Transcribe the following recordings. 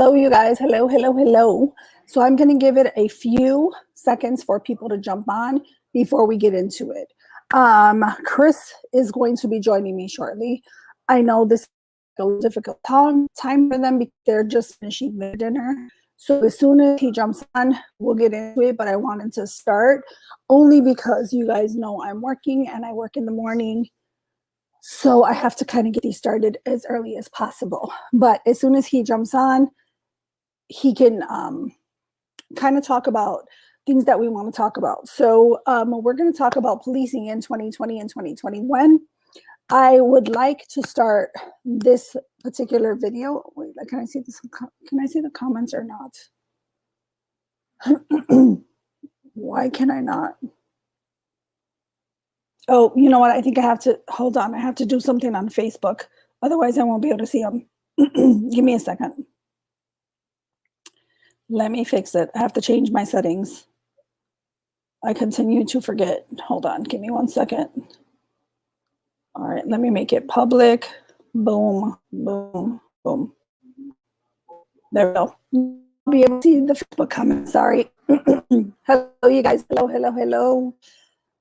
Hello, you guys. Hello, hello, hello. So I'm going to give it a few seconds for people to jump on before we get into it. Chris is going to be joining me shortly. I know this is a difficult time for them because they're just finishing their dinner. So as soon as he jumps on, we'll get into it. But I wanted to start only because you guys know I'm working and I work in the morning. So I have to kind of get these started as early as possible. But as soon as he jumps on, he can kind of talk about things that we want to talk about. So we're going to talk about policing in 2020 and 2021. I would like to start this particular video. Wait, can I see this? Can I see the comments or not? Why can I not? Oh, you know what? I think I have to, hold on. I have to do something on Facebook. Otherwise, I won't be able to see them. Give me a second. Let me fix it. I have to change my settings. I continue to forget. Hold on. Give me 1 second. All right. Let me make it public. Boom, boom, boom. There we go. I'll be able to see the Facebook comments. Sorry. Hello, you guys. Hello, hello, hello.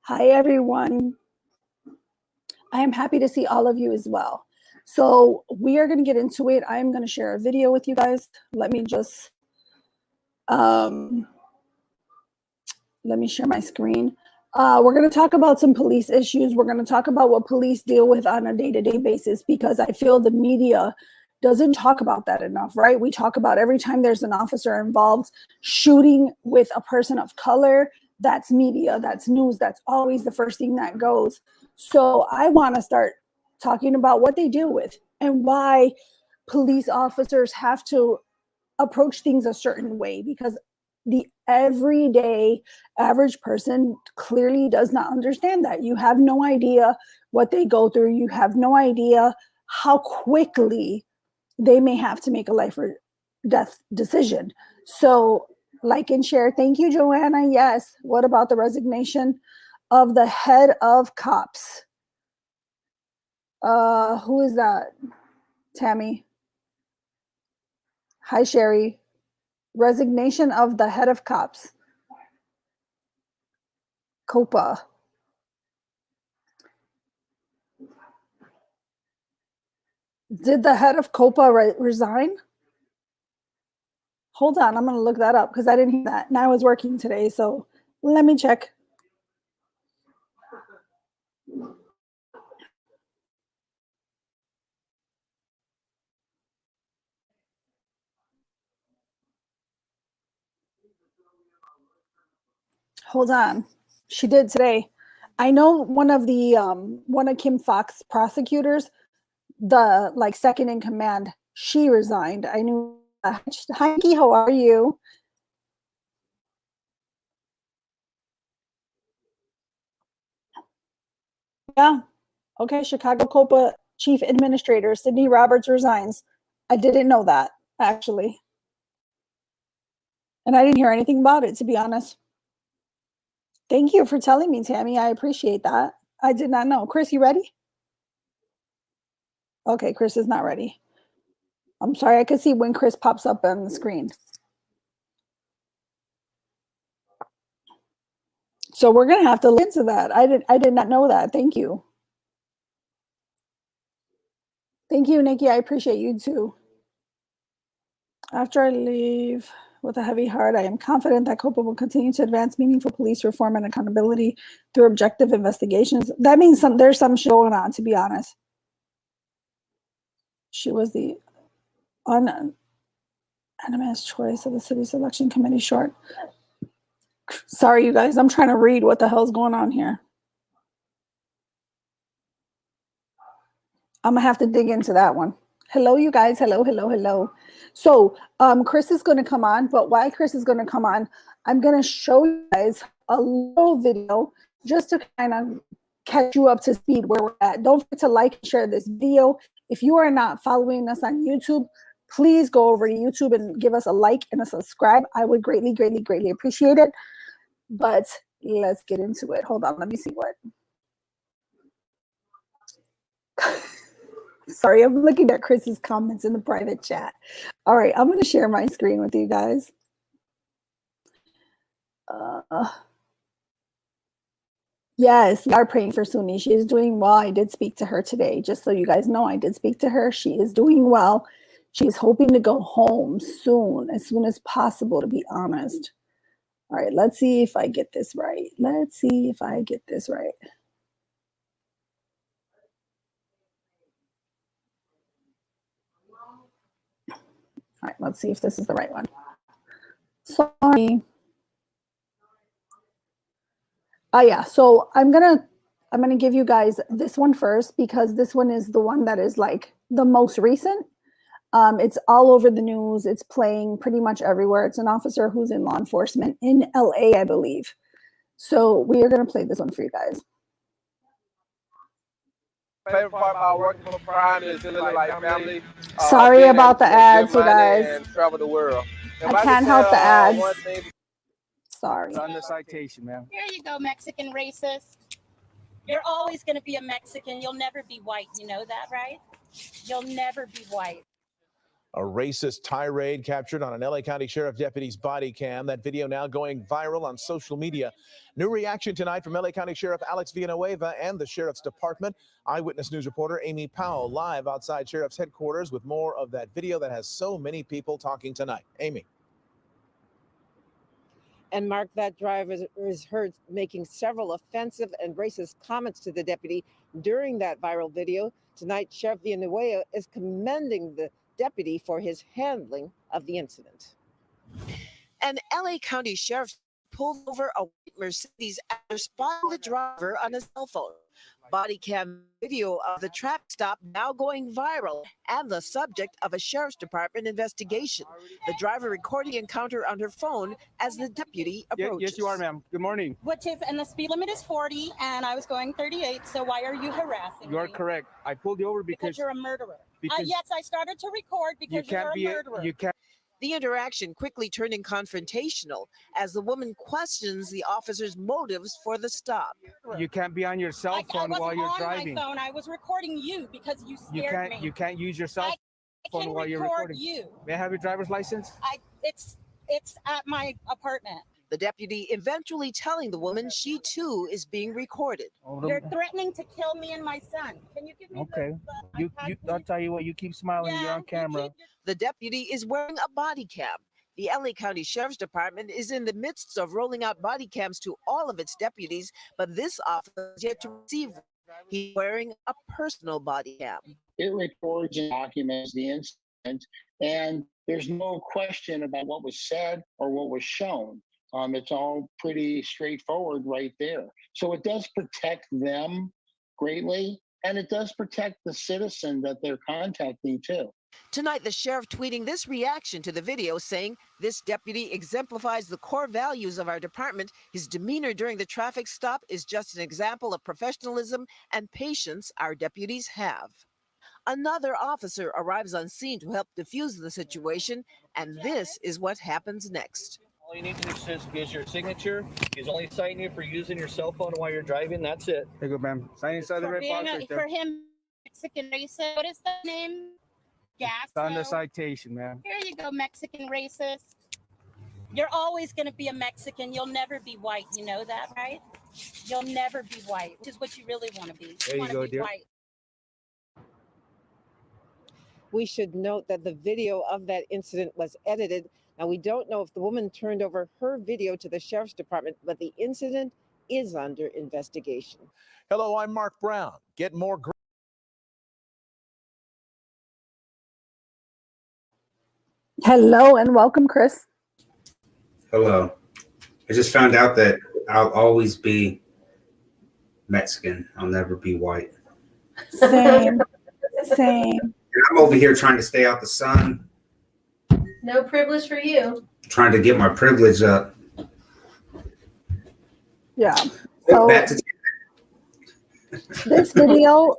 Hi, everyone. I am happy to see all of you as well. So we are going to get into it. I'm going to share a video with you guys. Let me just, let me share my screen. We're going to talk about some police issues. We're going to talk about what police deal with on a day-to-day basis, because I feel the media doesn't talk about that enough, right? We talk about every time there's an officer involved shooting with a person of color, that's media, that's news, that's always the first thing that goes. So I want to start talking about what they deal with and why police officers have to approach things a certain way, because the everyday average person clearly does not understand that. You have no idea what they go through. You have no idea how quickly they may have to make a life or death decision. So like and share. Thank you, Joanna. Yes. What about the resignation of the head of cops? Who is that? Tammy. Hi, Sherry. Resignation of the head of cops. COPA. Did the head of COPA resign? Hold on, I'm going to look that up because I didn't hear that. And I was working today, so let me check. Hold on. She did today. I know one of Kim Foxx prosecutors, the like second in command, she resigned. I knew. Hi, Nikki, how are you? Yeah. Okay, Chicago COPA chief administrator Sydney Roberts resigns. I didn't know that, actually. And I didn't hear anything about it, to be honest. Thank you for telling me, Tammy. I appreciate that. I did not know. Chris, you ready? Okay, Chris is not ready. I'm sorry, I could see when Chris pops up on the screen. So we're gonna have to look into that. I did not know that. Thank you. Thank you, Nikki. I appreciate you too. After I leave with a heavy heart, I am confident that COPA will continue to advance meaningful police reform and accountability through objective investigations. That means there's some shit going on, to be honest. She was the unanimous choice of the city selection committee. Short. Sorry, you guys. I'm trying to read what the hell's going on here. I'm gonna have to dig into that one. Hello, you guys. Hello, hello, hello. So Chris is going to come on, but while Chris is going to come on, I'm going to show you guys a little video just to kind of catch you up to speed where we're at. Don't forget to like and share this video. If you are not following us on YouTube, please go over to YouTube and give us a like and a subscribe. I would greatly, greatly, greatly appreciate it. But let's get into it. Hold on. Let me see what. Sorry, I'm looking at Chris's comments in the private chat. All right, I'm going to share my screen with you guys. Yes, we are praying for Suni. She is doing well. I did speak to her today. Just so you guys know, I did speak to her. She is doing well. She's hoping to go home soon as possible, to be honest. All right, let's see if I get this right. Let's see if I get this right. All right, let's see if this is the right one. Sorry. Yeah, so I'm gonna give you guys this one first, because this one is the one that is like the most recent. It's all over the news. It's playing pretty much everywhere. It's an officer who's in law enforcement in LA, I believe. So we are gonna play this one for you guys. Favorite part about working for Prime is feeling like family. Sorry about the ads, you guys. And travel the world. I can't help the ads. Sorry. It's on the citation, ma'am. Here you go, Mexican racist. You're always going to be a Mexican. You'll never be white. You know that, right? You'll never be white. A racist tirade captured on an LA County Sheriff deputy's body cam. That video now going viral on social media. New reaction tonight from LA County Sheriff Alex Villanueva and the Sheriff's Department. Eyewitness News reporter Amy Powell live outside Sheriff's headquarters with more of that video that has so many people talking tonight. Amy. And Mark, that driver is heard making several offensive and racist comments to the deputy during that viral video. Tonight, Sheriff Villanueva is commending the deputy for his handling of the incident. An LA County sheriff pulled over a white Mercedes after spotting the driver on a cell phone. Body cam video of the traffic stop now going viral and the subject of a sheriff's department investigation. The driver recording the encounter on her phone as the deputy approaches. Yes, you are, ma'am. Good morning. And the speed limit is 40, and I was going 38. So why are you harassing me? You are correct. I pulled you over because you're a murderer. Because yes, I started to record because you're a murderer. You can't. The interaction quickly turning confrontational as the woman questions the officer's motives for the stop. You can't be on your cell phone while you're driving. I wasn't on my phone. I was recording you because you scared me. You can't use your cell phone while you're recording. You. May I have your driver's license? It's at my apartment. The deputy eventually telling the woman she too is being recorded. You're threatening to kill me and my son. Can you give me I'll tell you what, you keep smiling, you're on camera. The deputy is wearing a body cam. The LA County Sheriff's Department is in the midst of rolling out body cams to all of its deputies, but this officer is yet to receive one. He's wearing a personal body cam. It records and documents the incident, and there's no question about what was said or what was shown. It's all pretty straightforward right there. So it does protect them greatly, and it does protect the citizen that they're contacting too. Tonight, the sheriff tweeting this reaction to the video, saying this deputy exemplifies the core values of our department. His demeanor during the traffic stop is just an example of professionalism and patience our deputies have. Another officer arrives on scene to help defuse the situation, and this is what happens next. All you need to do is your signature. He's only citing you for using your cell phone while you're driving. That's it. There you go, ma'am. Sign inside the red box right there. For him, Mexican racist. What is the name? Gas. It's on the citation, ma'am. Here you go, Mexican racist. You're always going to be a Mexican. You'll never be white. You know that, right? You'll never be white, which is what you really want to be. There you go, dear. White. We should note that the video of that incident was edited. Now, we don't know if the woman turned over her video to the Sheriff's Department, but the incident is under investigation. Hello, I'm Mark Brown. Get more. Hello and welcome, Chris. Hello. I just found out that I'll always be Mexican. I'll never be white. Same. Same. And I'm over here trying to stay out the sun. No privilege for you. Trying to get my privilege up. Yeah. So Back to this video,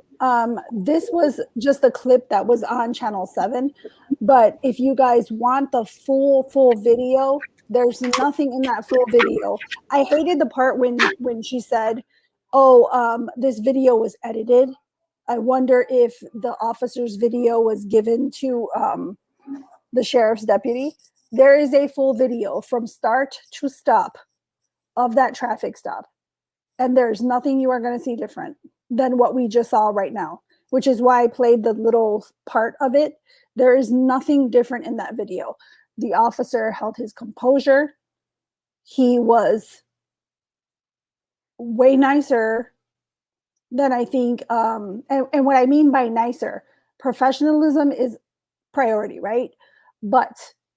this was just a clip that was on Channel 7. But if you guys want the full video, there's nothing in that full video. I hated the part when she said, "Oh, this video was edited." I wonder if the officer's video was given to the sheriff's deputy. There is a full video from start to stop of that traffic stop. And there's nothing you are going to see different than what we just saw right now, which is why I played the little part of it. There is nothing different in that video. The officer held his composure. He was way nicer than I think. And what I mean by nicer, professionalism is priority, right? But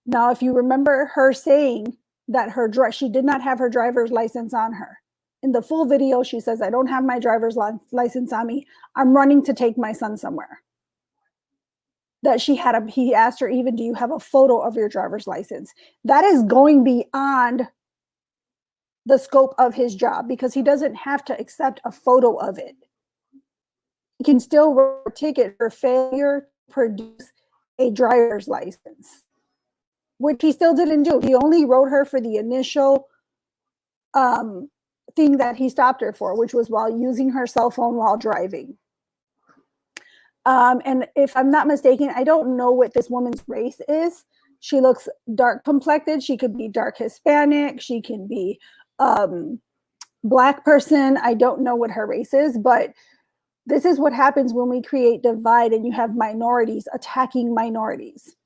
now, if you remember her saying that she did not have her driver's license on her. In the full video, she says, I don't have my driver's license on me. I'm running to take my son somewhere. That he asked her even, do you have a photo of your driver's license? That is going beyond the scope of his job because he doesn't have to accept a photo of it. He can still write a ticket for failure to produce a driver's license, which he still didn't do. He only wrote her for the initial thing that he stopped her for, which was while using her cell phone while driving. And if I'm not mistaken, I don't know what this woman's race is. She looks dark complected. She could be dark Hispanic. She can be Black person. I don't know what her race is, but this is what happens when we create divide and you have minorities attacking minorities.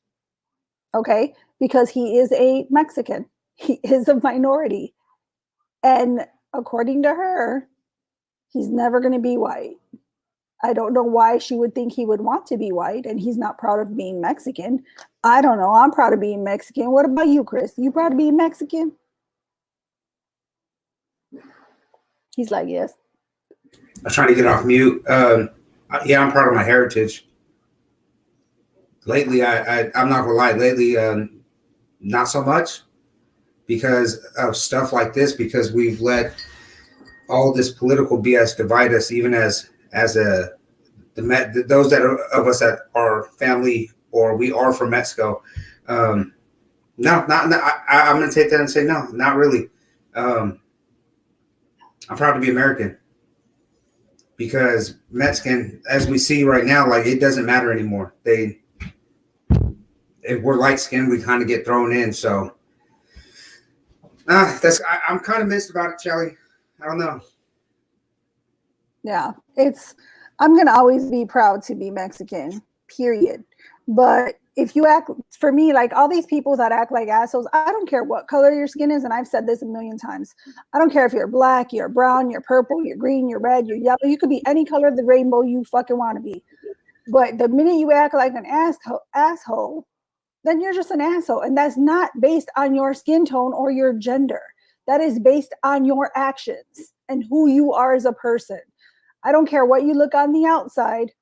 Okay? Because he is a Mexican. He is a minority. And according to her, he's never going to be white. I don't know why she would think he would want to be white and he's not proud of being Mexican. I don't know. I'm proud of being Mexican. What about you, Chris? You proud of being Mexican? He's like, yes. I'm trying to get off mute. Yeah, I'm proud of my heritage. Lately, I'm not gonna lie. Lately, not so much because of stuff like this. Because we've let all this political BS divide us, even as those of us that are family or we are from Mexico. No, I'm gonna take that and say no, not really. I'm proud to be American. Because Mexican, as we see right now, like it doesn't matter anymore. If we're light skinned, we kind of get thrown in. So I'm kind of missed about it, Shelly. I don't know. Yeah, I'm gonna always be proud to be Mexican, period. But if you act, for me, like all these people that act like assholes, I don't care what color your skin is, and I've said this a million times. I don't care if you're black, you're brown, you're purple, you're green, you're red, you're yellow. You could be any color of the rainbow you fucking want to be. But the minute you act like an asshole, then you're just an asshole. And that's not based on your skin tone or your gender. That is based on your actions and who you are as a person. I don't care what you look on the outside.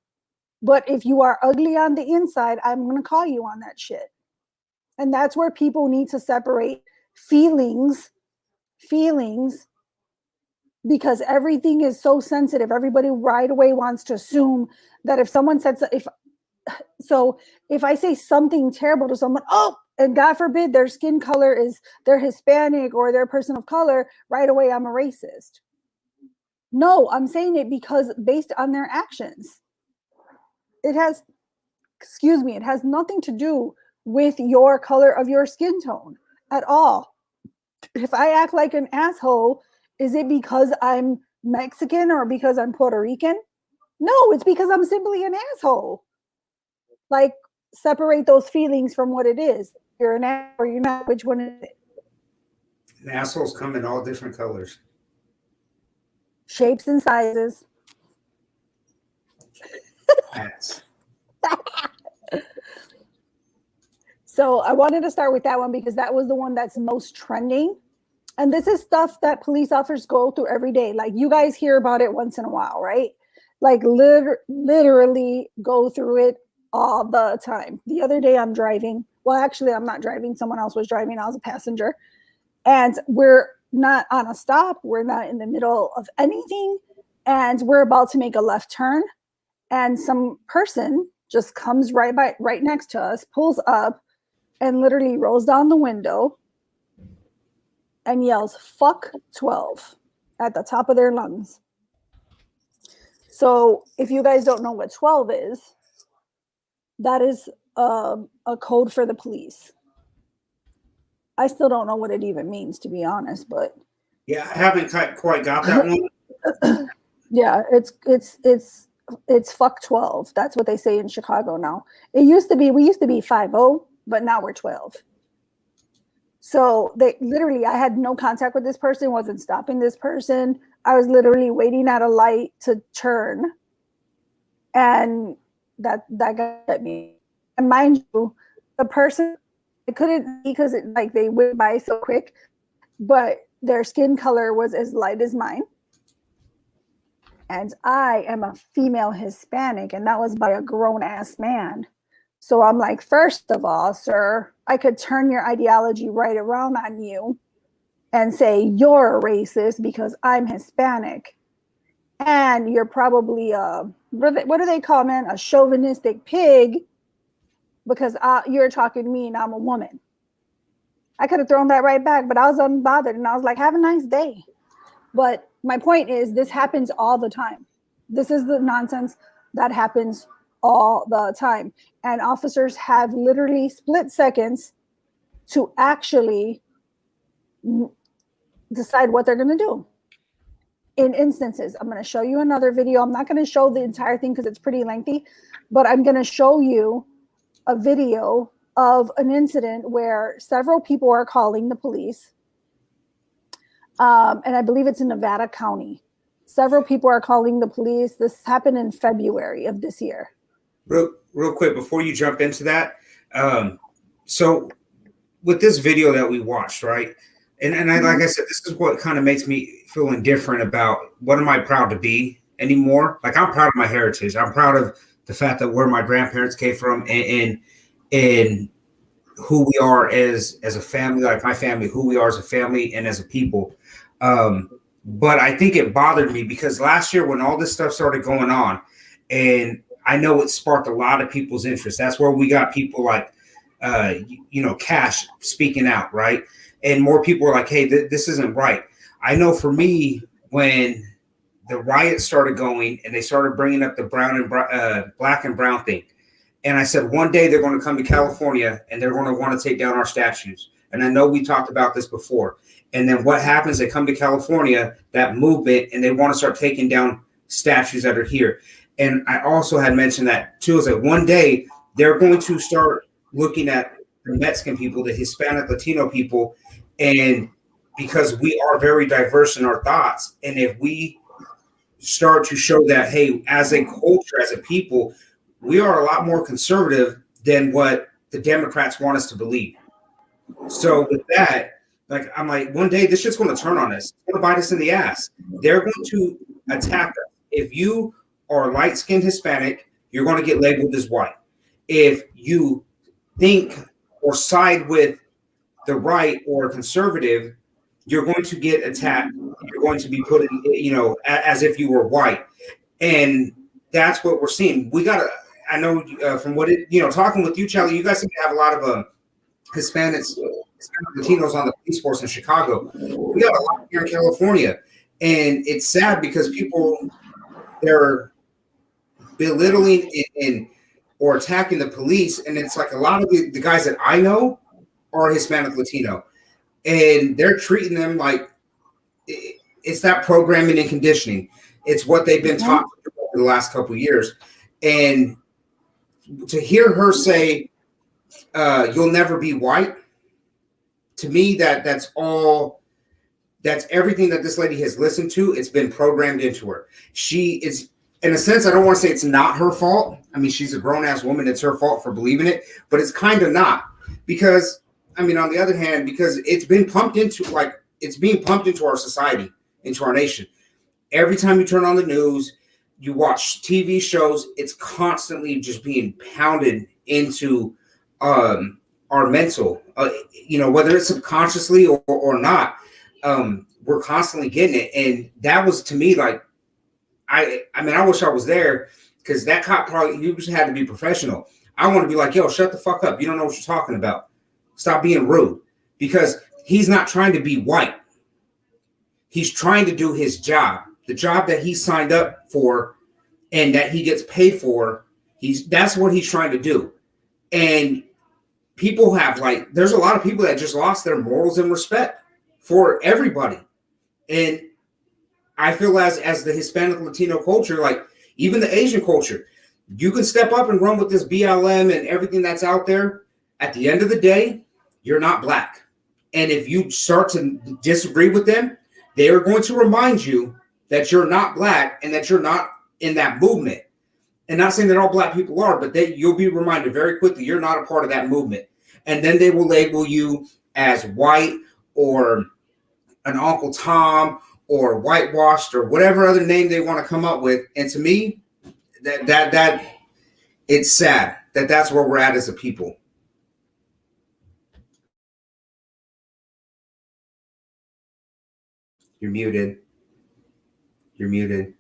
But if you are ugly on the inside, I'm going to call you on that shit. And that's where people need to separate feelings, because everything is so sensitive. Everybody right away wants to assume that if someone said, if I say something terrible to someone, oh, and God forbid their skin color is they're Hispanic or they're a person of color, right away I'm a racist. No, I'm saying it because based on their actions. It has nothing to do with your color of your skin tone at all. If I act like an asshole, is it because I'm Mexican or because I'm Puerto Rican? No, it's because I'm simply an asshole. Like, separate those feelings from what it is. You're an asshole or you're not. Which one is it? And assholes come in all different colors. Shapes and sizes. So I wanted to start with that one because that was the one that's most trending. And this is stuff that police officers go through every day. Like you guys hear about it once in a while, right? Like literally go through it all the time. The other day I'm driving. Well, actually, I'm not driving. Someone else was driving. I was a passenger. And we're not on a stop. We're not in the middle of anything. And we're about to make a left turn. And some person just comes right next to us, pulls up, and literally rolls down the window and yells, "Fuck 12" at the top of their lungs. So if you guys don't know what 12 is, that is a code for the police. I still don't know what it even means, to be honest, but Yeah, I haven't quite got that one. yeah, it's fuck 12. That's what they say in Chicago now. We used to be 5-0, but now we're 12. So they literally, I had no contact with this person, wasn't stopping this person. I was literally waiting at a light to turn, and that got me. And mind you, the person, I couldn't see because they went by so quick, but their skin color was as light as mine. And I am a female Hispanic, and that was by a grown-ass man. So I'm like, first of all, sir, I could turn your ideology right around on you and say you're a racist because I'm Hispanic. And you're probably what do they call, man? A chauvinistic pig because you're talking to me and I'm a woman. I could have thrown that right back, but I was unbothered and I was like, have a nice day. But my point is, this happens all the time. This is the nonsense that happens all the time. And officers have literally split seconds to actually decide what they're going to do. In instances, I'm going to show you another video. I'm not going to show the entire thing because it's pretty lengthy, but I'm going to show you a video of an incident where several people are calling the police. And I believe it's in Nevada County. Several people are calling the police. This happened in February of this year. Real quick, before you jump into that. So with this video that we watched, right? And like I said, this is what kind of makes me feel indifferent about what am I proud to be anymore. Like, I'm proud of my heritage. I'm proud of the fact that where my grandparents came from and who we are as a family, like my family, who we are as a family and as a people. But I think it bothered me because last year when all this stuff started going on, and I know it sparked a lot of people's interest. That's where we got people like, Cash speaking out, right? And more people were like, hey, this isn't right. I know for me, when the riots started going and they started bringing up the black and brown thing, and I said, one day they're going to come to California and they're going to want to take down our statues. And I know we talked about this before. And then what happens? They come to California, that movement, and they want to start taking down statues that are here. And I also had mentioned that too, is that one day they're going to start looking at the Mexican people, the Hispanic Latino people, and because we are very diverse in our thoughts. And if we start to show that, hey, as a culture, as a people, we are a lot more conservative than what the Democrats want us to believe. So with that, like, I'm like, one day this shit's going to turn on us. It's going to bite us in the ass. They're going to attack us. If you are light-skinned Hispanic, you're going to get labeled as white. If you think or side with the right or conservative, you're going to get attacked. You're going to be put in, as if you were white. And that's what we're seeing. We got to, I know from what talking with you, Charlie, you guys seem to have a lot of Hispanics, Latinos on the police force in Chicago. We got a lot here in California. And it's sad because people, they're belittling or attacking the police. And it's like a lot of the guys that I know are Hispanic Latino. And they're treating them like it's that programming and conditioning. It's what they've been taught for the last couple of years. And to hear her say, you'll never be white, to me, that's everything that this lady has listened to. It's been programmed into her. She is, in a sense, I don't want to say it's not her fault. I mean, she's a grown-ass woman. It's her fault for believing it, but it's kind of not. Because, I mean, on the other hand, because it's been pumped into, it's being pumped into our society, into our nation. Every time you turn on the news, you watch TV shows, it's constantly just being pounded into our mental, whether it's subconsciously or not, we're constantly getting it. And that was, to me, like, I wish I was there, because that cop he just had to be professional. I want to be like, yo, shut the fuck up. You don't know what you're talking about. Stop being rude. Because he's not trying to be white. He's trying to do his job. The job that he signed up for and that he gets paid for, that's what he's trying to do. And people have there's a lot of people that just lost their morals and respect for everybody. And I feel as the Hispanic Latino culture, even the Asian culture, you can step up and run with this BLM and everything that's out there. At the end of the day, you're not black. And if you start to disagree with them, they are going to remind you that you're not black and that you're not in that movement. And not saying that all black people are, but you'll be reminded very quickly you're not a part of that movement. And then they will label you as white or an Uncle Tom or whitewashed or whatever other name they want to come up with. And to me, that it's sad that that's where we're at as a people. You're muted. You're muted.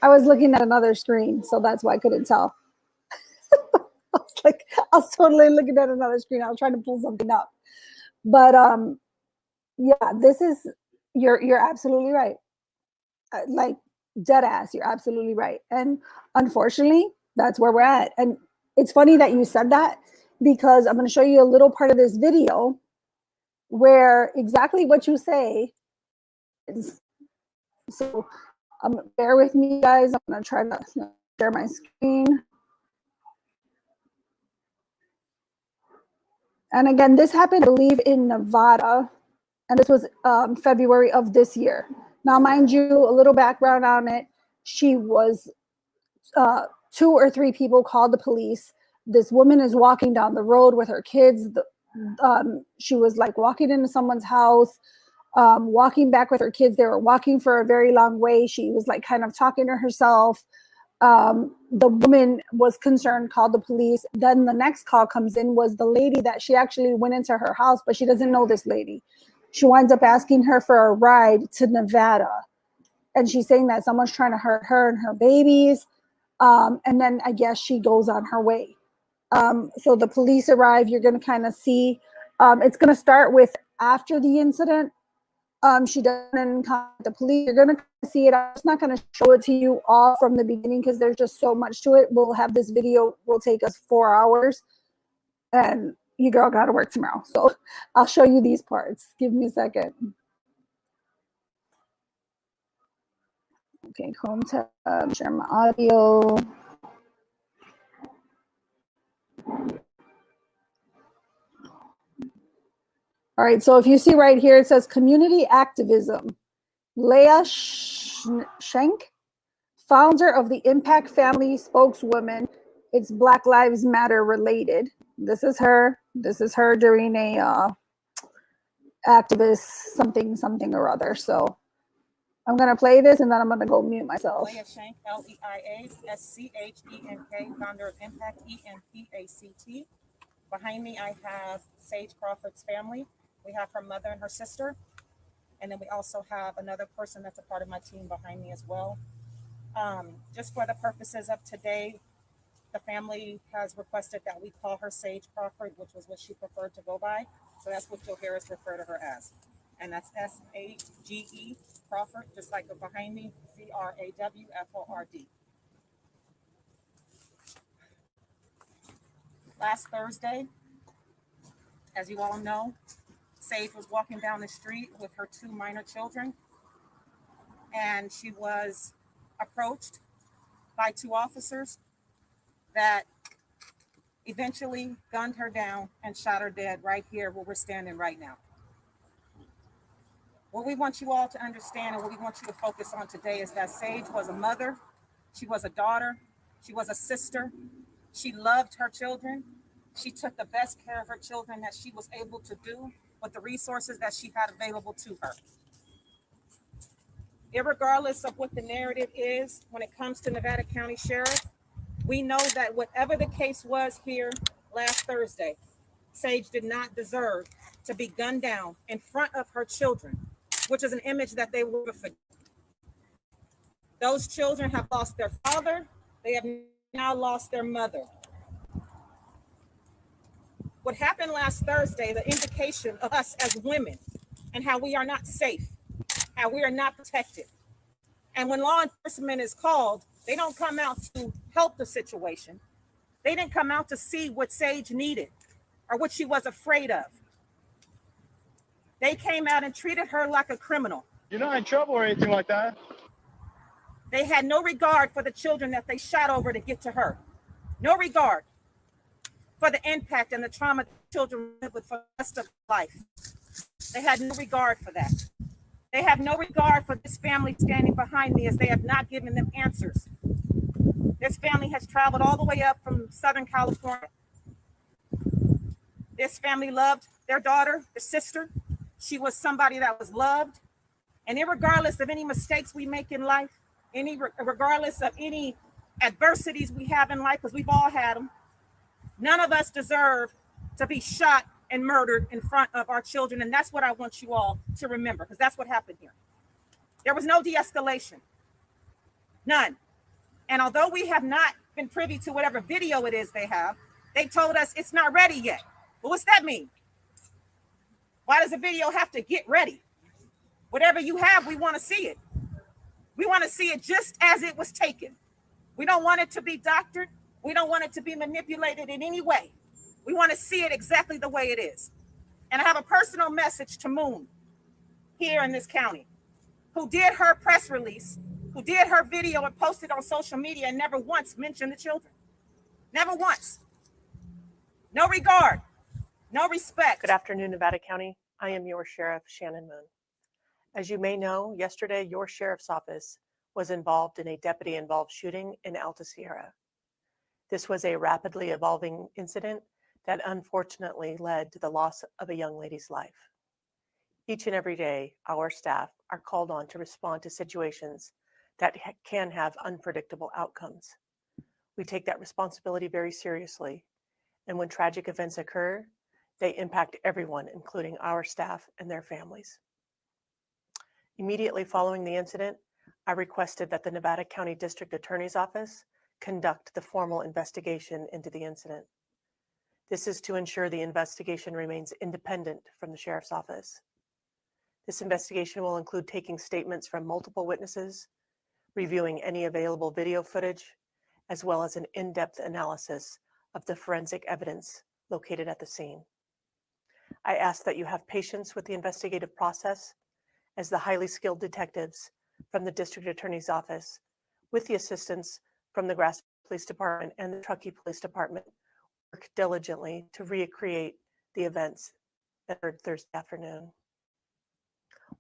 I was looking at another screen, so that's why I couldn't tell. I was totally looking at another screen. I was trying to pull something up. But yeah, you're absolutely right. Dead ass, you're absolutely right. And unfortunately, that's where we're at. And it's funny that you said that, because I'm going to show you a little part of this video where exactly what you say is. So bear with me, guys. I'm going to try to share my screen. And again, this happened, I believe, in Nevada. And this was February of this year. Now, mind you, a little background on it. She was, 2 or 3 people called the police. This woman is walking down the road with her kids. She was walking into someone's house, walking back with her kids. They were walking for a very long way. She was kind of talking to herself. The woman was concerned, called the police. Then the next call comes in was the lady that she actually went into her house, but she doesn't know this lady. She winds up asking her for a ride to Nevada. And she's saying that someone's trying to hurt her and her babies. And then I guess she goes on her way. So the police arrive. You're going to kind of see. It's going to start with after the incident. She doesn't contact the police. You're going to see it. I'm just not going to show it to you all from the beginning because there's just so much to it. We'll have this video will take us 4 hours. And you girl got to work tomorrow. So I'll show you these parts. Give me a second. Okay, Chrome tab, share my audio. All right, so if you see right here, it says community activism. Leah Schenk, founder of the Impact Family spokeswoman. It's Black Lives Matter related. This is her. This is her during a activist something or other. So I'm going to play this and then I'm going to go mute myself. Leah Schenk, L-E-I-A-S-C-H-E-N-K, founder of Impact, E-M-P-A-C-T. Behind me, I have Sage Crawford's family. We have her mother and her sister. And then we also have another person that's a part of my team behind me as well. Just for the purposes of today, the family has requested that we call her Sage Crawford, which was what she preferred to go by. So that's what you'll hear us refer to her as. And that's S-A-G-E Crawford, just like behind me, C-R-A-W-F-O-R-D. Last Thursday, as you all know, Sage was walking down the street with her 2 minor children, and she was approached by 2 officers that eventually gunned her down and shot her dead right here where we're standing right now. What we want you all to understand and what we want you to focus on today is that Sage was a mother, she was a daughter, she was a sister, she loved her children, she took the best care of her children that she was able to do with the resources that she had available to her. Irregardless of what the narrative is when it comes to Nevada County Sheriff, we know that whatever the case was here last Thursday, Sage did not deserve to be gunned down in front of her children, which is an image that they will forget. Those children have lost their father. They have now lost their mother. What happened last Thursday, the indication of us as women and how we are not safe and we are not protected. And when law enforcement is called, they don't come out to help the situation. They didn't come out to see what Sage needed or what she was afraid of. They came out and treated her like a criminal. You're not in trouble or anything like that. They had no regard for the children that they shot over to get to her. No regard for the impact and the trauma children live with for the rest of life. They had no regard for that. They have no regard for this family standing behind me as they have not given them answers. This family has traveled all the way up from Southern California. This family loved their daughter, their sister. She was somebody that was loved. And regardless of any mistakes we make in life, regardless of any adversities we have in life, because we've all had them, none of us deserve to be shot and murdered in front of our children. And that's what I want you all to remember, because that's what happened here. There was no de-escalation, none. And although we have not been privy to whatever video it is they have, they told us it's not ready yet. Well, what's that mean? Why does a video have to get ready? Whatever you have, we want to see it. We want to see it just as it was taken. We don't want it to be doctored. We don't want it to be manipulated in any way. We want to see it exactly the way it is. And I have a personal message to Moon here in this county, who did her press release, who did her video and posted on social media and never once mentioned the children. Never once. No regard, no respect. Good afternoon, Nevada County. I am your Sheriff, Shannon Moon. As you may know, yesterday your sheriff's office was involved in a deputy-involved shooting in Alta Sierra. This was a rapidly evolving incident that unfortunately led to the loss of a young lady's life. Each and every day, our staff are called on to respond to situations that can have unpredictable outcomes. We take that responsibility very seriously, and when tragic events occur, they impact everyone, including our staff and their families. Immediately following the incident, I requested that the Nevada County District Attorney's Office conduct the formal investigation into the incident. This is to ensure the investigation remains independent from the Sheriff's Office. This investigation will include taking statements from multiple witnesses, reviewing any available video footage, as well as an in-depth analysis of the forensic evidence located at the scene. I ask that you have patience with the investigative process as the highly skilled detectives from the District Attorney's Office, with the assistance from the Grass Police Department and the Truckee Police Department, work diligently to recreate the events that occurred Thursday afternoon.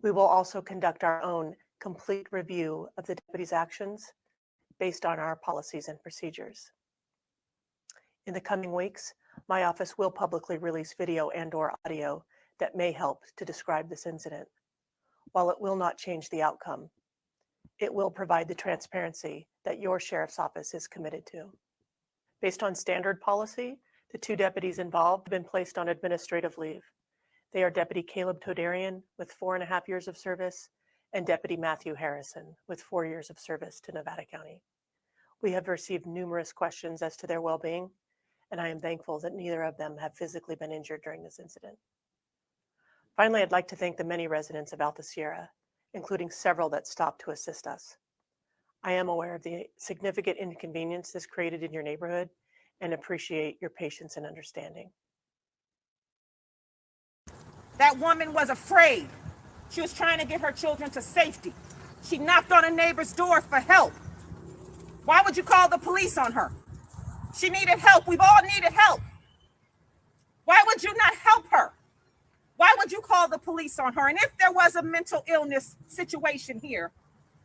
We will also conduct our own complete review of the deputy's actions based on our policies and procedures. In the coming weeks, my office will publicly release video and/or audio that may help to describe this incident. While it will not change the outcome, it will provide the transparency that your sheriff's office is committed to. Based on standard policy, the two deputies involved have been placed on administrative leave. They are Deputy Caleb Todarian with 4.5 years of service and Deputy Matthew Harrison with 4 years of service to Nevada County. We have received numerous questions as to their well-being, and I am thankful that neither of them have physically been injured during this incident. Finally, I'd like to thank the many residents of Alta Sierra, including several that stopped to assist us. I am aware of the significant inconvenience this created in your neighborhood and appreciate your patience and understanding. That woman was afraid. She was trying to get her children to safety. She knocked on a neighbor's door for help. Why would you call the police on her? She needed help. We've all needed help. Why would you not help her? Why would you call the police on her? And if there was a mental illness situation here,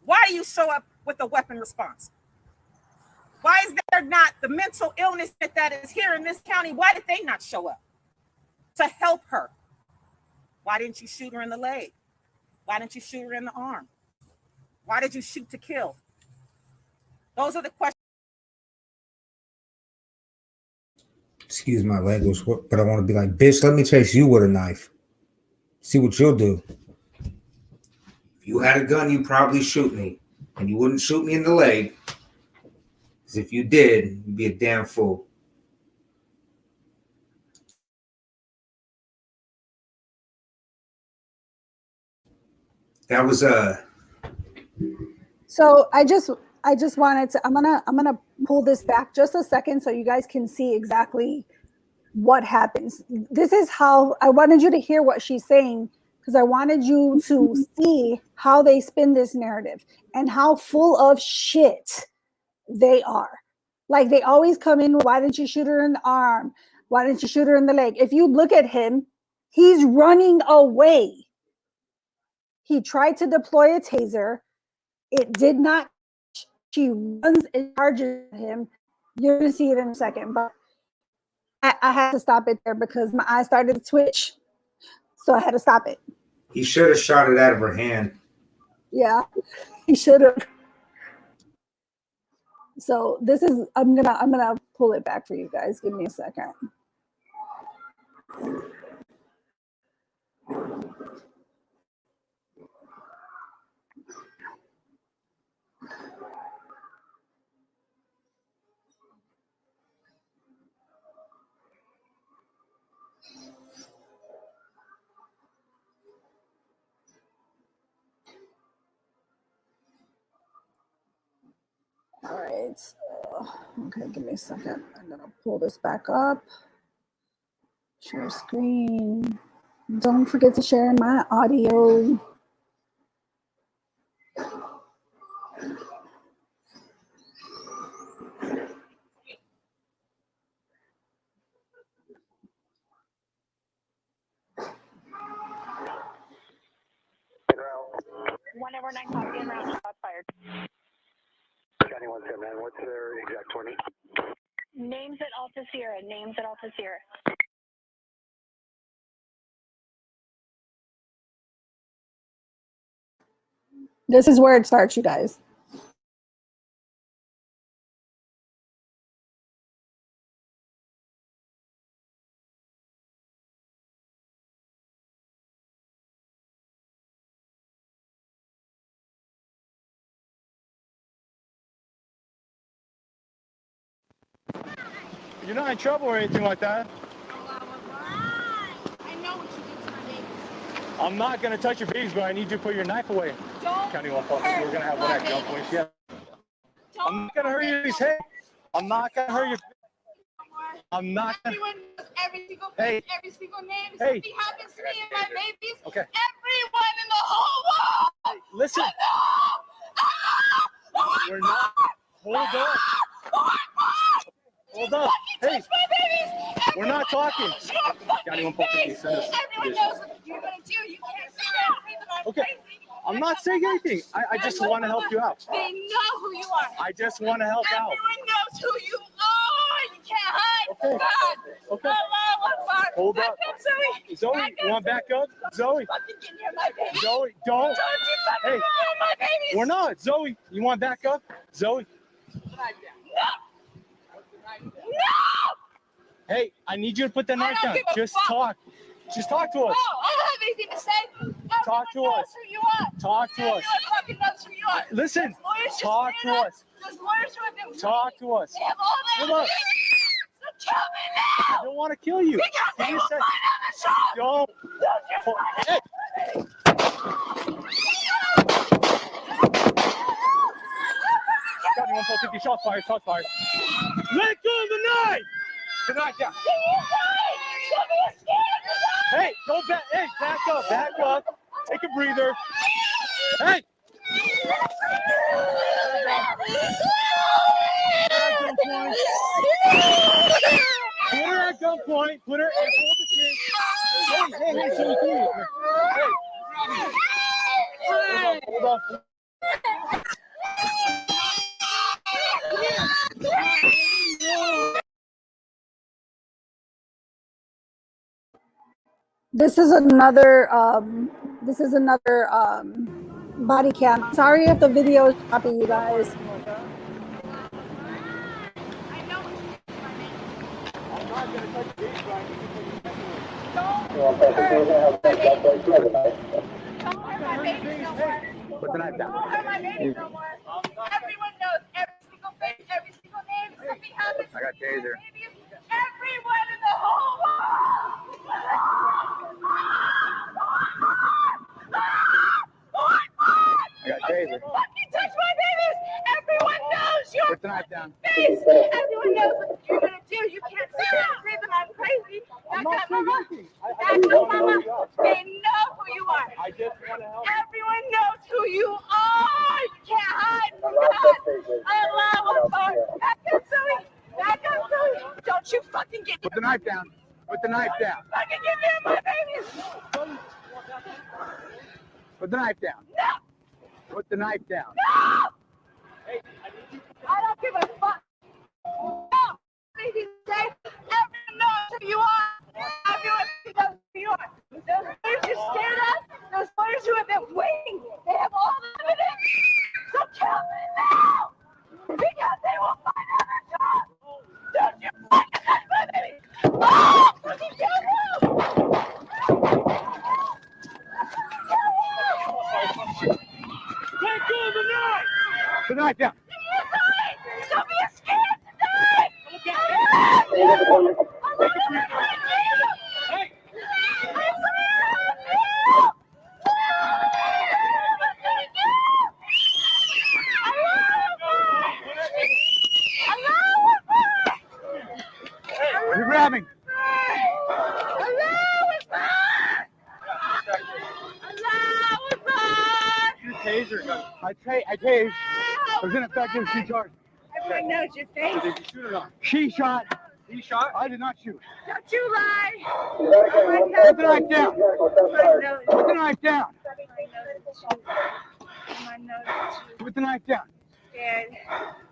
why do you show up with a weapon response? Why is there not the mental illness that is here in this county? Why did they not show up to help her? Why didn't you shoot her in the leg? Why didn't you shoot her in the arm? Why did you shoot to kill? Those are the questions. Excuse my language, but I want to be like, bitch, let me chase you with a knife. See what you'll do. If you had a gun, you'd probably shoot me. And you wouldn't shoot me in the leg. Because if you did, you'd be a damn fool. That was So I just wanted to, I'm gonna pull this back just a second so you guys can see exactly what happens. This is how I wanted you to hear what she's saying, because I wanted you to see how they spin this narrative and how full of shit they are. Like, they always come in, why didn't you shoot her in the arm? Why didn't you shoot her in the leg? If you look at him, he's running away. He tried to deploy a taser. It did not. She runs and charges him. You're going to see it in a second, but I had to stop it there because my eyes started to twitch. So I had to stop it. he should have shot it out of her hand. Yeah, he should have. So this is, I'm gonna pull it back for you guys. Give me a second. All right, so, okay, give me a second. I'm gonna pull this back up. Share screen. Don't forget to share my audio. Whenever 9 copy and round shot fired. County 179, what's their exact 20? Names at Alta Sierra, names at Alta Sierra. This is where it starts, you guys. You're not in trouble or anything like that. I know what you did to my babies. I'm not gonna touch your babies, but I need you to put your knife away. Don't County 1 we're gonna have one at gunpoint. Yeah. I'm not gonna hurt your babies. Hey, I'm not gonna hurt your. I'm not gonna. Everyone knows every single face, Hey. every single name. If Hey. something happens to me and my babies, Okay. everyone in the whole world. Listen. We're not. Hold on. Hold on. Hey. We're not talking. County 1 Everyone knows what you're gonna do. You can't sit there and say that I'm Okay. crazy. I'm not saying anything. I just want to help you out. They know who you are. I just want to help out. Everyone knows who you are. You can't hide. Okay. God. Okay. Allah Akbar. Hold Back up. Zoe. Zoe, Back you want back up? Zoe. Fucking get near my baby. Zoe, don't. Don't you fucking Hey. ruin my babies. We're not. Zoe, you want back up? Zoe. No. Hey, I need you to put that knife don't down. give a Just fuck. talk. Just talk to No, us. I don't have anything to say. Talk to Everyone us. knows who you are. Talk to us. Everyone fucking knows who you are. Listen. There's lawyers just Talk to stand up. us. There's lawyers who have been Talk to us. They have all that. Hold up. So kill me I now. don't want to kill you. Because Give they me will a sec. find out the truth. Don't. Hey. Got me 150 shots fired. Shots fired. Let go of the knife. The knife down. Hey, go back. Hey, back up. Back up. Take a breather. Hey. Put her at gunpoint. Put her and hold the kid. Hey, so we can. Hey. Hold on. This is another body cam. Sorry if the video is choppy, you guys. Put the knife down. Everyone knows every single face, every single name. If something happens I got to me and taser. my babies, everyone in the whole world. knife down. Face! Everyone knows what you're gonna do. You can't say that I'm crazy. Back up, mama. Back up, mama. They know who you are. I just want to help. Everyone knows who you are. You can't hide from God. Allah Akbar. Back up, Zoe. Back up, Zoe. Don't you fucking get Put the knife down. Put the knife down. fucking give me my babies. Put the knife down. No. Put the knife down. No. I don't give a fuck. No. Please say everyone knows who you are. Everyone knows who you are. Those lawyers who scared us, those lawyers who have been waiting, they have all the evidence. So kill me now. Because they will find other jobs. Don't you fucking touch my baby. Oh, fucking kill him. Let go of the knife. Put the knife down. Don't be scared tonight! You're grabbing. Your taser. I tased. It was ineffective. She charged. Everyone knows your face. Did you shoot or not? She shot. He shot? I did not shoot. Don't you lie. Put the knife down. Put the knife down. Put the knife down. Scared.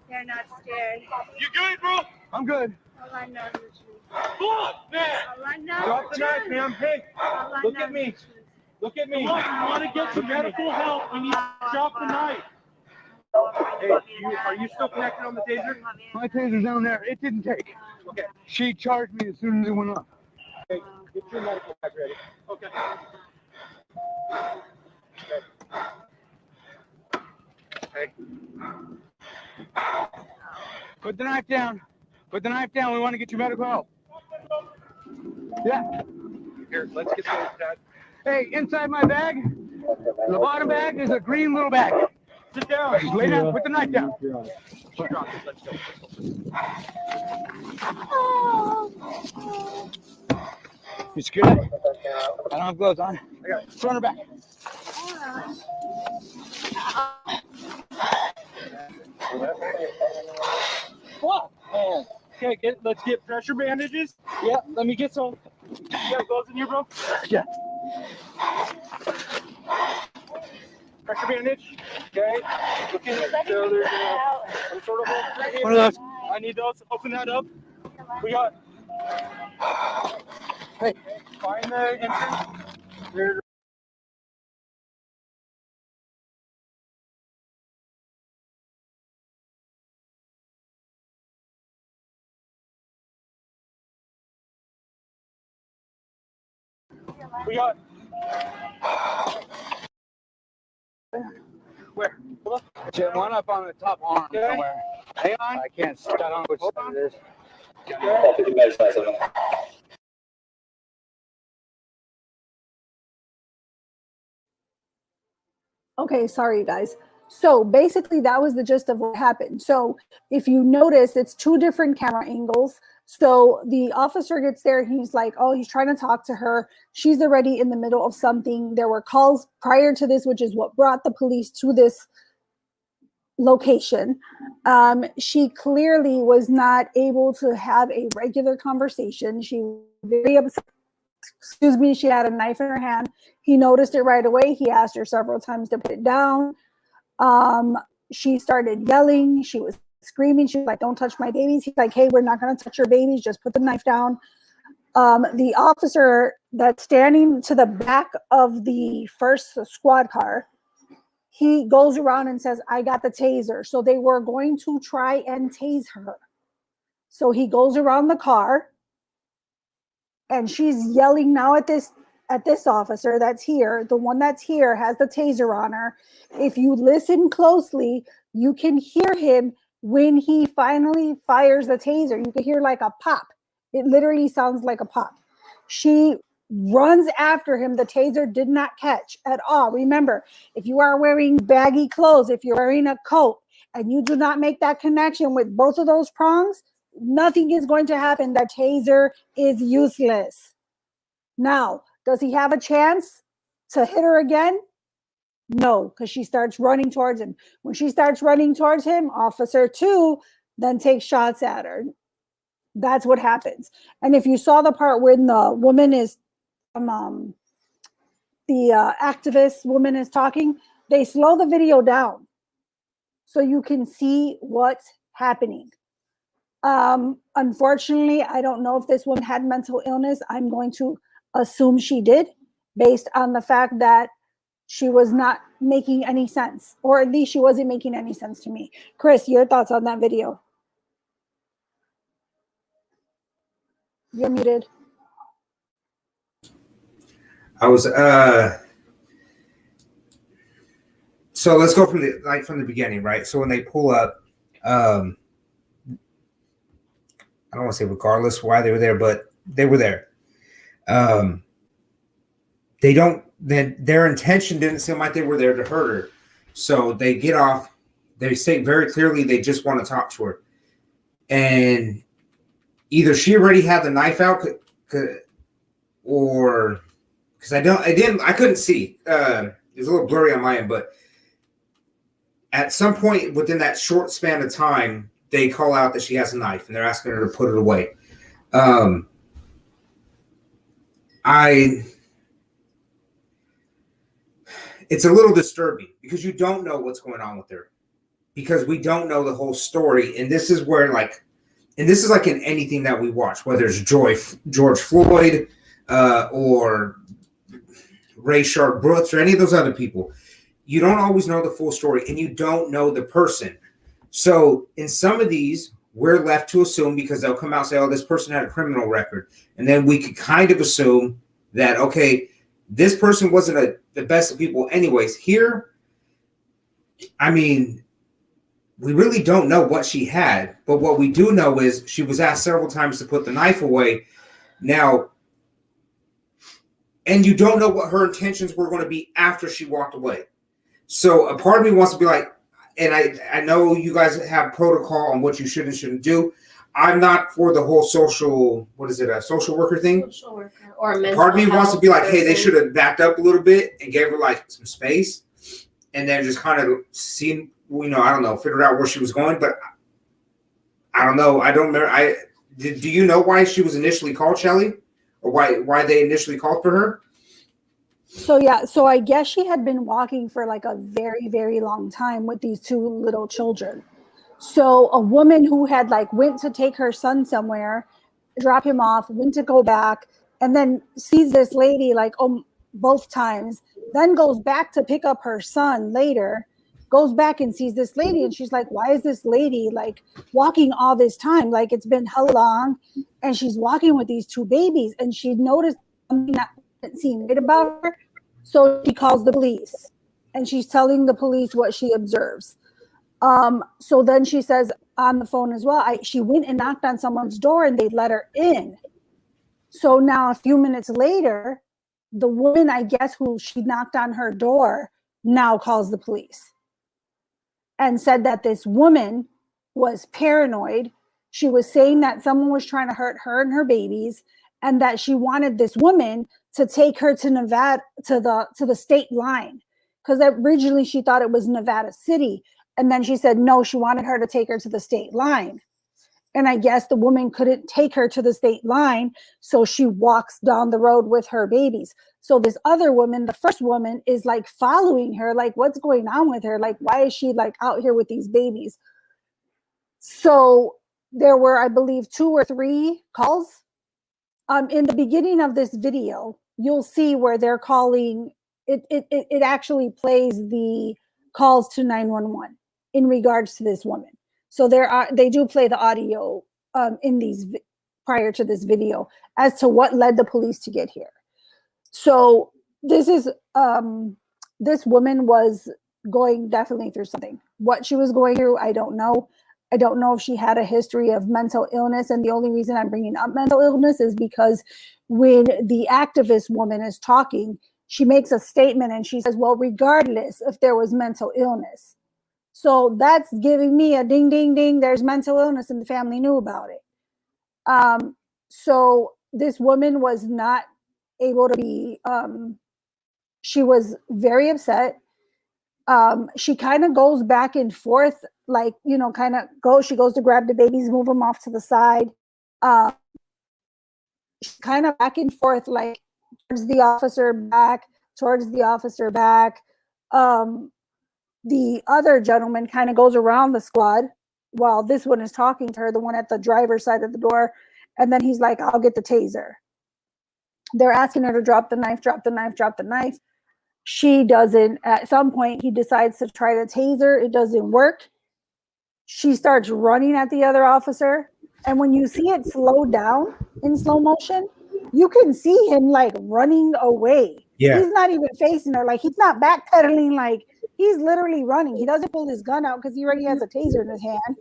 They're not scared. You good, bro? I'm good. All I know is the truth. Fuck, man. All I know Drop is the knife, man. Hey, All I look know at me. is the truth. Look at me. You want to get some medical help? We need to drop the knife. Hey, are you still connected on the taser? My taser's down there. It didn't take. Okay. She charged me as soon as it went off. Okay. Get your medical bag ready. Okay. Okay. Put the knife down. Put the knife down. We want to get you medical help. Yeah. Here, let's get those, Dad. Hey, inside my bag, the bottom bag is a green little bag. Sit down. Just lay down. Put the knife down. Let's go. You scared? I don't have gloves on. I got it. Front or back? What? Okay, let's get pressure bandages. Yeah, let me get some. You got gloves in here, bro? Yeah. Pressure bandage. Okay. Okay. So there's some sort of hole right here. One of those. I need those. Open that up. We got. Hey, find the entrance. There's. We got. Where? Get one up on the top arm somewhere. Hang on. I can't. I don't know which side it is. Okay, sorry guys. So basically that was the gist of what happened. So if you notice, it's two different camera angles. So the officer gets there, he's like, oh, he's trying to talk to her. She's already in the middle of something. There were calls prior to this, which is what brought the police to this location. She clearly was not able to have a regular conversation. She was very upset. Excuse me, she had a knife in her hand. He noticed it right away. He asked her several times to put it down. She started yelling. She was screaming. She was like, don't touch my babies. He's like, hey, we're not going to touch your babies. Just put the knife down. The officer that's standing to the back of the first squad car, he goes around and says, I got the taser. So they were going to try and tase her. So he goes around the car and she's yelling now at this officer that's here. The one that's here has the taser on her. If you listen closely, you can hear him when he finally fires the taser. You can hear like a pop. It literally sounds like a pop. She runs after him. The taser did not catch at all. Remember, if you are wearing baggy clothes, if you're wearing a coat and you do not make that connection with both of those prongs, nothing is going to happen. The taser is useless. Now, does he have a chance to hit her again? No, because she starts running towards him. When she starts running towards him, Officer 2 then takes shots at her. That's what happens. And if you saw the part when the woman is, the activist woman is talking, they slow the video down so you can see what's happening. Unfortunately, I don't know if this woman had mental illness. I'm going to assume she did, based on the fact that she was not making any sense, or at least she wasn't making any sense to me. Chris, your thoughts on that video? You're muted. I was so let's go from the beginning, right? So when they pull up, I don't want to say regardless why they were there, but they were there. Their intention didn't seem like they were there to hurt her. So they get off, they state very clearly they just want to talk to her. And either she already had the knife out, or because I couldn't see. It was a little blurry on my end, but at some point within that short span of time, they call out that she has a knife and they're asking her to put it away. It's a little disturbing because you don't know what's going on with her, because we don't know the whole story. And this is where this is like in anything that we watch, whether it's George Floyd or Rayshard Brooks or any of those other people, you don't always know the full story and you don't know the person. So in some of these, we're left to assume, because they'll come out and say, oh, this person had a criminal record. And then we could kind of assume that, okay, this person wasn't the best of people anyways. Here, I mean, we really don't know what she had, but what we do know is she was asked several times to put the knife away. Now, and you don't know what her intentions were going to be after she walked away. So a part of me wants to be like, and I know you guys have protocol on what you should and shouldn't do. I'm not for the whole social worker thing. Social worker or mental Part of me wants to be like, person. hey, they should have backed up a little bit and gave her like some space, and then just kind of seen, I don't know, figured out where she was going. But I don't know. I don't remember. Do you know why she was initially called, Shelly, or why they initially called for her? So yeah, so I guess she had been walking for like a very, very long time with these two little children. So a woman who had went to take her son somewhere, drop him off, went to go back, and then sees this lady both times, then goes back to pick up her son later, goes back and sees this lady, and she's like, why is this lady walking all this time? It's been how long? And she's walking with these two babies, and she noticed something that didn't seem right about her. So she calls the police, and she's telling the police what she observes. So then she says on the phone as well, she went and knocked on someone's door and they let her in. So now a few minutes later, the woman, I guess, who she knocked on her door now calls the police and said that this woman was paranoid. She was saying that someone was trying to hurt her and her babies, and that she wanted this woman to take her to Nevada, to the state line, because originally she thought it was Nevada City. And then she said, no, she wanted her to take her to the state line. And I guess the woman couldn't take her to the state line, so she walks down the road with her babies. So this other woman, the first woman, is following her, what's going on with her? Why is she out here with these babies? So there were, I believe, 2 or 3 calls. In the beginning of this video, you'll see where they're calling, it actually plays the calls to 911 in regards to this woman. So they do play the audio in these prior to this video as to what led the police to get here. So this is this woman was going definitely through something. What she was going through, I don't know. I don't know if she had a history of mental illness. And the only reason I'm bringing up mental illness is because when the activist woman is talking, she makes a statement and she says, well, regardless if there was mental illness, So that's giving me a ding, ding, ding. There's mental illness and the family knew about it. So this woman was not able to be, she was very upset. She kind of goes back and forth, like, you know, she goes to grab the babies, move them off to the side. Kind of back and forth, like towards the officer, back, towards the officer, back. The other gentleman kind of goes around the squad while this one is talking to her, the one at the driver's side of the door. And then he's like, I'll get the taser. They're asking her to drop the knife, drop the knife, drop the knife. She doesn't. At some point, he decides to try the taser. It doesn't work. She starts running at the other officer. And when you see it slow down in slow motion, you can see him like running away. Yeah. He's not even facing her. Like, he's not backpedaling. Like, he's literally running. He doesn't pull his gun out because he already has a taser in his hand.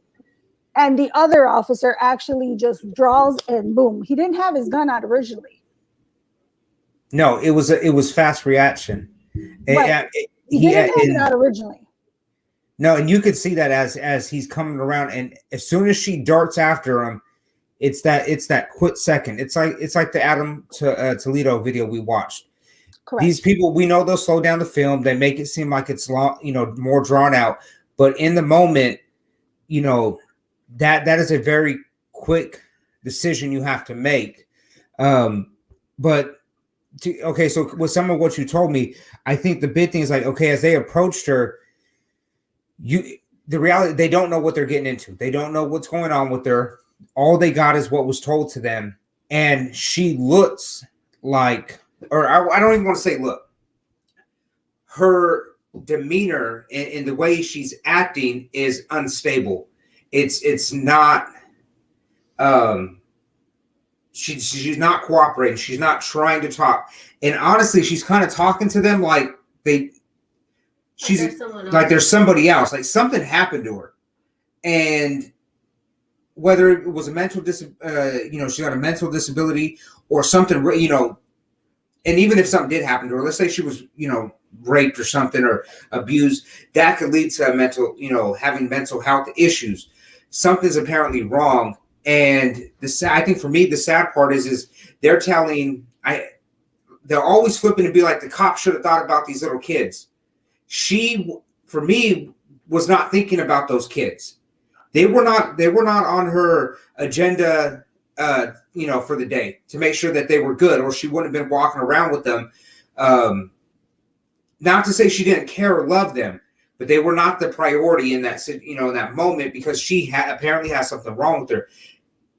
And the other officer actually just draws and boom. He didn't have his gun out originally. No, it was fast reaction. Right. He didn't have it out originally. No, and you could see that as he's coming around, and as soon as she darts after him, it's that quick second. It's like the Adam Toledo video we watched. Correct. These people, we know they'll slow down the film. They make it seem like it's long, you know, more drawn out. But in the moment, you know, that is a very quick decision you have to make. Okay, so with some of what you told me, I think the big thing is like, okay, as they approached her, the reality, they don't know what they're getting into. They don't know what's going on with her. All they got is what was told to them. And she looks like, or I don't even want to say look, her demeanor and the way she's acting is unstable. It's not, she's not cooperating. She's not trying to talk. And honestly, she's kind of talking to them like she's like there's somebody else, like something happened to her. And whether it was a mental you know, she got a mental disability or something, you know, and even if something did happen to her, let's say she was, you know, raped or something or abused, that could lead to a mental, you know, having mental health issues. Something's apparently wrong. And I think for me, the sad part is they're always flipping to be like, the cop should have thought about these little kids. She, for me, was not thinking about those kids. They were not on her agenda, you know, for the day to make sure that they were good, or she wouldn't have been walking around with them. Not to say she didn't care or love them, but they were not the priority in that, you know, in that moment, because she apparently has something wrong with her.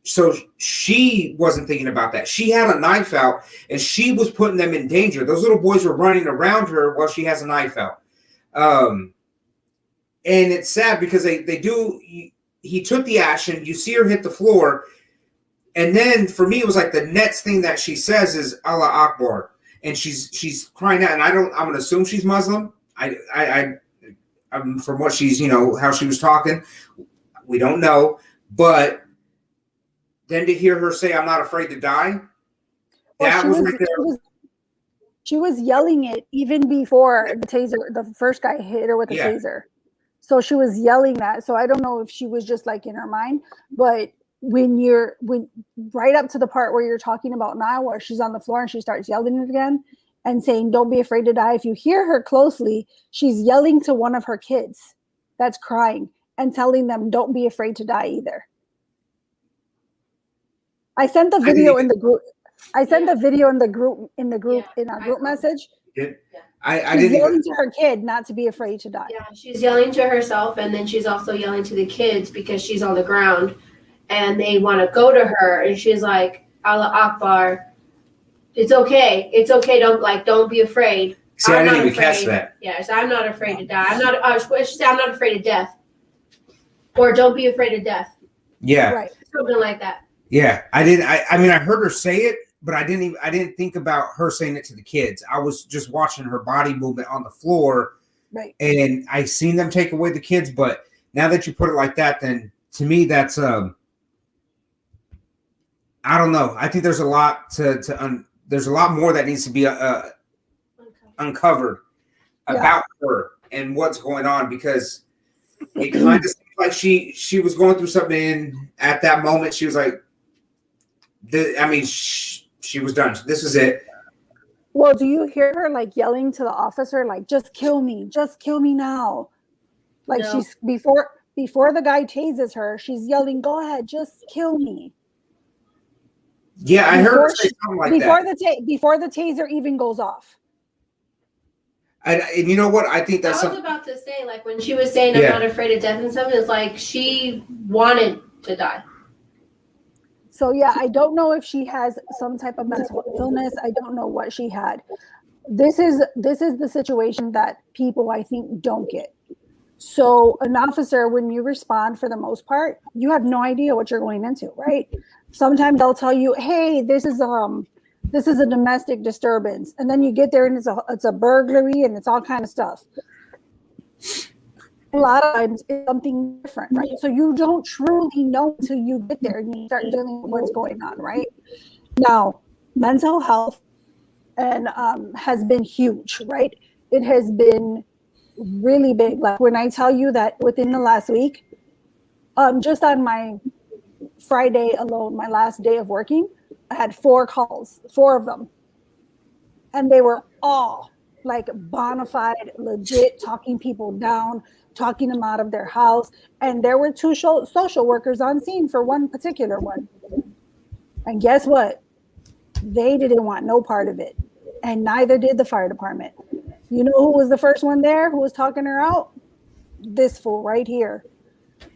So she wasn't thinking about that. She had a knife out and she was putting them in danger. Those little boys were running around her while she has a knife out. And it's sad because he took the action. You see her hit the floor. And then for me, it was like the next thing that she says is Allah Akbar. And she's crying out. And I'm going to assume she's Muslim. From what she's, you know, how she was talking, we don't know. But then to hear her say, "I'm not afraid to die," that was right there. She was yelling it even before the taser, the first guy hit her with the taser. So she was yelling that. So I don't know if she was just like in her mind, but when right up to the part where you're talking about now, where she's on the floor and she starts yelling it again and saying, "Don't be afraid to die." If you hear her closely, she's yelling to one of her kids that's crying and telling them, "Don't be afraid to die either." I sent the video in the group. I sent the video in the group in our group message. I She's didn't yelling to her kid not to be afraid to die. Yeah, she's yelling to herself, and then she's also yelling to the kids because she's on the ground, and they want to go to her, and she's like, "Allah Akbar, it's okay, don't be afraid." See, I didn't even catch that. Yes, I'm not afraid to die. I'm not afraid of death, or don't be afraid of death. Yeah, right, something like that. Yeah, I didn't. I mean, I heard her say it, but I didn't think about her saying it to the kids. I was just watching her body movement on the floor, right? And I seen them take away the kids. But now that you put it like that, then to me, that's I don't know. I think there's a lot there's a lot more that needs to be uncovered about her and what's going on, because it kind of seemed like she was going through something. And at that moment, she was like, she was done. This is it. Well, do you hear her like yelling to the officer, like, just kill me now? Like No. she's before the guy tases her, she's yelling, go ahead, just kill me. Yeah, I heard her say something like that. Before the taser even goes off. And you know what? I think that's I was about to say, like, when she was saying, I'm Yeah. not afraid of death and stuff, it's like she wanted to die. So yeah, I don't know if she has some type of mental illness. I don't know what she had. This is the situation that people, I think, don't get. So an officer, when you respond, for the most part, you have no idea what you're going into, right? Sometimes they'll tell you, hey, this is a domestic disturbance. And then you get there and it's a burglary and it's all kind of stuff. A lot of times it's something different, right? So you don't truly know until you get there and you start dealing with what's going on, right? Now, mental health and has been huge, right? It has been really big. Like when I tell you that within the last week, just on my Friday alone, my last day of working, I had 4 calls, 4 of them. And they were all like bona fide, legit, talking people down, talking them out of their house. And there were 2 social workers on scene for one particular one. And guess what? They didn't want no part of it. And neither did the fire department. You know who was the first one there who was talking her out? This fool right here.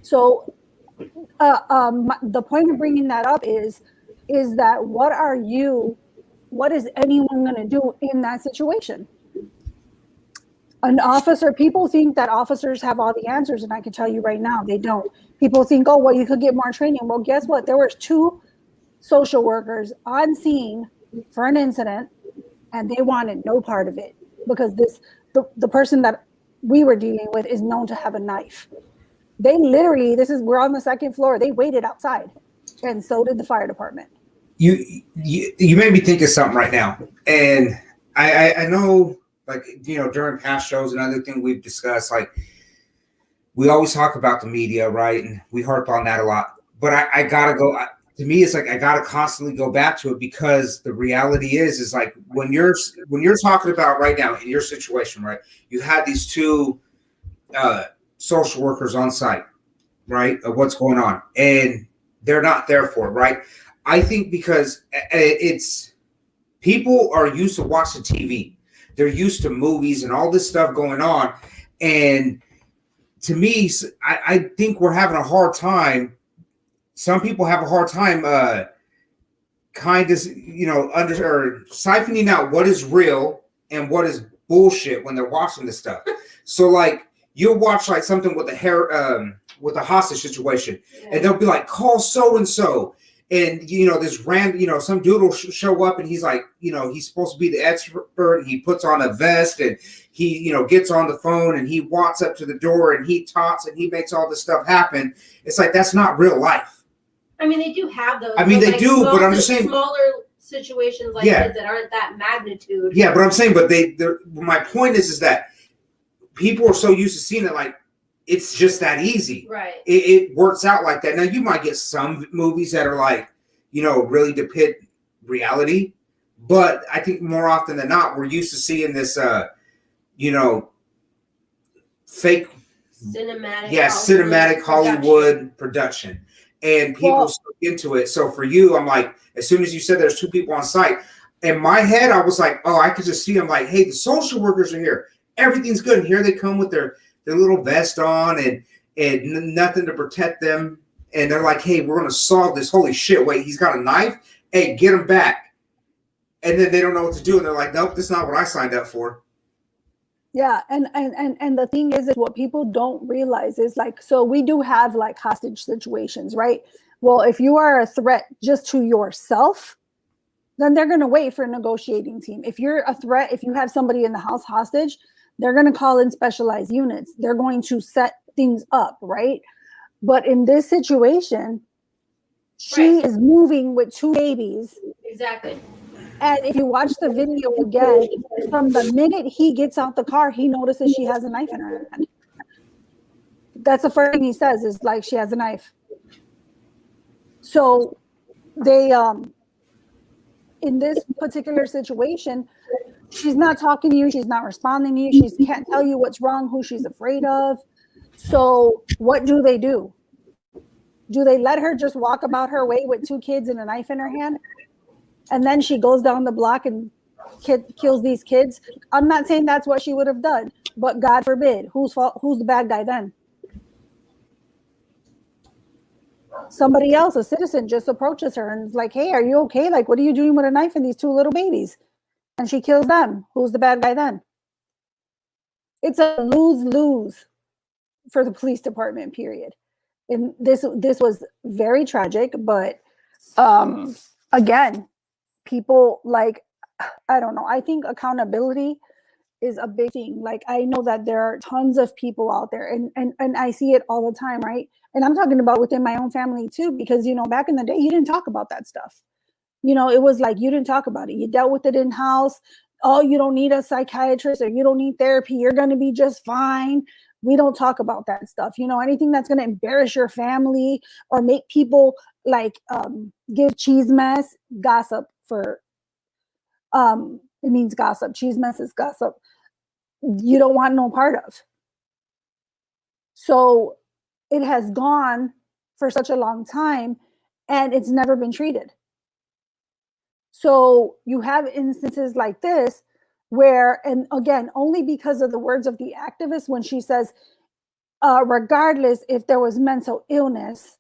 So the point of bringing that up is that what is anyone going to do in that situation? An officer, people think that officers have all the answers, and I can tell you right now, they don't. People think, oh, well, you could get more training. Well, guess what? There was 2 social workers on scene for an incident, and they wanted no part of it because the person that we were dealing with is known to have a knife. They literally, we're on the 2nd floor. They waited outside, and so did the fire department. You made me think of something right now, and I know, like, you know, during past shows and other things we've discussed, like, we always talk about the media, right? And we harp on that a lot. But I gotta go. To me, it's like I gotta constantly go back to it because the reality is like when you're talking about right now in your situation, right? You had these 2 social workers on site, right? Of what's going on, and they're not there for it, right? I think because it's people are used to watching TV. They're used to movies and all this stuff going on. And to me, I think we're having a hard time. Some people have a hard time kind of, you know, siphoning out what is real and what is bullshit when they're watching this stuff. So like you'll watch like something with a hostage situation, and they'll be like, call so-and-so. And, you know, this random, you know, some dude will show up and he's like, you know, he's supposed to be the expert. And he puts on a vest and he, you know, gets on the phone and he walks up to the door and he talks and he makes all this stuff happen. It's like, that's not real life. I mean, they do have those. I mean, they like do, but I'm just saying. Smaller situations like Yeah. this that aren't that magnitude. Yeah, but I'm saying, but my point is that people are so used to seeing it like, it's just that easy. Right. It works out like that. Now you might get some movies that are like, you know, really depict reality, but I think more often than not, we're used to seeing this, you know, fake, cinematic Hollywood production, and people stick into it. So for you, I'm like, as soon as you said there's 2 people on site, in my head, I was like, oh, I could just see them like, hey, the social workers are here. Everything's good. And here they come with their little vest on and nothing to protect them. And they're like, hey, we're going to solve this. Holy shit. Wait, he's got a knife. Hey, get him back. And then they don't know what to do. And they're like, nope, that's not what I signed up for. Yeah. And the thing is what people don't realize is like, so we do have like hostage situations, right? Well, if you are a threat just to yourself, then they're going to wait for a negotiating team. If you're a threat, if you have somebody in the house hostage, they're going to call in specialized units. They're going to set things up, right? But in this situation, she is moving with 2 babies. Exactly. And if you watch the video again, from the minute he gets out the car, he notices she has a knife in her hand. That's the first thing he says is like, she has a knife. So they, in this particular situation, she's not talking to you. She's not responding to you. She can't tell you what's wrong, who she's afraid of. So what do? Do they let her just walk about her way with 2 kids and a knife in her hand? And then she goes down the block and kills these kids? I'm not saying that's what she would have done, but God forbid, who's the bad guy then? Somebody else, a citizen, just approaches her and is like, hey, are you okay? Like, what are you doing with a knife and these 2 little babies? And she kills them. Who's the bad guy then? It's a lose-lose for the police department, period. And this was very tragic, but again, people, like, I don't know. I think accountability is a big thing. Like, I know that there are tons of people out there, and I see it all the time, right? And I'm talking about within my own family too, because, you know, back in the day, you didn't talk about that stuff. You know, it was like, you didn't talk about it. You dealt with it in house. Oh, you don't need a psychiatrist, or you don't need therapy. You're going to be just fine. We don't talk about that stuff. You know, anything that's going to embarrass your family or make people like give cheese mess, gossip for, it means gossip. Cheese mess is gossip. You don't want no part of. So it has gone for such a long time and it's never been treated. So you have instances like this where, and again, only because of the words of the activist, when she says, regardless if there was mental illness,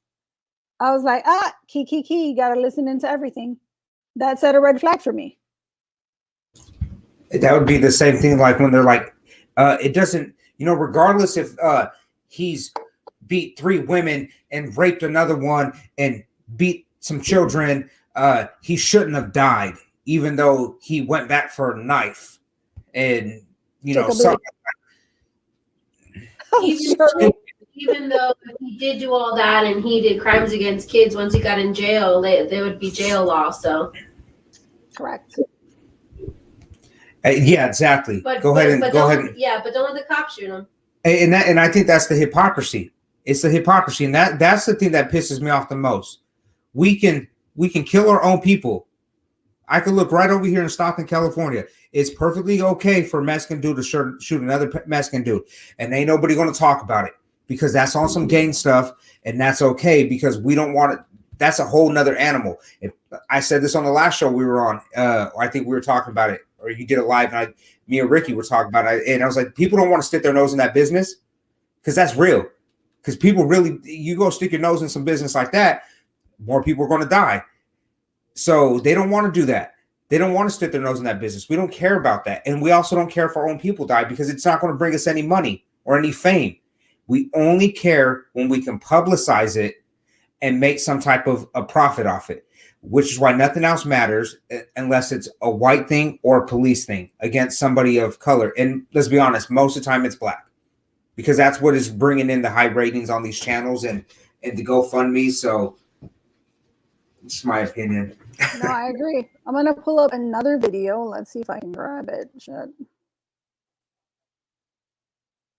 I was like, key, you got to listen into everything. That set a red flag for me. That would be the same thing like when they're like, it doesn't, you know, regardless if he's beat 3 women and raped another one and beat some children, he shouldn't have died, even though he went back for a knife. And, you know, even though he did do all that and he did crimes against kids, once he got in jail, there would be jail law. So correct. Yeah, exactly. Go ahead. Yeah, but don't let the cops shoot him. And I think that's the hypocrisy. It's the hypocrisy, and that's the thing that pisses me off the most. We can kill our own people. I could look right over here in Stockton, California. It's perfectly okay for a Mexican dude to shoot another Mexican dude, and ain't nobody going to talk about it because that's on some gang stuff, and that's okay because we don't want it. That's a whole nother animal. I said this on the last show we were on. I think we were talking about it, or you did it live, and me and Ricky were talking about it, and I was like, people don't want to stick their nose in that business because that's real. Because people really, you go stick your nose in some business like that, more people are going to die. So they don't want to do that. They don't want to stick their nose in that business. We don't care about that. And we also don't care if our own people die because it's not going to bring us any money or any fame. We only care when we can publicize it and make some type of a profit off it, which is why nothing else matters unless it's a white thing or a police thing against somebody of color. And let's be honest, most of the time it's black because that's what is bringing in the high ratings on these channels and the GoFundMe. So it's my opinion. No, I agree. I'm going to pull up another video. Let's see if I can grab it. Shit.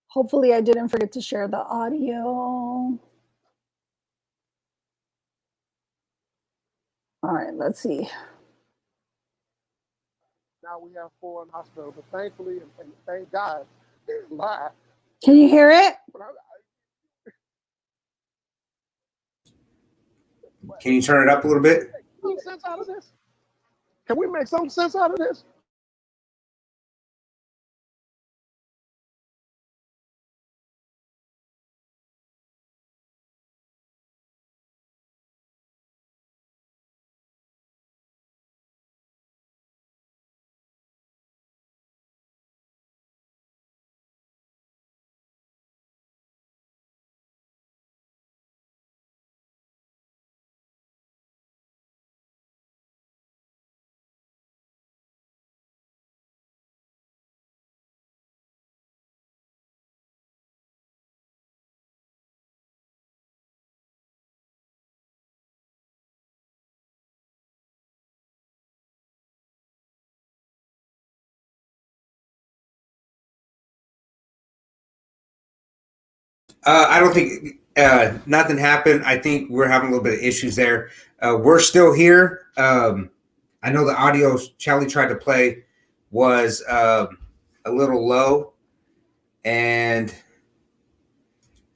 Hopefully I didn't forget to share the audio. All right, let's see. Now we have 4 in the hospital, but thankfully and thank God, they're alive. Can you hear it? Can you turn it up a little bit? Some sense out of this? Can we make some sense out of this? I don't think nothing happened. I think we're having a little bit of issues there. We're still here. I know the audio Charlie tried to play was a little low, and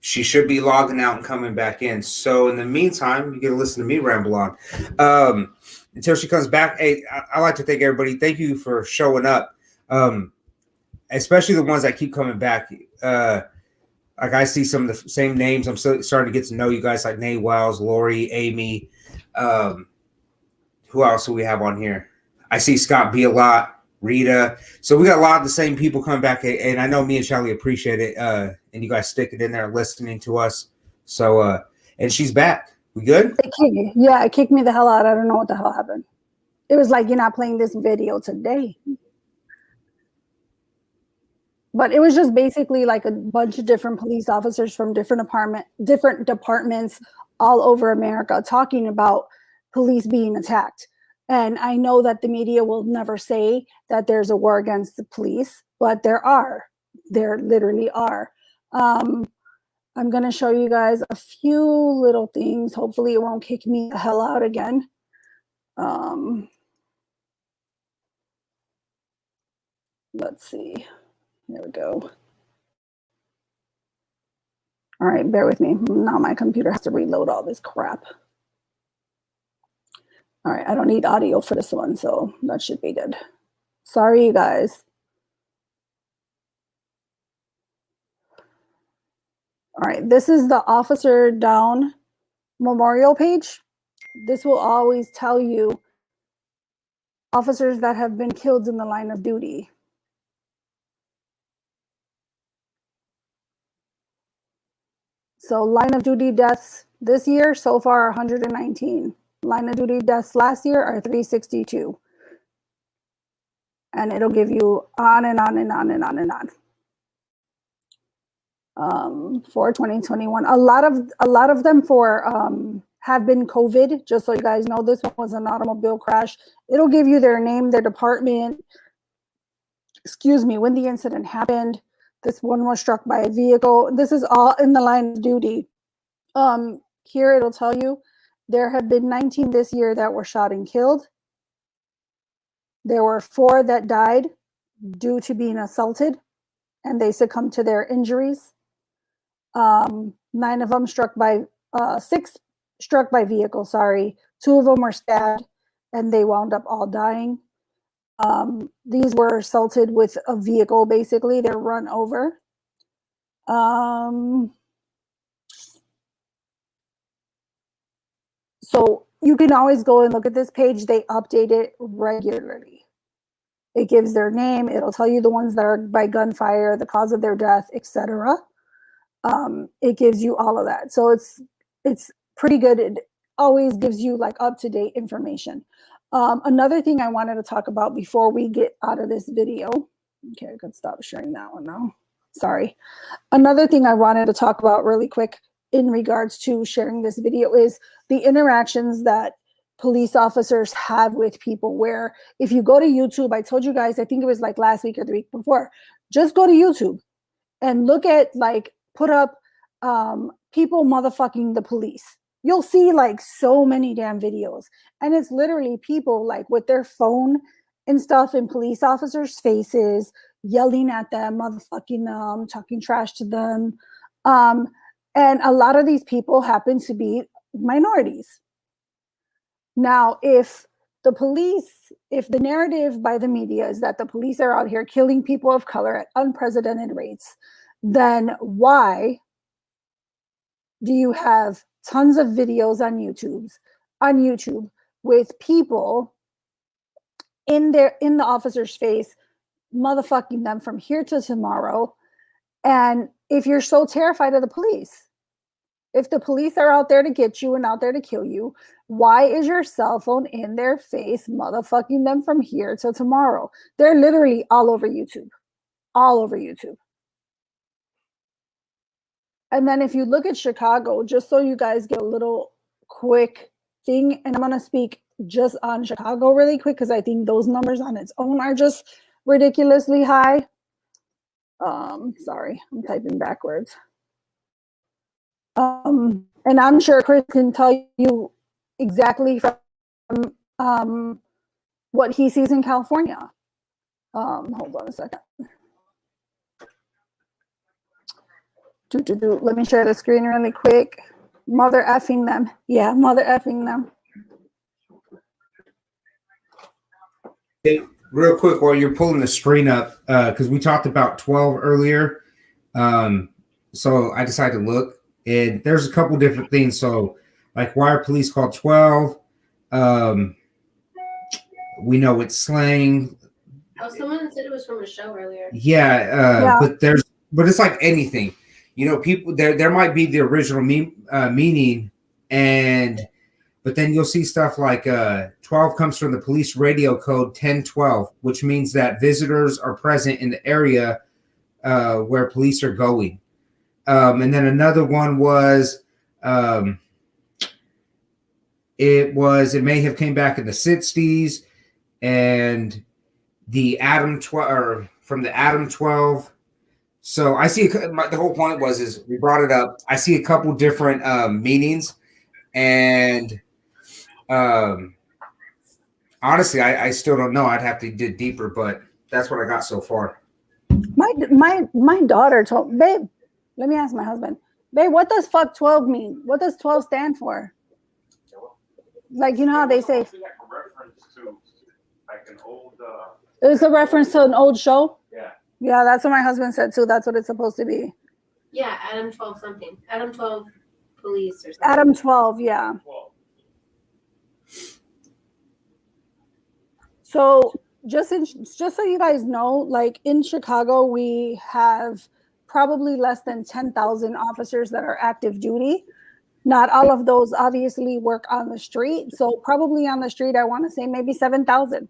she should be logging out and coming back in. So in the meantime, you get to listen to me ramble on until she comes back. Hey, I like to thank everybody. Thank you for showing up, especially the ones that keep coming back. Like I see some of the same names. I'm starting to get to know you guys, like Nate Wells, Lori, Amy. Who else do we have on here? I see Scott B a lot, Rita. So we got a lot of the same people coming back, and I know me and Charlie appreciate it. And you guys stick it in there, listening to us. So and she's back. We good? It kicked me the hell out. I don't know what the hell happened. It was like, you're not playing this video today. But it was just basically like a bunch of different police officers from different departments all over America talking about police being attacked. And I know that the media will never say that there's a war against the police, but there literally are. I'm going to show you guys a few little things. Hopefully it won't kick me the hell out again. Let's see. There we go. All right, bear with me. Now my computer has to reload all this crap. All right, I don't need audio for this one, so that should be good. Sorry, you guys. All right, this is the Officer Down memorial page. This will always tell you officers that have been killed in the line of duty. So line of duty deaths this year, so far 119. Line of duty deaths last year are 362. And it'll give you on and on and on and on and on. For 2021, a lot of them have been COVID. Just so you guys know, this one was an automobile crash. It'll give you their name, their department, when the incident happened. This one was struck by a vehicle. This is all in the line of duty. Here it'll tell you there have been 19 this year that were shot and killed. There were 4 that died due to being assaulted, and they succumbed to their injuries. 9 of them struck by 6 struck by vehicle. 2 of them were stabbed, and they wound up all dying. These were assaulted with a vehicle, basically. They're run over. So you can always go and look at this page. They update it regularly. It gives their name. It'll tell you the ones that are by gunfire, the cause of their death, etc. It gives you all of that. So it's pretty good. It always gives you like up-to-date information. Another thing I wanted to talk about before we get out of this video. Okay, I could stop sharing that one now. Sorry. Another thing I wanted to talk about really quick in regards to sharing this video is the interactions that police officers have with people, where if you go to YouTube, I told you guys, I think it was like last week or the week before, just go to YouTube and look at, like, put up people motherfucking the police. You'll see like so many damn videos, and it's literally people like with their phone and stuff in police officers' faces, yelling at them, motherfucking them, talking trash to them. And a lot of these people happen to be minorities. Now, if the narrative by the media is that the police are out here killing people of color at unprecedented rates, then why do you have tons of videos on YouTube with people in the officer's face, motherfucking them from here to tomorrow? And if you're so terrified of the police, if the police are out there to get you and out there to kill you, why is your cell phone in their face, motherfucking them from here till tomorrow? They're literally all over YouTube. All over YouTube. And then if you look at Chicago, just so you guys get a little quick thing, and I'm going to speak just on Chicago really quick because I think those numbers on its own are just ridiculously high. Sorry, I'm typing backwards. And I'm sure Chris can tell you exactly from what he sees in California. Hold on a second. Let me share the screen really quick. Mother effing them. Yeah, mother effing them. Hey, real quick, while you're pulling the screen up, because we talked about 12 earlier. So I decided to look, and there's a couple different things. So, like, why are police called 12? We know it's slang. Oh, someone said it was from a show earlier. Yeah. But it's like anything. You know, people there might be the original meaning, but then you'll see stuff like 12 comes from the police radio code 1012, which means that visitors are present in the area where police are going. And then another one was it may have came back in the 60s, and the Adam 12 or from the Adam 12. So I see the whole point is we brought it up. I see a couple different meanings, and honestly, I still don't know. I'd have to dig deeper, but that's what I got so far. My daughter told, babe, let me ask my husband, babe, what does fuck 12 mean? What does 12 stand for? Like, you know how they say it's a reference to an old show? Yeah, that's what my husband said too. That's what it's supposed to be. Yeah, Adam 12 something. Adam 12 police or something. Adam 12, yeah. So just so you guys know, like in Chicago, we have probably less than 10,000 officers that are active duty. Not all of those obviously work on the street. So probably on the street, I want to say maybe 7,000,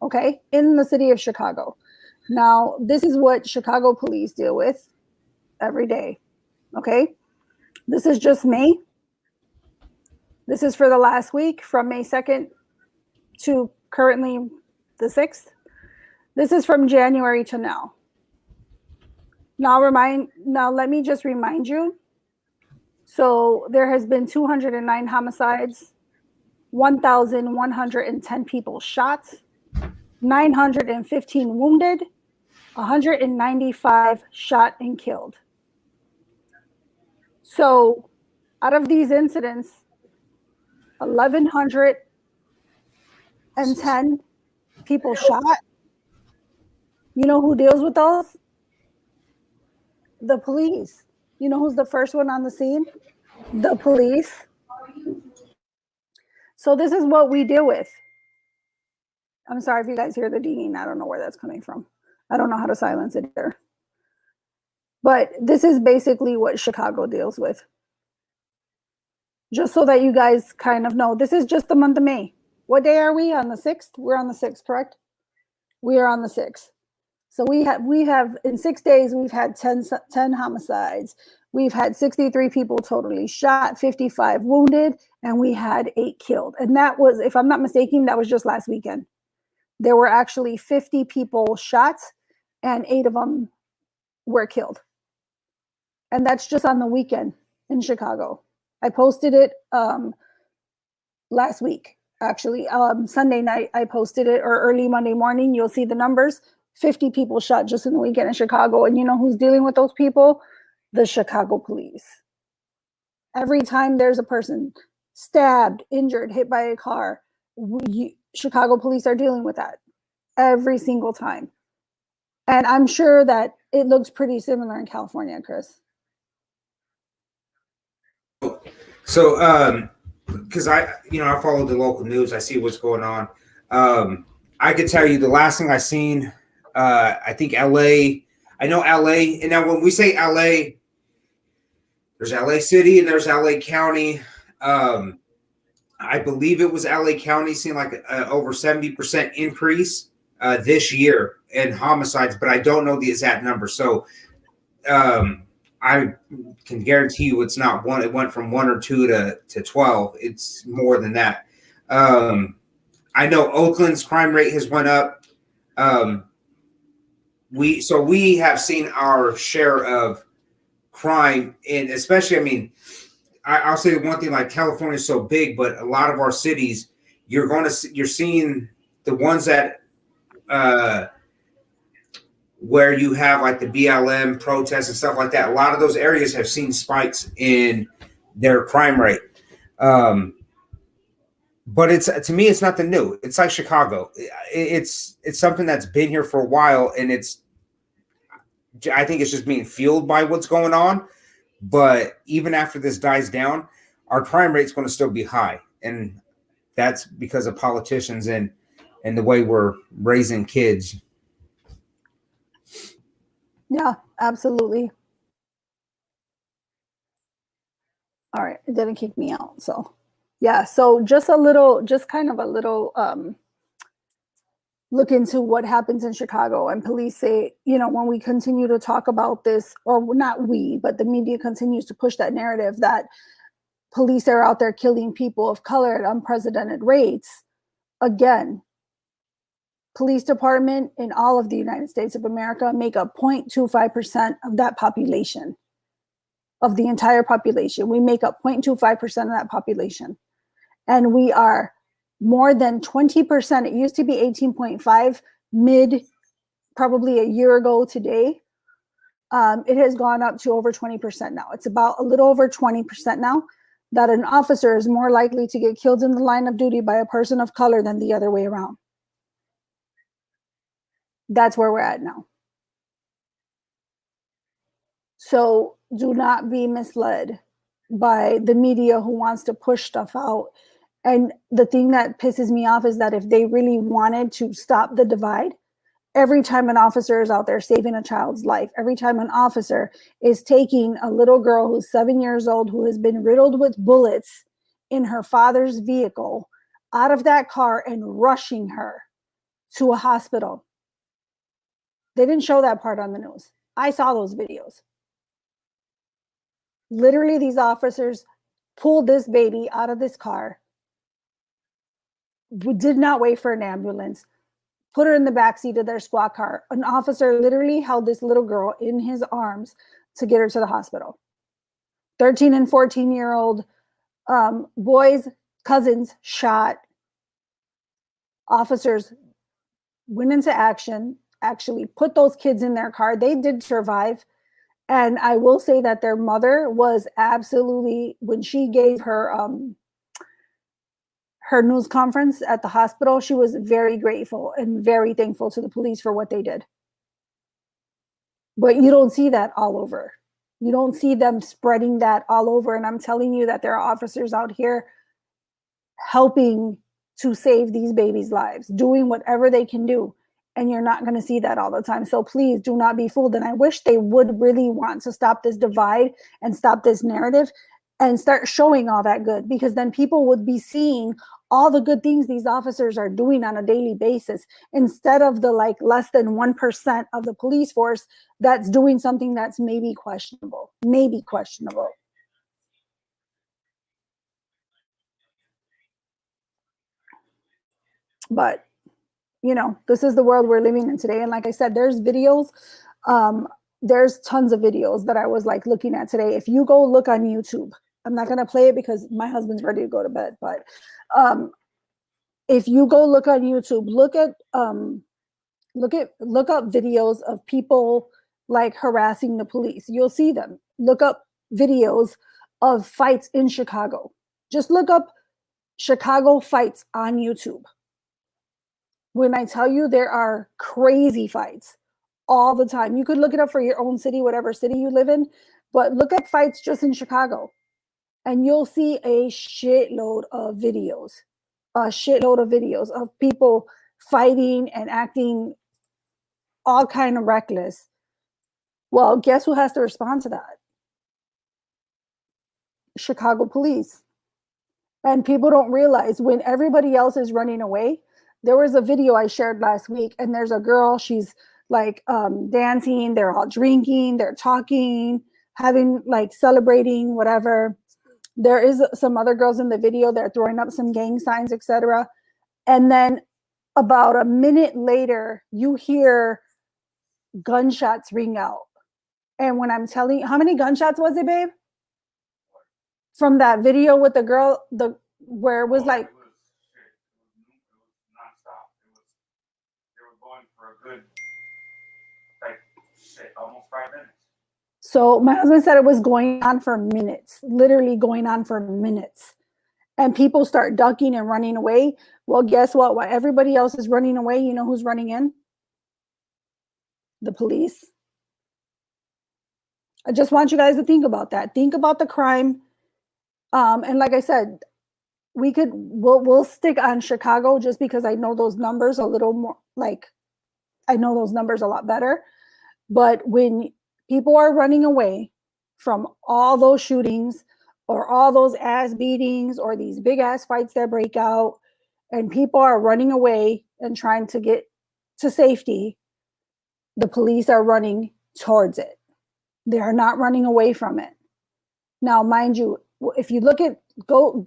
okay, in the city of Chicago. Now, this is what Chicago police deal with every day, okay? This is just May. This is for the last week from May 2nd to currently the 6th. This is from January to now. Now let me just remind you. So there has been 209 homicides, 1,110 people shot, 915 wounded, 195 shot and killed. So out of these incidents, 1,110 people shot. You know who deals with those? The police. You know who's the first one on the scene? The police. So this is what we deal with. I'm sorry if you guys hear the dinging. I don't know where that's coming from. I don't know how to silence it there. But this is basically what Chicago deals with. Just so that you guys kind of know, this is just the month of May. What day are we? On the 6th? We're on the 6th, correct? We are on the 6th. So we have in 6 days, we've had 10 homicides. We've had 63 people totally shot, 55 wounded, and we had 8 killed. And that was, if I'm not mistaken, that was just last weekend. There were actually 50 people shot and 8 of them were killed. And that's just on the weekend in Chicago. I posted it last week, actually. Sunday night, I posted it, or early Monday morning. You'll see the numbers. 50 people shot just in the weekend in Chicago. And you know who's dealing with those people? The Chicago police. Every time there's a person stabbed, injured, hit by a car, Chicago police are dealing with that every single time. And I'm sure that it looks pretty similar in California, Chris. So, because I follow the local news, I see what's going on. I could tell you the last thing I seen, I think LA, I know LA, and now when we say LA, there's LA City and there's LA County. I believe it was LA County seeing like over 70% increase this year in homicides, but I don't know the exact number. So I can guarantee you it's not one. It went from 1 or 2 to 12. It's more than that. I know Oakland's crime rate has went up. We have seen our share of crime, and especially, I mean, I'll say one thing, like California is so big, but a lot of our cities, you're seeing the ones that where you have like the BLM protests and stuff like that. A lot of those areas have seen spikes in their crime rate. But it's, to me, it's nothing new. It's like Chicago. It's something that's been here for a while, and I think it's just being fueled by what's going on. But even after this dies down, our crime rate's going to still be high, and that's because of politicians and the way we're raising kids. Yeah, absolutely. All right, it didn't kick me out. So yeah, so just kind of a little look into what happens in Chicago. And police say, you know, when we continue to talk about this, or not we, but the media continues to push that narrative that police are out there killing people of color at unprecedented rates. Again, police department in all of the United States of America make up 0.25% of that population, of the entire population. We make up 0.25% of that population. And we are more than 20%. It used to be 18.5 probably a year ago today. It has gone up to over 20% now. It's about a little over 20% now that an officer is more likely to get killed in the line of duty by a person of color than the other way around. That's where we're at now. So do not be misled by the media who wants to push stuff out. And the thing that pisses me off is that if they really wanted to stop the divide, every time an officer is out there saving a child's life, every time an officer is taking a little girl who's 7 years old, who has been riddled with bullets in her father's vehicle, out of that car and rushing her to a hospital. They didn't show that part on the news. I saw those videos. Literally, these officers pulled this baby out of this car. We did not wait for an ambulance. Put her in the backseat of their squad car. An officer literally held this little girl in his arms to get her to the hospital. 13 and 14-year-old boys, cousins shot. Officers went into action, actually put those kids in their car. They did survive. And I will say that their mother was absolutely, when she gave her news conference at the hospital, she was very grateful and very thankful to the police for what they did. But you don't see that all over. You don't see them spreading that all over. And I'm telling you that there are officers out here helping to save these babies' lives, doing whatever they can do. And you're not going to see that all the time. So please do not be fooled. And I wish they would really want to stop this divide and stop this narrative and start showing all that good, because then people would be seeing all the good things these officers are doing on a daily basis, instead of the like less than 1% of the police force that's doing something that's maybe questionable. But you know, this is the world we're living in today. And like I said, there's videos, there's tons of videos that I was like looking at today. If you go look on YouTube, I'm not going to play it because my husband's ready to go to bed, but if you go look on YouTube, look up videos of people like harassing the police. You'll see them. Look up videos of fights in Chicago. Just look up Chicago fights on YouTube. When I tell you there are crazy fights all the time, you could look it up for your own city, whatever city you live in, but look up fights just in Chicago and you'll see a shitload of videos of people fighting and acting all kind of reckless. Well, guess who has to respond to that? Chicago police. And people don't realize when everybody else is running away. There was a video I shared last week, and there's a girl, she's like dancing, they're all drinking, they're talking, having like celebrating, whatever. There is some other girls in the video, they're throwing up some gang signs, etc. And then about a minute later, you hear gunshots ring out. And when I'm telling you, how many gunshots was it, babe? from that video with the girl, where it was like, almost 5 minutes. so my husband said it was going on for minutes, literally going on for minutes. And people start ducking and running away. Well, guess what? While everybody else is running away, you know who's running in? The police. I just want you guys to think about that. Think about the crime. And like I said, we'll stick on Chicago just because I know those numbers a little more, like I know those numbers a lot better. But when people are running away from all those shootings or all those ass beatings or these big ass fights that break out, and people are running away and trying to get to safety, the police are running towards it. They are not running away from it. Now, mind you, if you look at, go,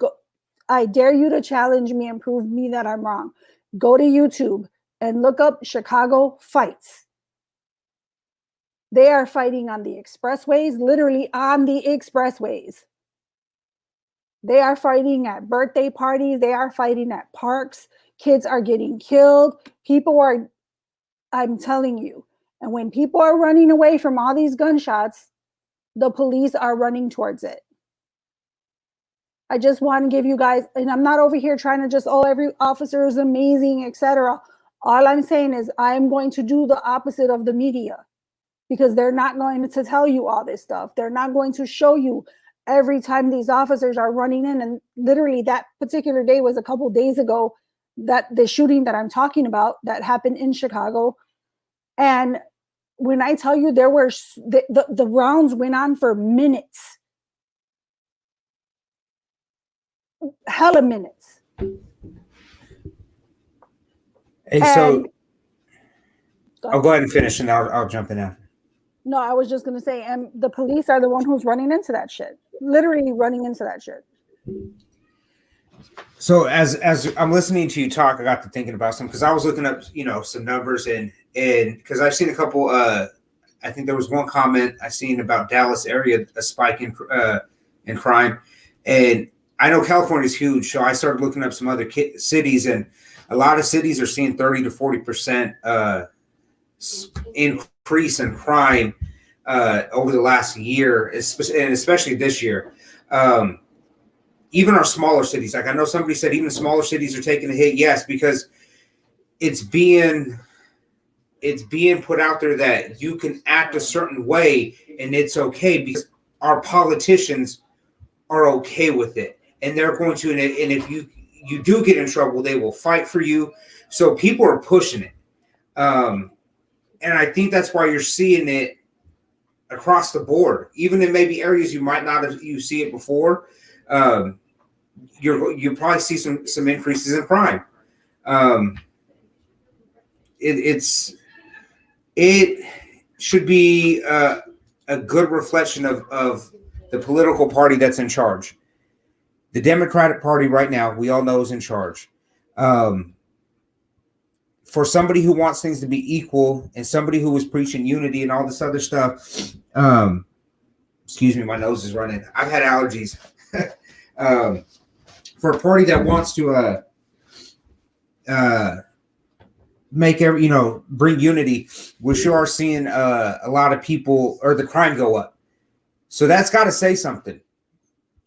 I dare you to challenge me and prove me that I'm wrong. Go to YouTube and look up Chicago fights. They are fighting on the expressways, literally on the expressways. They are fighting at birthday parties. They are fighting at parks. Kids are getting killed. People are, I'm telling you. And when people are running away from all these gunshots, the police are running towards it. I just want to give you guys, and I'm not over here trying to just, oh, every officer is amazing, etc. All I'm saying is I'm going to do the opposite of the media, because they're not going to tell you all this stuff. They're not going to show you every time these officers are running in. And literally that particular day was a couple days ago, that the shooting that I'm talking about that happened in Chicago. And when I tell you there were, the rounds went on for minutes, hella minutes. Hey, so I'll go ahead and finish and I'll jump in after. No, I was just going to say, and the police are the one who's running into that shit, literally running into that shit. So as I'm listening to you talk, I got to thinking about something, because I was looking up, some numbers and because I've seen a couple. I think there was one comment I seen about Dallas area, a spike in crime, and I know California is huge, so I started looking up some other cities, and a lot of cities are seeing 30 to 40% increase in crime over the last year, and especially this year. Even our smaller cities, like I know somebody said even smaller cities are taking a hit. Yes, because it's being put out there that you can act a certain way and it's okay, because our politicians are okay with it, and they're going to, and if you do get in trouble, they will fight for you. So people are pushing it. And I think that's why you're seeing it across the board, even in maybe areas you might not have you see it before. You probably see some increases in crime. It should be a good reflection of the political party that's in charge. The Democratic Party right now, we all know, is in charge. For somebody who wants things to be equal and somebody who was preaching unity and all this other stuff, excuse me, my nose is running. I've had allergies. For a party that wants to make bring unity, we sure are seeing a lot of people, or the crime go up. So that's got to say something,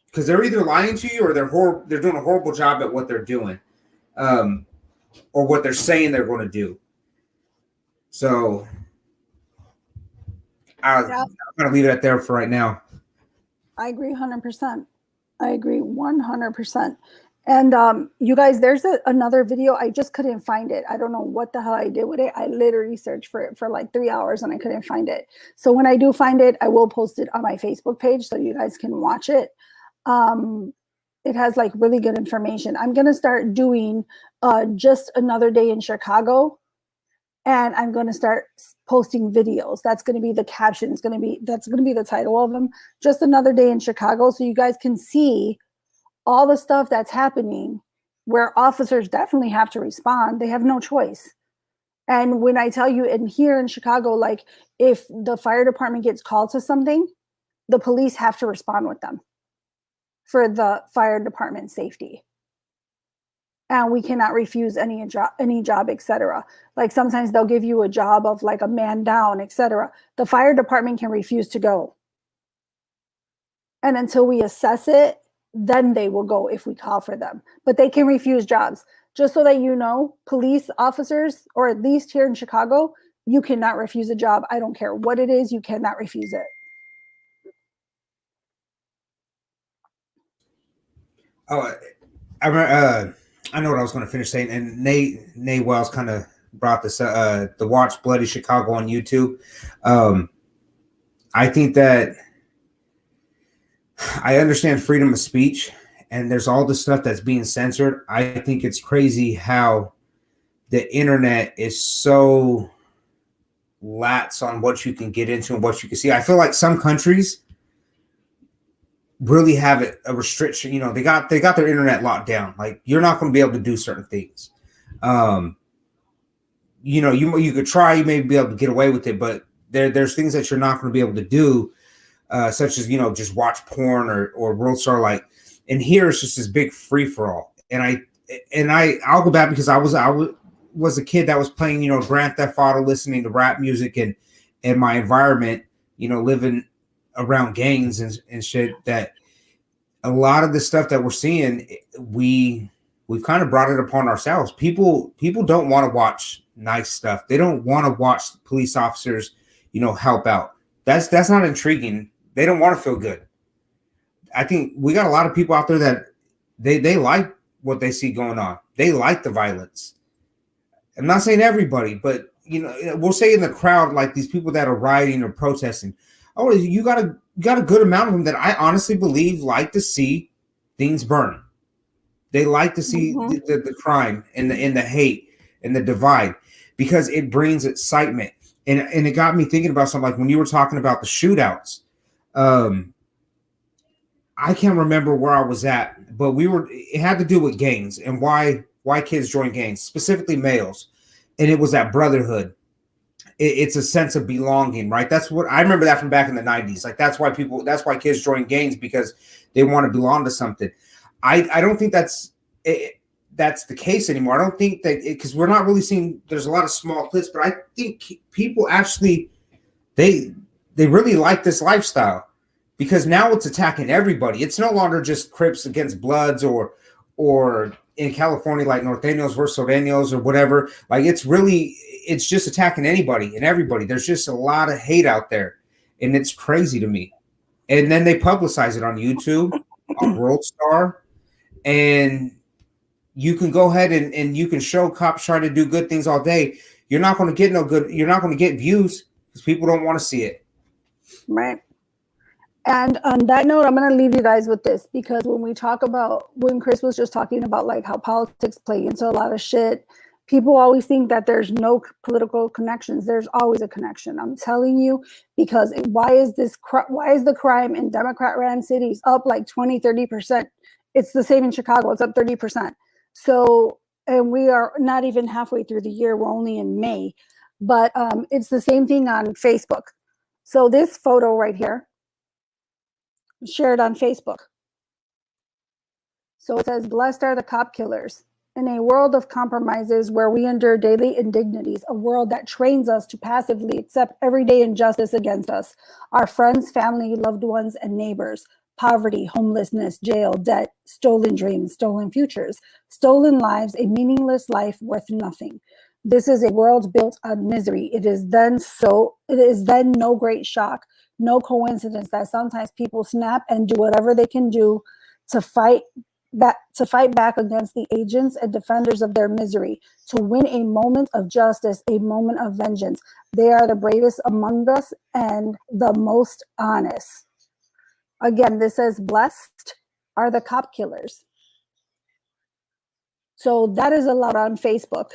because they're either lying to you or they're doing a horrible job at what they're doing, or what they're saying they're going to do. So I'm going to leave it at there for right now. I agree 100%. I agree 100%. And you guys, there's another video. I just couldn't find it. I don't know what the hell I did with it. I literally searched for it for like 3 hours and I couldn't find it. So when I do find it, I will post it on my Facebook page so you guys can watch it. It has like really good information. I'm going to start doing just another day in Chicago, and I'm going to start posting videos. That's going to be the caption. That's going to be the title of them. Just another day in Chicago, so you guys can see all the stuff that's happening, where officers definitely have to respond. They have no choice. And when I tell you, in here in Chicago, like if the fire department gets called to something, the police have to respond with them. for the fire department safety. And we cannot refuse any job, etc. Like sometimes they'll give you a job of like a man down, etc. The fire department can refuse to go. And until we assess it, then they will go if we call for them. But they can refuse jobs. Just so that you know, police officers, or at least here in Chicago, you cannot refuse a job. I don't care what it is, you cannot refuse it. Oh, I know what I was going to finish saying, and Nate Wells kind of brought this the Watch Bloody Chicago on YouTube. I think that I understand freedom of speech, and there's all this stuff that's being censored. I think it's crazy how the internet is so lax on what you can get into and what you can see. I feel like some countries really have it a restriction. You know, they got their internet locked down. Like you're not going to be able to do certain things. You know, you could try, you may be able to get away with it, but there's things that you're not going to be able to do, such as, you know, just watch porn or World Star Light. And here it's just this big free for all. And I'll go back because I was a kid that was playing, you know, Grand Theft Auto, listening to rap music, and my environment, you know, living around gangs and shit, that a lot of the stuff that we're seeing, we've kind of brought it upon ourselves. People don't want to watch nice stuff. They don't want to watch police officers, you know, help out. That's not intriguing. They don't want to feel good. I think we got a lot of people out there that they like what they see going on. They like the violence. I'm not saying everybody, but you know, we'll say in the crowd, like these people that are rioting or protesting. Oh, you got a good amount of them that I honestly believe like to see things burn. They like to see the crime and the hate and the divide, because it brings excitement. And it got me thinking about something, like when you were talking about the shootouts. I can't remember where I was at, but it had to do with gangs and why kids join gangs, specifically males. And it was that brotherhood. It's a sense of belonging, right? That's what I remember that from back in the 90s. Like that's why kids join gangs, because they want to belong to something. I don't think that's the case anymore. I don't think that, because we're not really seeing, there's a lot of small clips, but I think people actually, they really like this lifestyle, because now it's attacking everybody. It's no longer just Crips against Bloods or in California, like Norteños versus Sureños or whatever. Like it's just attacking anybody and everybody. There's just a lot of hate out there, and it's crazy to me. And then they publicize it on YouTube, on World Star, and you can go ahead and you can show cops trying to do good things all day. You're not going to get you're not going to get views because people don't want to see it. Right. And on that note, I'm going to leave you guys with this, because when Chris was just talking about like how politics play into a lot of shit, people always think that there's no political connections. There's always a connection. I'm telling you, because why is the crime in Democrat-ran cities up like 20-30%? It's the same in Chicago. It's up 30%. So, and we are not even halfway through the year. We're only in May, but it's the same thing on Facebook. So this photo right here, shared on Facebook. So it says, "Blessed are the cop killers. In a world of compromises where we endure daily indignities, a world that trains us to passively accept everyday injustice against us, our friends, family, loved ones, and neighbors, poverty, homelessness, jail, debt, stolen dreams, stolen futures, stolen lives, a meaningless life worth nothing. This is a world built on misery. It is then no great shock, no coincidence that sometimes people snap and do whatever they can do to fight back against the agents and defenders of their misery, to win a moment of justice, a moment of vengeance. They are the bravest among us and the most honest." Again, this says, "Blessed are the cop killers." So that is allowed on Facebook,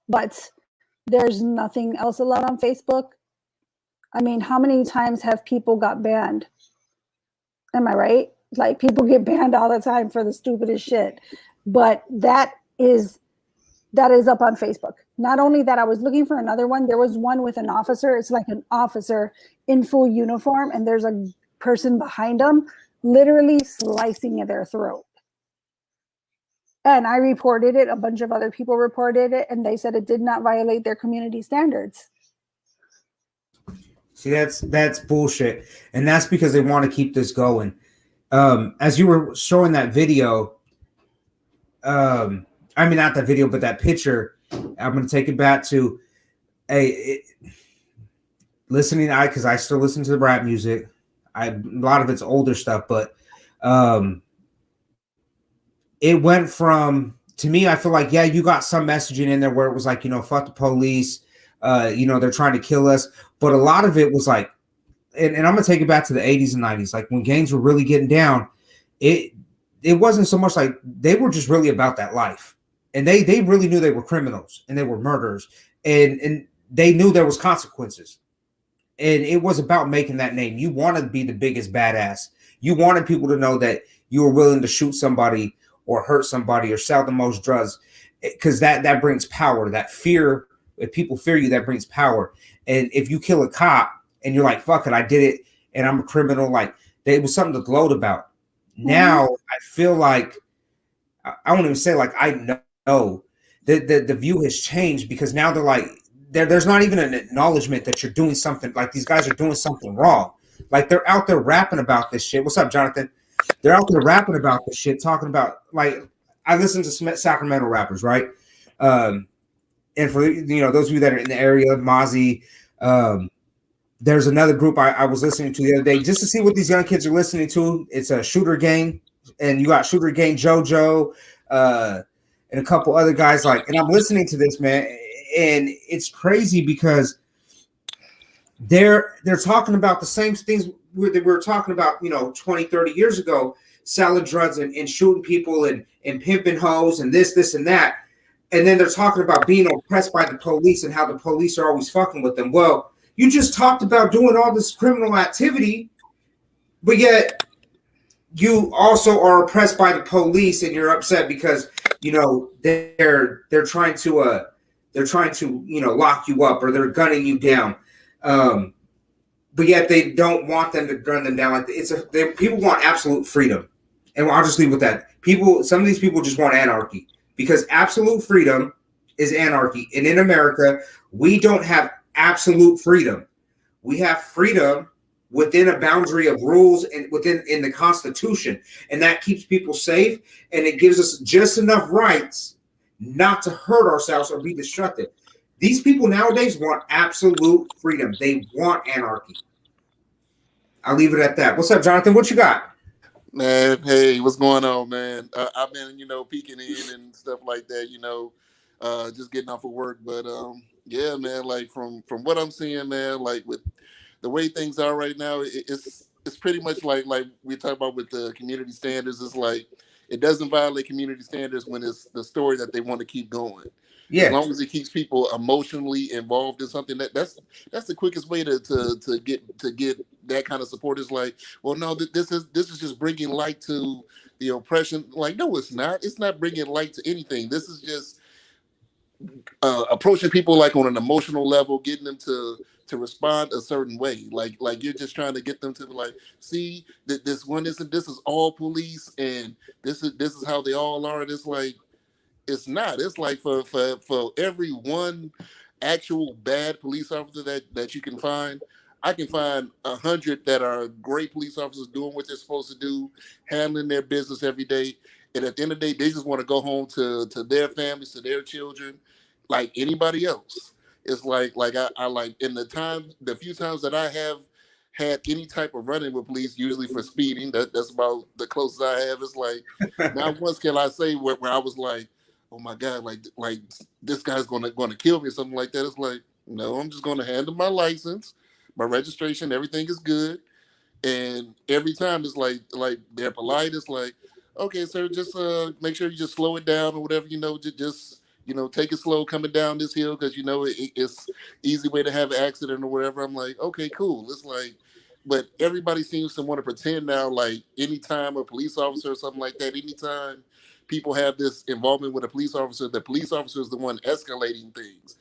but there's nothing else allowed on Facebook. I mean, how many times have people got banned? Am I right? Like, people get banned all the time for the stupidest shit. But that is up on Facebook. Not only that, I was looking for another one. There was one with an officer. It's like an officer in full uniform, and there's a person behind him literally slicing at their throat. And I reported it. A bunch of other people reported it, and they said it did not violate their community standards. See, that's bullshit, and that's because they want to keep this going. As you were showing that video, I mean not that video, but that picture. I'm going to take it back to listening. Because I still listen to the rap music. A lot of it's older stuff, but it went from, to me, I feel like, yeah, you got some messaging in there where it was like, fuck the police, they're trying to kill us. But a lot of it was like, and I'm going to take it back to the 80s and 90s, like when gangs were really getting down, it wasn't so much like, they were just really about that life. And they really knew they were criminals and they were murderers. And they knew there was consequences. And it was about making that name. You wanted to be the biggest badass. You wanted people to know that you were willing to shoot somebody or hurt somebody or sell the most drugs, because that brings power. That fear, if people fear you, that brings power. And if you kill a cop and you're like, fuck it, I did it and I'm a criminal, like, it was something to gloat about. Now I feel like, I won't even say like I know the view has changed, because now they're like, there's not even an acknowledgement that you're doing something, like these guys are doing something wrong. Like they're out there rapping about this shit. What's up, Jonathan? They're out there rapping about this shit, talking about, like, I listen to Sacramento rappers, right? And for those of you that are in the area, Mozzie, there's another group I was listening to the other day just to see what these young kids are listening to. It's a Shooter Gang, and you got Shooter Gang JoJo, and a couple other guys, like, and I'm listening to this, man, and it's crazy because they're talking about the same things we were talking about, 20, 30 years ago, selling drugs and shooting people and pimping hoes and this and that. And then they're talking about being oppressed by the police and how the police are always fucking with them. Well, you just talked about doing all this criminal activity, but yet you also are oppressed by the police and you're upset because, they're trying to lock you up or they're gunning you down. But yet they don't want them to gun them down. Like people want absolute freedom, and I'll just leave with that. Some of these people just want anarchy, because absolute freedom is anarchy. And in America, we don't have absolute freedom. We have freedom within a boundary of rules and in the Constitution, and that keeps people safe, and it gives us just enough rights not to hurt ourselves or be destructive. These people nowadays want absolute freedom. They want anarchy. I'll leave it at that. What's up, Jonathan? What you got? Man, hey, what's going on, man? I've been, peeking in and stuff like that, just getting off of work. But yeah, man, like from what I'm seeing, man, like with the way things are right now, it's pretty much like we talk about with the community standards. It's like it doesn't violate community standards when it's the story that they want to keep going. Yeah. As long as it keeps people emotionally involved in something, that's the quickest way to get that kind of support. Is like, well, no, this is just bringing light to the oppression. Like, no, it's not. It's not bringing light to anything. This is just approaching people like on an emotional level, getting them to respond a certain way. Like you're just trying to get them to like, see that this is all police and this is how they all are. And it's like, it's not. It's like for every one actual bad police officer that you can find, I can find 100 that are great police officers doing what they're supposed to do, handling their business every day. And at the end of the day, they just want to go home to their families, to their children, like anybody else. It's like I like in the few times that I have had any type of run-in with police, usually for speeding. That's about the closest I have. It's like, not once can I say where I was like, oh my God, like this guy's gonna kill me or something like that. It's like, no, I'm just gonna hand him my license, my registration, everything is good. And every time it's like they're polite. It's like, okay, sir, just make sure you just slow it down or whatever, just take it slow coming down this hill, because it's easy way to have an accident or whatever. I'm like, okay, cool. It's like, but everybody seems to want to pretend now, like anytime a police officer or something like that, anytime people have this involvement with a police officer, the police officer is the one escalating things.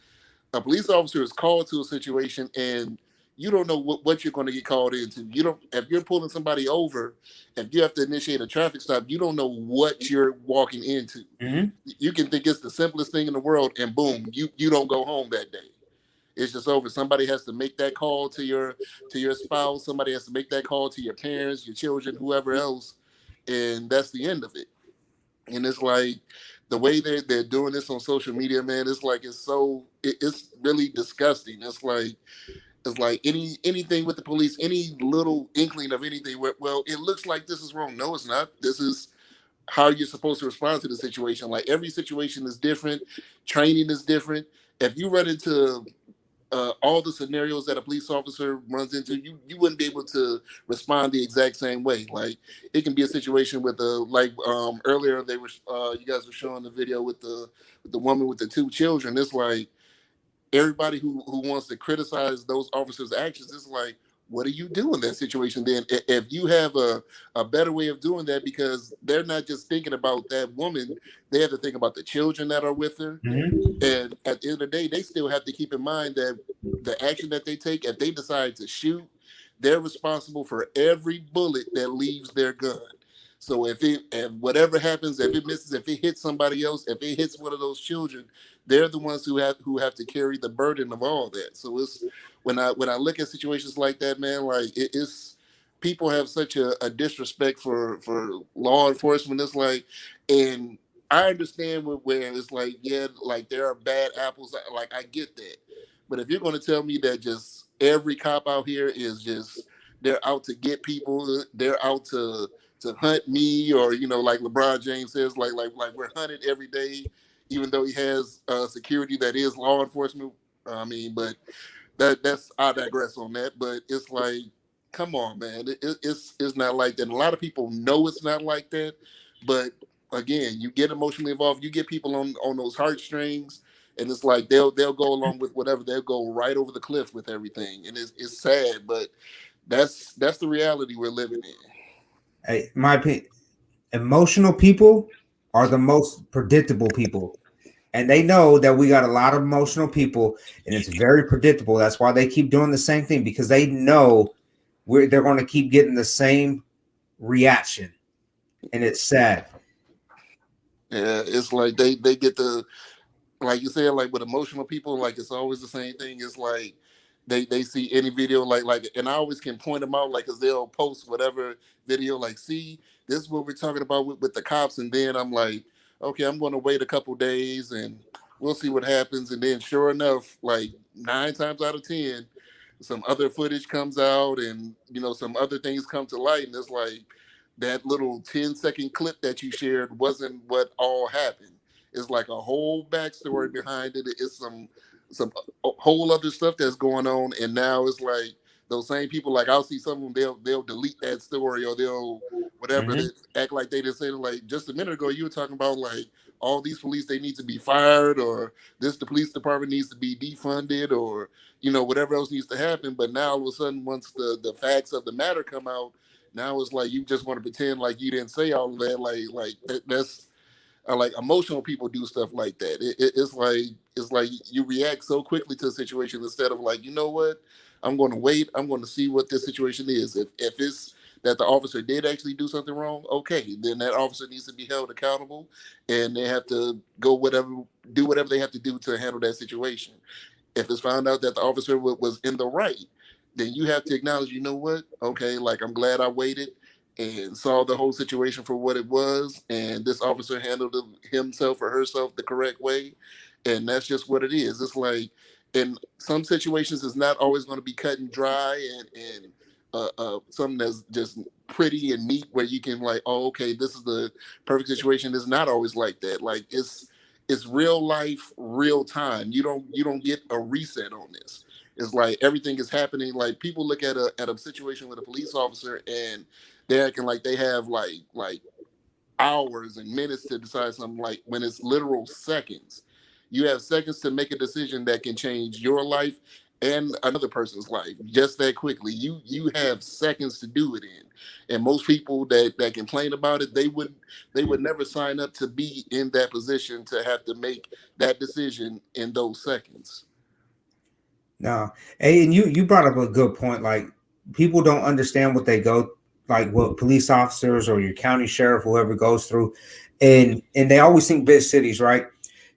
A police officer is called to a situation and you don't know what you're going to get called into. You don't, if you're pulling somebody over, if you have to initiate a traffic stop, you don't know what you're walking into. Mhm. You can think it's the simplest thing in the world, and boom, you don't go home that day. It's just over. Somebody has to make that call to your spouse. Somebody has to make that call to your parents, your children, whoever else, and that's the end of it. And it's like the way they're doing this on social media, man. It's like it's really disgusting. It's like anything with the police, any little inkling of anything. Well, it looks like this is wrong. No, it's not. This is how you're supposed to respond to the situation. Like every situation is different. Training is different. If you run into all the scenarios that a police officer runs into, you wouldn't be able to respond the exact same way. Like it can be a situation with earlier they were you guys were showing the video with the woman with the 2 children. It's like everybody who wants to criticize those officers' actions is like, what do you do in that situation then? If you have a better way of doing that, because they're not just thinking about that woman, they have to think about the children that are with her. Mhm. And at the end of the day, they still have to keep in mind that the action that they take, if they decide to shoot, they're responsible for every bullet that leaves their gun. So if whatever happens, if it misses, if it hits somebody else, if it hits one of those children, they're the ones who have to carry the burden of all that. So it's when I look at situations like that, man, like it's people have such a disrespect for law enforcement. It's like, and I understand where it's like, yeah, like there are bad apples. Like I get that, but if you're going to tell me that just every cop out here is just they're out to get people, they're out to hunt me, or like LeBron James says, like we're hunted every day, even though he has security that is law enforcement. I mean, but that's I digress on that. But it's like, come on, man, it's not like that. And a lot of people know it's not like that, but again, you get emotionally involved, you get people on those heartstrings, and it's like they'll go along with whatever. They'll go right over the cliff with everything, and it's sad, but that's the reality we're living in. Hey, my opinion, emotional people are the most predictable people. And they know that we got a lot of emotional people, and it's very predictable. That's why they keep doing the same thing, because they know they're going to keep getting the same reaction. And it's sad. Yeah, it's like they get the, like you said, like with emotional people, like it's always the same thing. It's like they see any video like, and I always can point them out, like, because they'll post whatever video, like, see, this is what we're talking about with the cops, and then I'm like, okay, I'm going to wait a couple days and we'll see what happens, and then sure enough, like 9 times out of 10, some other footage comes out, and some other things come to light, and it's like that little 10-second clip that you shared wasn't what all happened. It's like a whole backstory behind it. It's some whole other stuff that's going on, and now it's like those same people, like I'll see some of them, they'll delete that story, or they'll whatever, they act like they didn't say it. Like just a minute ago, you were talking about like all these police, they need to be fired, or the police department needs to be defunded, or whatever else needs to happen. But now all of a sudden, once the facts of the matter come out, now it's like you just want to pretend like you didn't say all of that. Like that's like emotional people do stuff like that. It's like you react so quickly to a situation instead of like, you know what, I'm going to wait. I'm going to see what this situation is. If it's that the officer did actually do something wrong, okay, then that officer needs to be held accountable, and they have to do whatever they have to do to handle that situation. If it's found out that the officer was in the right, then you have to acknowledge, you know what, okay, like I'm glad I waited and saw the whole situation for what it was, and this officer handled himself or herself the correct way, and that's just what it is. It's like in some situations, it's not always going to be cut and dry and something that's just pretty and neat where you can like, oh, okay, this is the perfect situation. It's not always like that. Like it's real life, real time. You don't get a reset on this. It's like everything is happening. Like people look at a situation with a police officer and they're acting like they have like hours and minutes to decide something, like when it's literal seconds. You have seconds to make a decision that can change your life and another person's life just that quickly. You have seconds to do it in. And most people that complain about it, they would never sign up to be in that position to have to make that decision in those seconds. No, hey, and you brought up a good point. Like people don't understand what they go, like what police officers or your county sheriff, whoever goes through, and they always think big cities, right?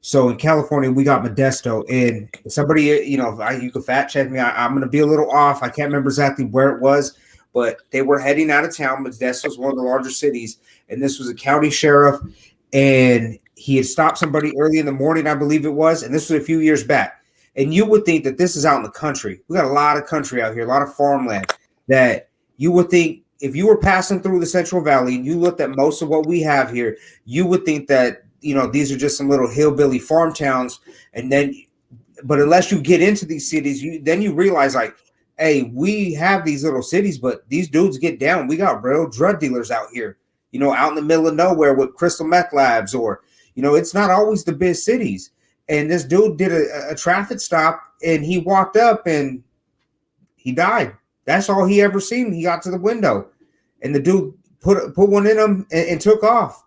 So in California, we got Modesto, and somebody, you can fact check me. I'm going to be a little off. I can't remember exactly where it was, but they were heading out of town. Modesto is one of the larger cities, and this was a county sheriff, and he had stopped somebody early in the morning, I believe it was, and this was a few years back. And you would think that this is out in the country. We got a lot of country out here, a lot of farmland that you would think if you were passing through the Central Valley and you looked at most of what we have here, you would think that, these are just some little hillbilly farm towns. And then, but unless you get into these cities, then you realize like, hey, we have these little cities, but these dudes get down. We got real drug dealers out here, out in the middle of nowhere with crystal meth labs, or, it's not always the big cities. And this dude did a traffic stop, and he walked up and he died. That's all he ever seen. He got to the window, and the dude put one in him and took off.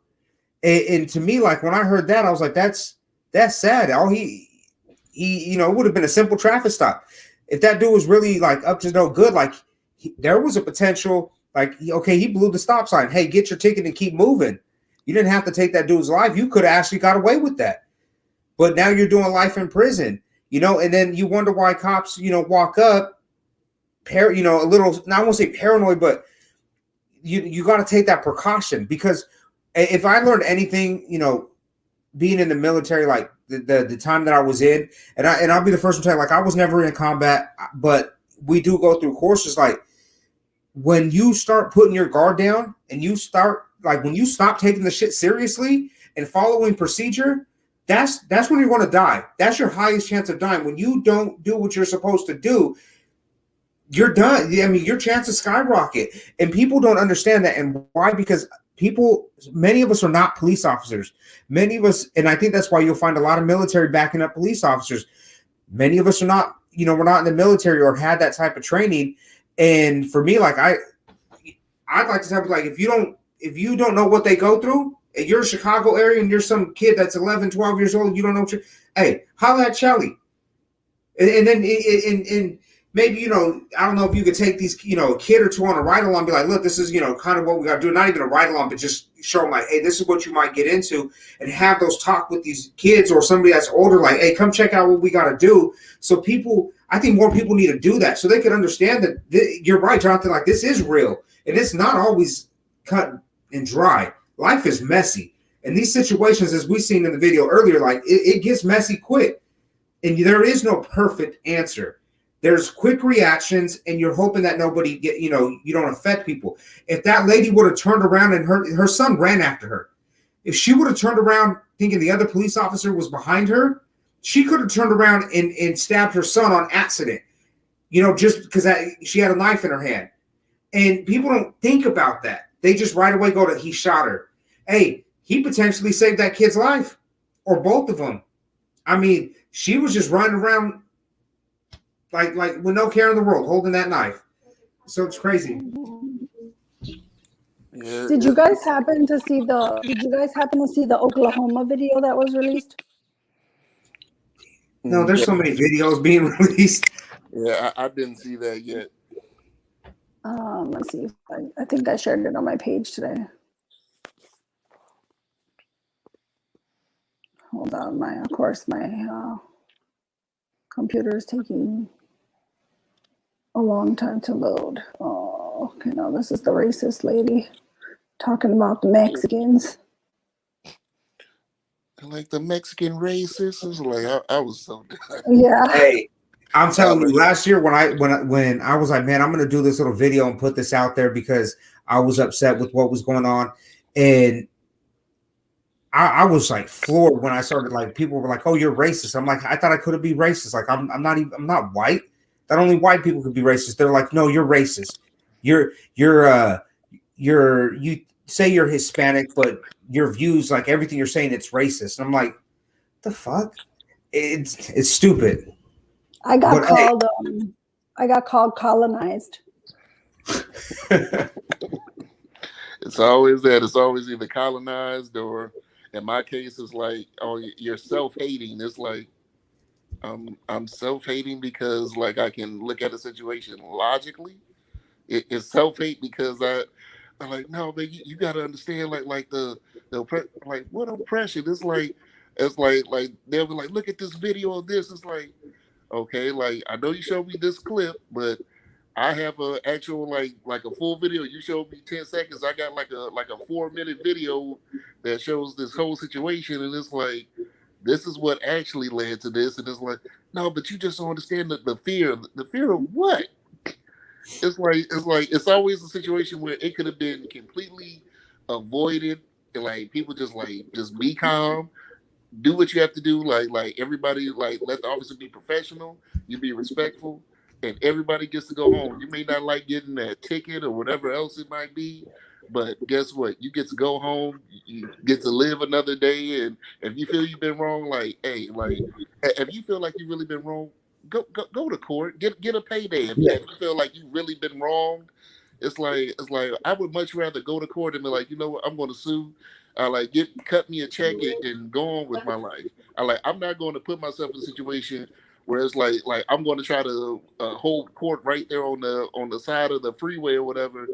And to me, like when I heard that, I was like, that's sad. All he it would have been a simple traffic stop. If that dude was really like up to no good, like there was a potential, like, okay, he blew the stop sign. Hey, get your ticket and keep moving. You didn't have to take that dude's life. You could have actually got away with that. But now you're doing life in prison, and then you wonder why cops, walk up, a little, I won't say paranoid, but you got to take that precaution, because if I learned anything, being in the military, like the time that I was in, and I'll be the first to tell you, like I was never in combat, but we do go through courses. Like when you start putting your guard down and when you stop taking the shit seriously and following procedure, that's when you're going to die. That's your highest chance of dying. When you don't do what you're supposed to do, you're done. I mean, your chances skyrocket, and people don't understand that. And why? Because many of us are not police officers. Many of us, and I think that's why you'll find a lot of military backing up police officers. Many of us are not, we're not in the military or had that type of training. And for me, like I'd like to tell people, like if you don't know what they go through, and you're in Chicago area and you're some kid that's 11, 12 years old, you don't know hey, holla at Shelly. And then maybe, I don't know if you could take these, a kid or two on a ride along, be like, look, this is, kind of what we got to do. Not even a ride along, but just show them like, hey, this is what you might get into, and have those talk with these kids or somebody that's older, like, hey, come check out what we got to do. So I think more people need to do that so they can understand that you're right, Jonathan, like this is real. And it's not always cut and dry. Life is messy. And these situations, as we seen in the video earlier, like it gets messy quick. And there is no perfect answer. There's quick reactions, and you're hoping that nobody you don't affect people. If that lady would have turned around and her son ran after her, if she would have turned around thinking the other police officer was behind her, she could have turned around and stabbed her son on accident, just because she had a knife in her hand. And people don't think about that. They just right away go to, he shot her. Hey, he potentially saved that kid's life, or both of them. I mean, she was just running around like with no care in the world, holding that knife. So it's crazy. Yeah, Did you guys happen to see the Oklahoma video that was released? No, there's so many videos being released. Yeah, I didn't see that yet. Let's see. I think I shared it on my page today. Hold on, my computer is taking a long time to load. Oh, okay, no, this is the racist lady talking about the Mexicans. Like the Mexican racists, it's like I was so done. Yeah. Hey, I'm telling you, last year when I was like, man, I'm gonna do this little video and put this out there because I was upset with what was going on, and I was like floored when I started, like, people were like, oh, you're racist. I'm like, I thought I couldn't be racist. Like, I'm not white. That only white people could be racist. They're like, no, you're racist. You say you're Hispanic, but your views, like everything you're saying, it's racist. And I'm like, the fuck? It's stupid. I got called colonized. It's always that. It's always either colonized or, in my case, it's like, oh, you're self-hating. It's like, I'm self-hating because like I can look at a situation logically. It's self-hate because I'm like, no, man, you got to understand like the like what oppression. It's like they'll be like, look at this video of this. It's like, okay, like I know you showed me this clip, but I have a actual like a full video. You showed me 10 seconds. I got like a 4-minute video that shows this whole situation, and it's like this is what actually led to this. And it's like, no, but you just don't understand the fear. The fear of what? It's like it's always a situation where it could have been completely avoided. And like people just be calm, do what you have to do. Like everybody let the officer be professional. You be respectful, and everybody gets to go home. You may not like getting that ticket or whatever else it might be, but guess what? You get to go home. You get to live another day. And if you feel you've been wrong, like hey, like if you feel like you've really been wrong, go to court. Get a payday. If you feel like you've really been wrong, it's like I would much rather go to court and be like, you know what, I'm going to sue. Cut me a check and go on with my life. I'm not going to put myself in a situation where it's like I'm going to try to hold court right there on the side of the freeway or whatever,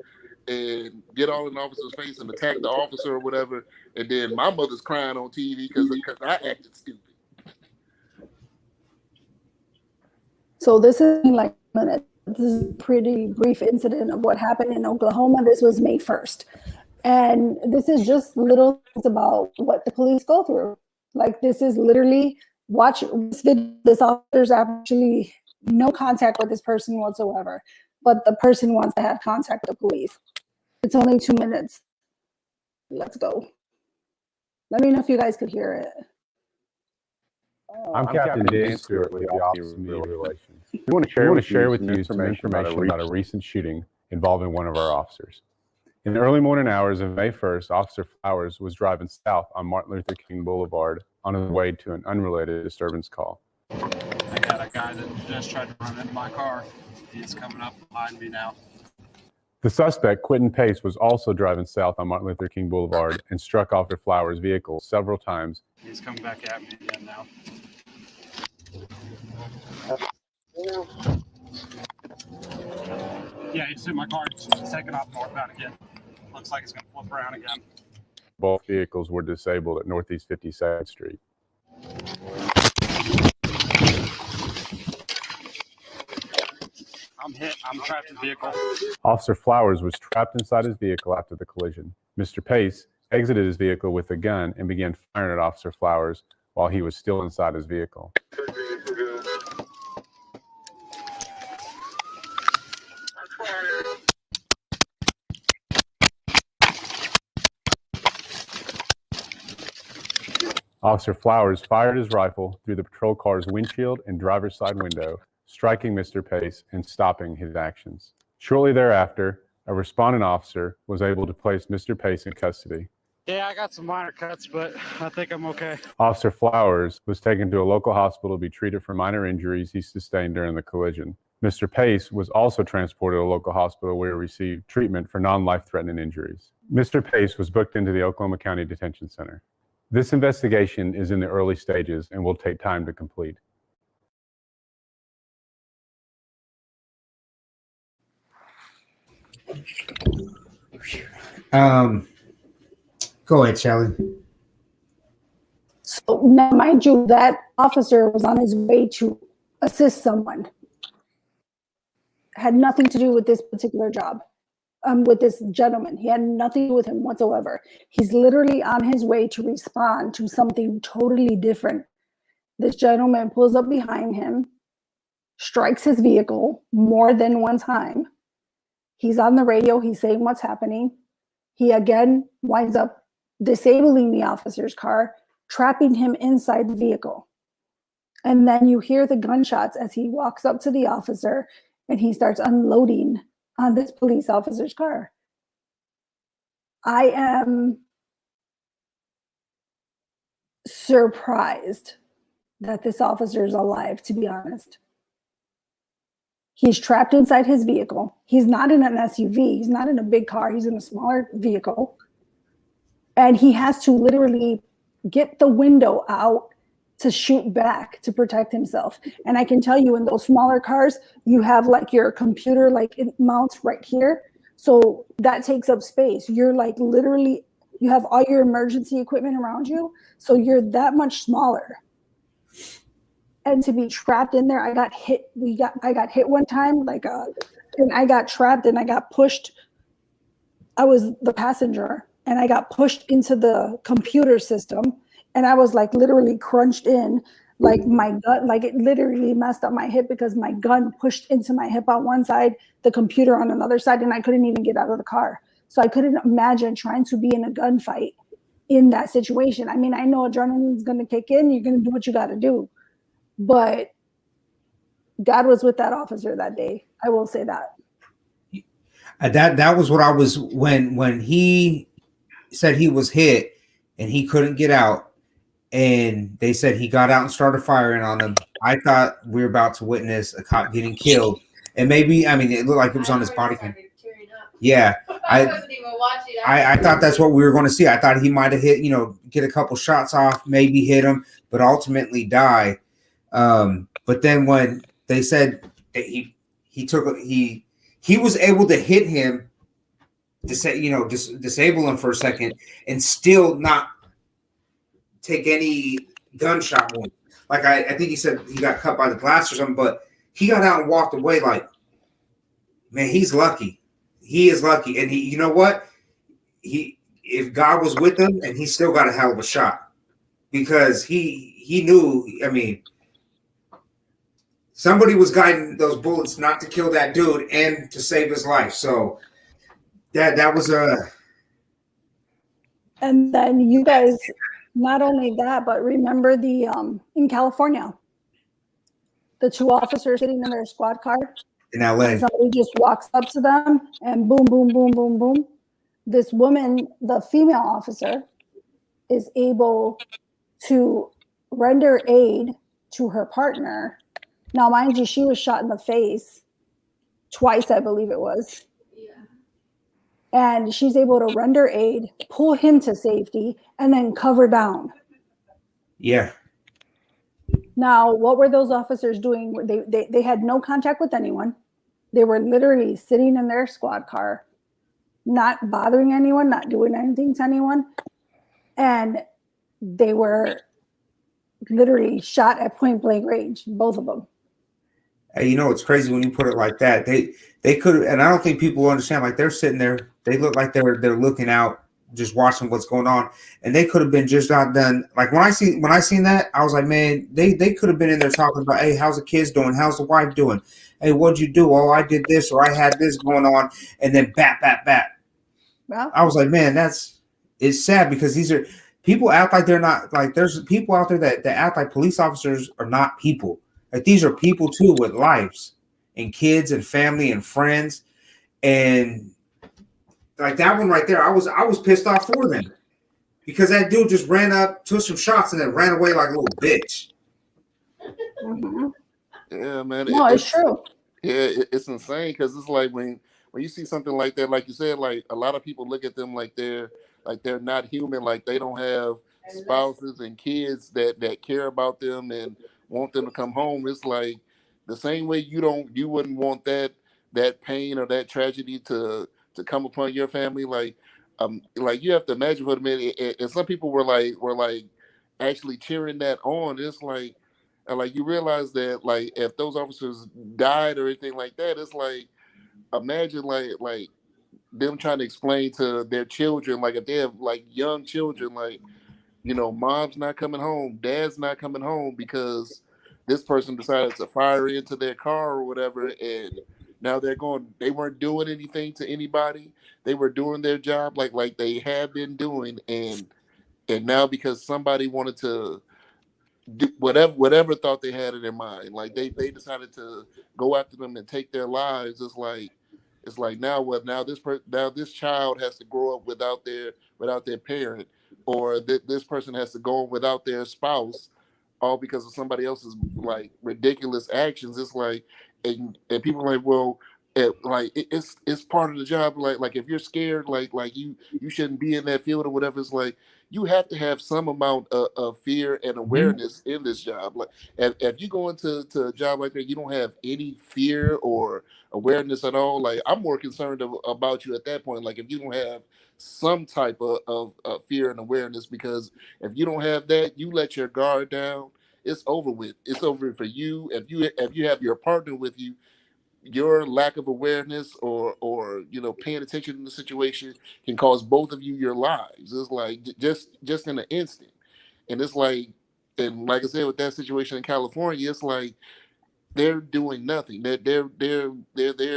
and get all in the officer's face and attack the officer or whatever, and then my mother's crying on TV because I acted stupid. So this is like a minute. This is a pretty brief incident of what happened in Oklahoma. This was May 1st. And this is just little things about what the police go through. Like this is literally, watch this video. This officer's actually no contact with this person whatsoever, but the person wants to have contact with the police. It's only 2 minutes. Let's go. Let me know if you guys could hear it. I'm Captain Dan Stewart with the Office of Media Relations. We want to share with you some information about a recent shooting involving one of our officers. In the early morning hours of May 1st, Officer Flowers was driving south on Martin Luther King Boulevard on his way to an unrelated disturbance call. I got a guy that just tried to run into my car. He's coming up behind me now. The suspect, Quentin Pace, was also driving south on Martin Luther King Boulevard and struck Officer Flowers' vehicle several times. He's coming back at me again now. Yeah, he just hit my car. It's taking off northbound again. Looks like it's going to flip around again. Both vehicles were disabled at Northeast 52nd Street. I'm hit. I'm trapped in the vehicle. Officer Flowers was trapped inside his vehicle after the collision. Mr. Pace exited his vehicle with a gun and began firing at Officer Flowers while he was still inside his vehicle. Officer Flowers fired his rifle through the patrol car's windshield and driver's side window, striking Mr. Pace and stopping his actions. Shortly thereafter, a responding officer was able to place Mr. Pace in custody. Yeah, I got some minor cuts, but I think I'm okay. Officer Flowers was taken to a local hospital to be treated for minor injuries he sustained during the collision. Mr. Pace was also transported to a local hospital where he received treatment for non-life-threatening injuries. Mr. Pace was booked into the Oklahoma County Detention Center. This investigation is in the early stages and will take time to complete. Go ahead, Shelly. So now, mind you, that officer was on his way to assist someone. Had nothing to do with this particular job, with this gentleman. He had nothing to do with him whatsoever. He's literally on his way to respond to something totally different. This gentleman pulls up behind him, strikes his vehicle more than one time. He's on the radio. He's saying what's happening. He again winds up disabling the officer's car, trapping him inside the vehicle. And then you hear the gunshots as he walks up to the officer and he starts unloading on this police officer's car. I am surprised that this officer is alive, to be honest. He's trapped inside his vehicle. He's not in an SUV. He's not in a big car. He's in a smaller vehicle. And he has to literally get the window out to shoot back to protect himself. And I can tell you, in those smaller cars, you have like your computer, like it mounts right here. So that takes up space. You're like literally, you have all your emergency equipment around you. So you're that much smaller. And to be trapped in there, I got hit one time, and I got trapped and I got pushed. I was the passenger and I got pushed into the computer system, and I was like literally crunched in, like my gut, like it literally messed up my hip because my gun pushed into my hip on one side, the computer on another side, and I couldn't even get out of the car. So I couldn't imagine trying to be in a gunfight in that situation. I mean, I know adrenaline is going to kick in. You're going to do what you got to do. But God was with that officer that day. I will say that. That was what I was when he said he was hit and he couldn't get out, and they said he got out and started firing on him. I thought we were about to witness a cop getting killed, and maybe, I mean, it looked like it was on his body cam. Yeah, I wasn't even watching. I thought that's what we were going to see. I thought he might have hit, get a couple shots off, maybe hit him, but ultimately die. But then when they said that he was able to hit him, disable him for a second, and still not take any gunshot wound. Like I think he said he got cut by the glass or something, but he got out and walked away. Like, man, he's lucky. He is lucky, and you know what? If God was with him, and he still got a hell of a shot because he knew. I mean, somebody was guiding those bullets not to kill that dude and to save his life. So that was a. And then you guys, not only that, but remember in California, the two officers sitting in their squad car in LA. Somebody just walks up to them and boom, boom, boom, boom, boom. This woman, the female officer, is able to render aid to her partner. Now, mind you, she was shot in the face twice, I believe it was. Yeah. And she's able to render aid, pull him to safety, and then cover down. Yeah. Now, what were those officers doing? They had no contact with anyone. They were literally sitting in their squad car, not bothering anyone, not doing anything to anyone. And they were literally shot at point blank range, both of them. Hey, it's crazy when you put it like that. They could, and I don't think people understand. Like, they're sitting there, they look like they're looking out, just watching what's going on, and they could have been just not done. Like when I seen that, I was like, man, they could have been in there talking about, hey, how's the kids doing? How's the wife doing? Hey, what'd you do? Oh, I did this, or I had this going on, and then bat. Well, I was like, man, it's sad because these are people act like they're not, like there's people out there that act like police officers are not people. Like these are people too with lives and kids and family and friends. And like that one right there, I was pissed off for them because that dude just ran up, took some shots, and then ran away like a little bitch. Mm-hmm. Yeah, man. No, it's true. Yeah, it's insane because it's like when you see something like that, like you said, like a lot of people look at them like they're not human, like they don't have spouses and kids that care about them and want them to come home. It's like the same way you wouldn't want that pain or that tragedy to come upon your family. Like you have to imagine for a minute, and some people were like actually cheering that on. It's like you realize that like if those officers died or anything like that, it's like imagine like them trying to explain to their children, like if they have like young children, like mom's not coming home, dad's not coming home because this person decided to fire into their car or whatever, and now they weren't doing anything to anybody. They were doing their job like they had been doing, and now because somebody wanted to do whatever thought they had in their mind, like they decided to go after them and take their lives. It's like now what? Now this child has to grow up without their parent, or this person has to go without their spouse, all because of somebody else's like ridiculous actions. It's like, and people are like, well, it's part of the job. Like if you're scared, like you shouldn't be in that field or whatever. It's like you have to have some amount of fear and awareness in this job. Like if you go into a job like that, you don't have any fear or awareness at all. Like I'm more concerned about you at that point. Like if you don't have some type of fear and awareness, because if you don't have that, you let your guard down, it's over with. It's over for you. If you have your partner with you, your lack of awareness or paying attention to the situation can cause both of you your lives. It's like just in an instant. And it's like, and like I said, with that situation in California, it's like they're doing nothing. They're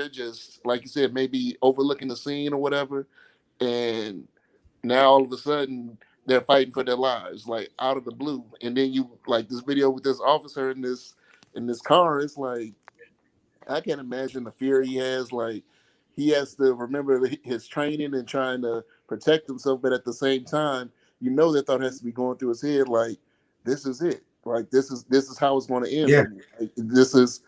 just, like you said, maybe overlooking the scene or whatever, and now all of a sudden they're fighting for their lives, like out of the blue. And then you like this video with this officer in this car. It's like, I can't imagine the fear he has. Like he has to remember his training and trying to protect himself, but at the same time, that thought has to be going through his head. Like this is it. Like this is how it's going to end. Yeah. Like, this is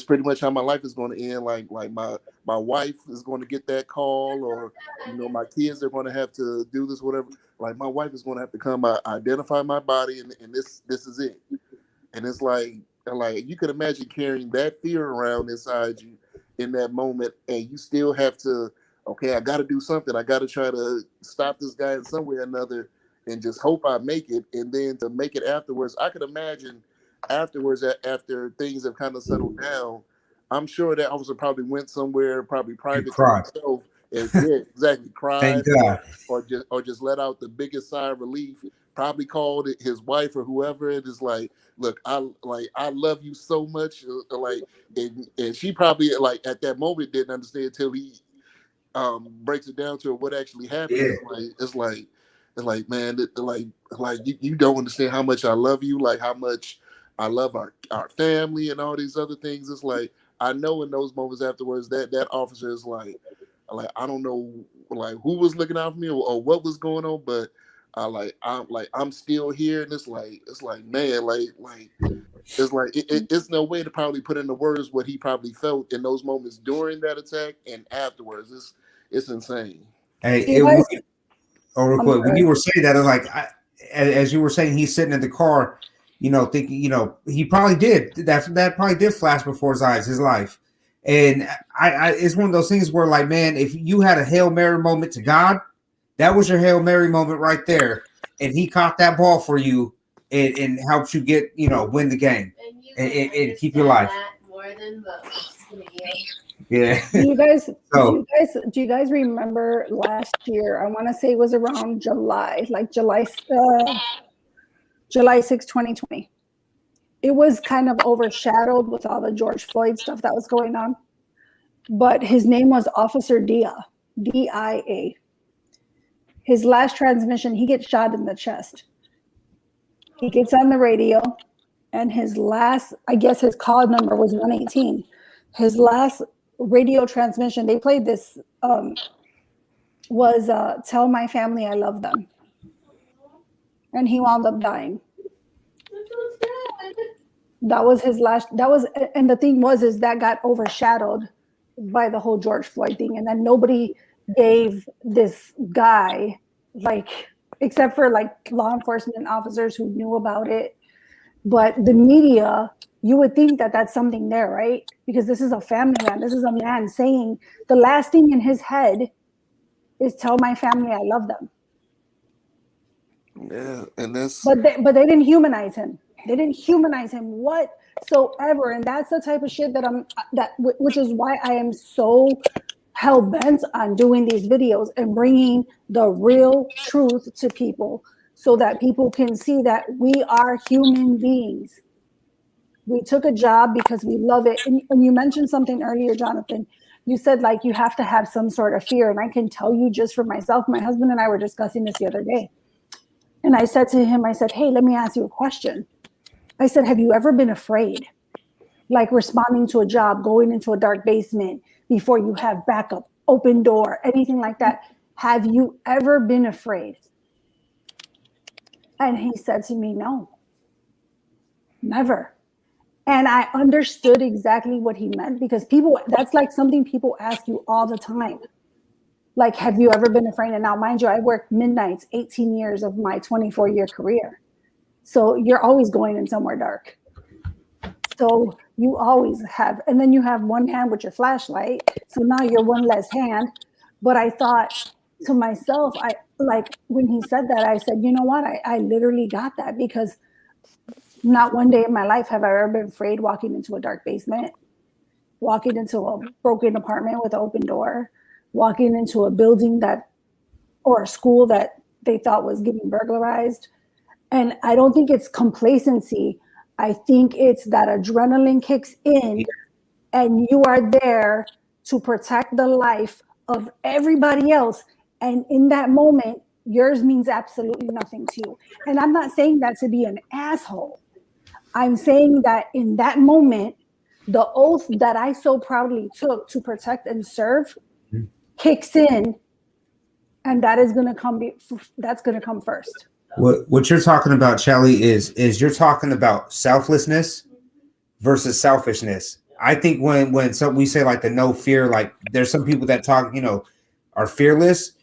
pretty much how my life is going to end. Like my wife is going to get that call, or my kids are going to have to do this, whatever. Like my wife is going to have to come identify my body, and this is it. And it's like you could imagine carrying that fear around inside you in that moment, and you still have to, okay, I got to do something. I got to try to stop this guy in some way or another, and just hope I make it. And then to make it afterwards, I could imagine afterwards, after things have kind of settled down, I'm sure that officer probably went somewhere, probably private to himself, and exactly cried, or just let out the biggest sigh of relief. Probably called his wife or whoever. It is like, look, I love you so much, and she probably at that moment didn't understand until he breaks it down to her what actually happened. Yeah. It's like man, you don't understand how much I love you, like how much I love our family and all these other things. It's like I know in those moments afterwards that officer is like I don't know who was looking out for me or what was going on, but I'm still here, and it's like man, it's no way to probably put into words what he probably felt in those moments during that attack and afterwards. It's insane. Hey, real quick, when you were saying that, as you were saying, he's sitting in the car, thinking, he probably did that probably did flash before his eyes, his life, and I it's one of those things where like, man, if you had a Hail Mary moment to God, that was your Hail Mary moment right there. And he caught that ball for you and helped you get, win the game and keep your life. More than most. Yeah. Do you guys remember last year? I want to say it was around July 6, 2020. It was kind of overshadowed with all the George Floyd stuff that was going on. But his name was Officer Dia, D-I-A. His last transmission, he gets shot in the chest. He gets on the radio, and his last, I guess his call number was 118. His last radio transmission, they played this, was tell my family I love them. And he wound up dying. That was his last, and the thing is that got overshadowed by the whole George Floyd thing. And then nobody gave this guy, except for law enforcement officers who knew about it. But the media, you would think that that's something there, right? Because this is a family man. This is a man saying the last thing in his head is tell my family I love them. Yeah, and that's. But they didn't humanize him. They didn't humanize him whatsoever, and that's the type of shit which is why I am so hell bent on doing these videos and bringing the real truth to people, so that people can see that we are human beings. We took a job because we love it. And you mentioned something earlier, Jonathan. You said you have to have some sort of fear. And I can tell you just for myself, my husband and I were discussing this the other day. And I said to him, hey, let me ask you a question. I said, have you ever been afraid? Responding to a job, going into a dark basement before you have backup, open door, anything like that. Have you ever been afraid? And he said to me, no, never. And I understood exactly what he meant, because people, that's like something people ask you all the time. Like, have you ever been afraid? And now, mind you, I worked midnights 18 years of my 24-year career. So you're always going in somewhere dark. So you always have, and then you have one hand with your flashlight. So now you're one less hand. But I thought to myself, I like when he said that, I said, you know what? I literally got that, because not one day in my life have I ever been afraid walking into a dark basement, walking into a broken apartment with an open door, walking into a building that, or a school that they thought was getting burglarized. And I don't think it's complacency. I think it's that adrenaline kicks in and you are there to protect the life of everybody else. And in that moment, yours means absolutely nothing to you. And I'm not saying that to be an asshole. I'm saying that in that moment, the oath that I so proudly took to protect and serve kicks in, and that is going to come. That's going to come first. What you're talking about, Shelly, is you're talking about selflessness versus selfishness. I think when we say like the no fear, like there's some people that talk, are fearless.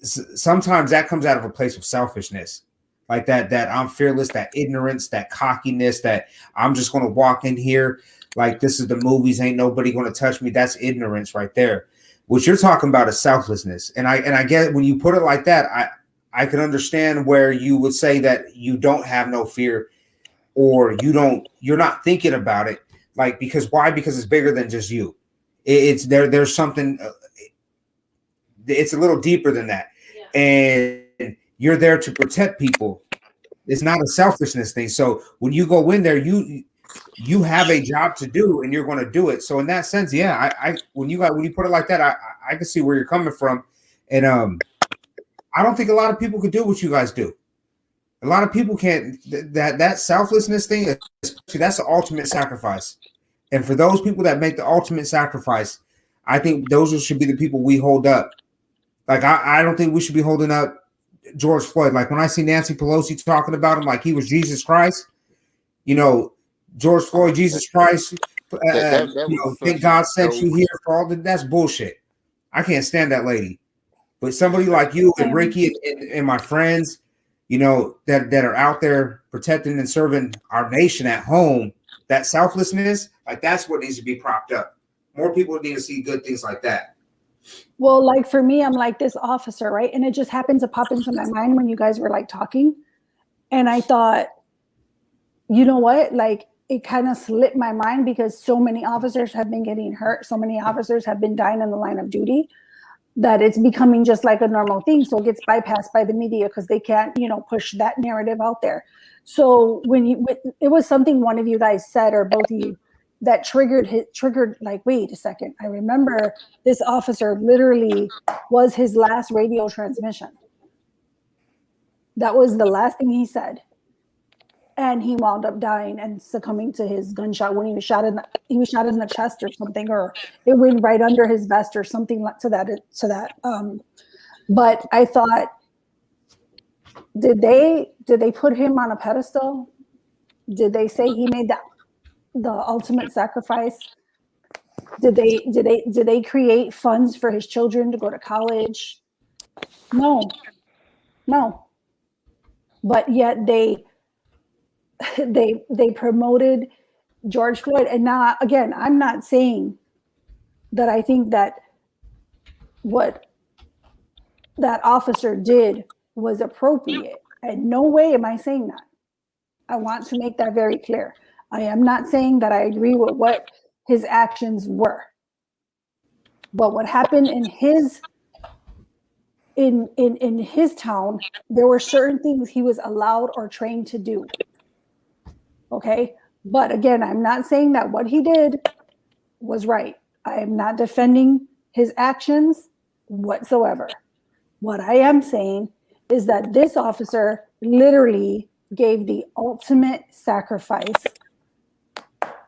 Sometimes that comes out of a place of selfishness, like that I'm fearless, that ignorance, that cockiness, that I'm just going to walk in here like this is the movies, ain't nobody going to touch me. That's ignorance right there. What you're talking about is selflessness, and I get when you put it like that, I can understand where you would say that you don't have no fear, or you're not thinking about it, like, because why? Because it's bigger than just you. It's there's something. It's a little deeper than that, and you're there to protect people. It's not a selfishness thing. So when you go in there, you have a job to do, and you're going to do it. So in that sense, yeah, I when you put it like that, I can see where you're coming from, and I don't think a lot of people could do what you guys do. A lot of people can't. That selflessness thing, especially, that's the ultimate sacrifice. And for those people that make the ultimate sacrifice, I think those should be the people we hold up. Like, I don't think we should be holding up George Floyd. Like, when I see Nancy Pelosi talking about him like he was Jesus Christ, George Floyd, Jesus Christ, thank God sent you here for all that. That's bullshit. I can't stand that lady. But somebody like you and Ricky and my friends, that are out there protecting and serving our nation at home, that selflessness, like, that's what needs to be propped up. More people need to see good things like that. Well, like for me, I'm like this officer, right? And it just happened to pop into my mind when you guys were like talking. And I thought, you know what? Like, it kind of slipped my mind, because so many officers have been getting hurt. So many officers have been dying in the line of duty, that it's becoming just like a normal thing. So it gets bypassed by the media because they can't, push that narrative out there. So it was something one of you guys said, or both of you, that triggered like, wait a second. I remember this officer literally was his last radio transmission. That was the last thing he said. And he wound up dying and succumbing to his gunshot when he was shot in the chest or something, or it went right under his vest or something like to that. But I thought, did they put him on a pedestal? Did they say he made the ultimate sacrifice? Did they create funds for his children to go to college? No. But yet they promoted George Floyd. And now, again, I'm not saying that I think that what that officer did was appropriate. In no way am I saying that. I want to make that very clear. I am not saying that I agree with what his actions were. But what happened in his town, there were certain things he was allowed or trained to do. Okay. But again, I'm not saying that what he did was right. I am not defending his actions whatsoever. What I am saying is that this officer literally gave the ultimate sacrifice.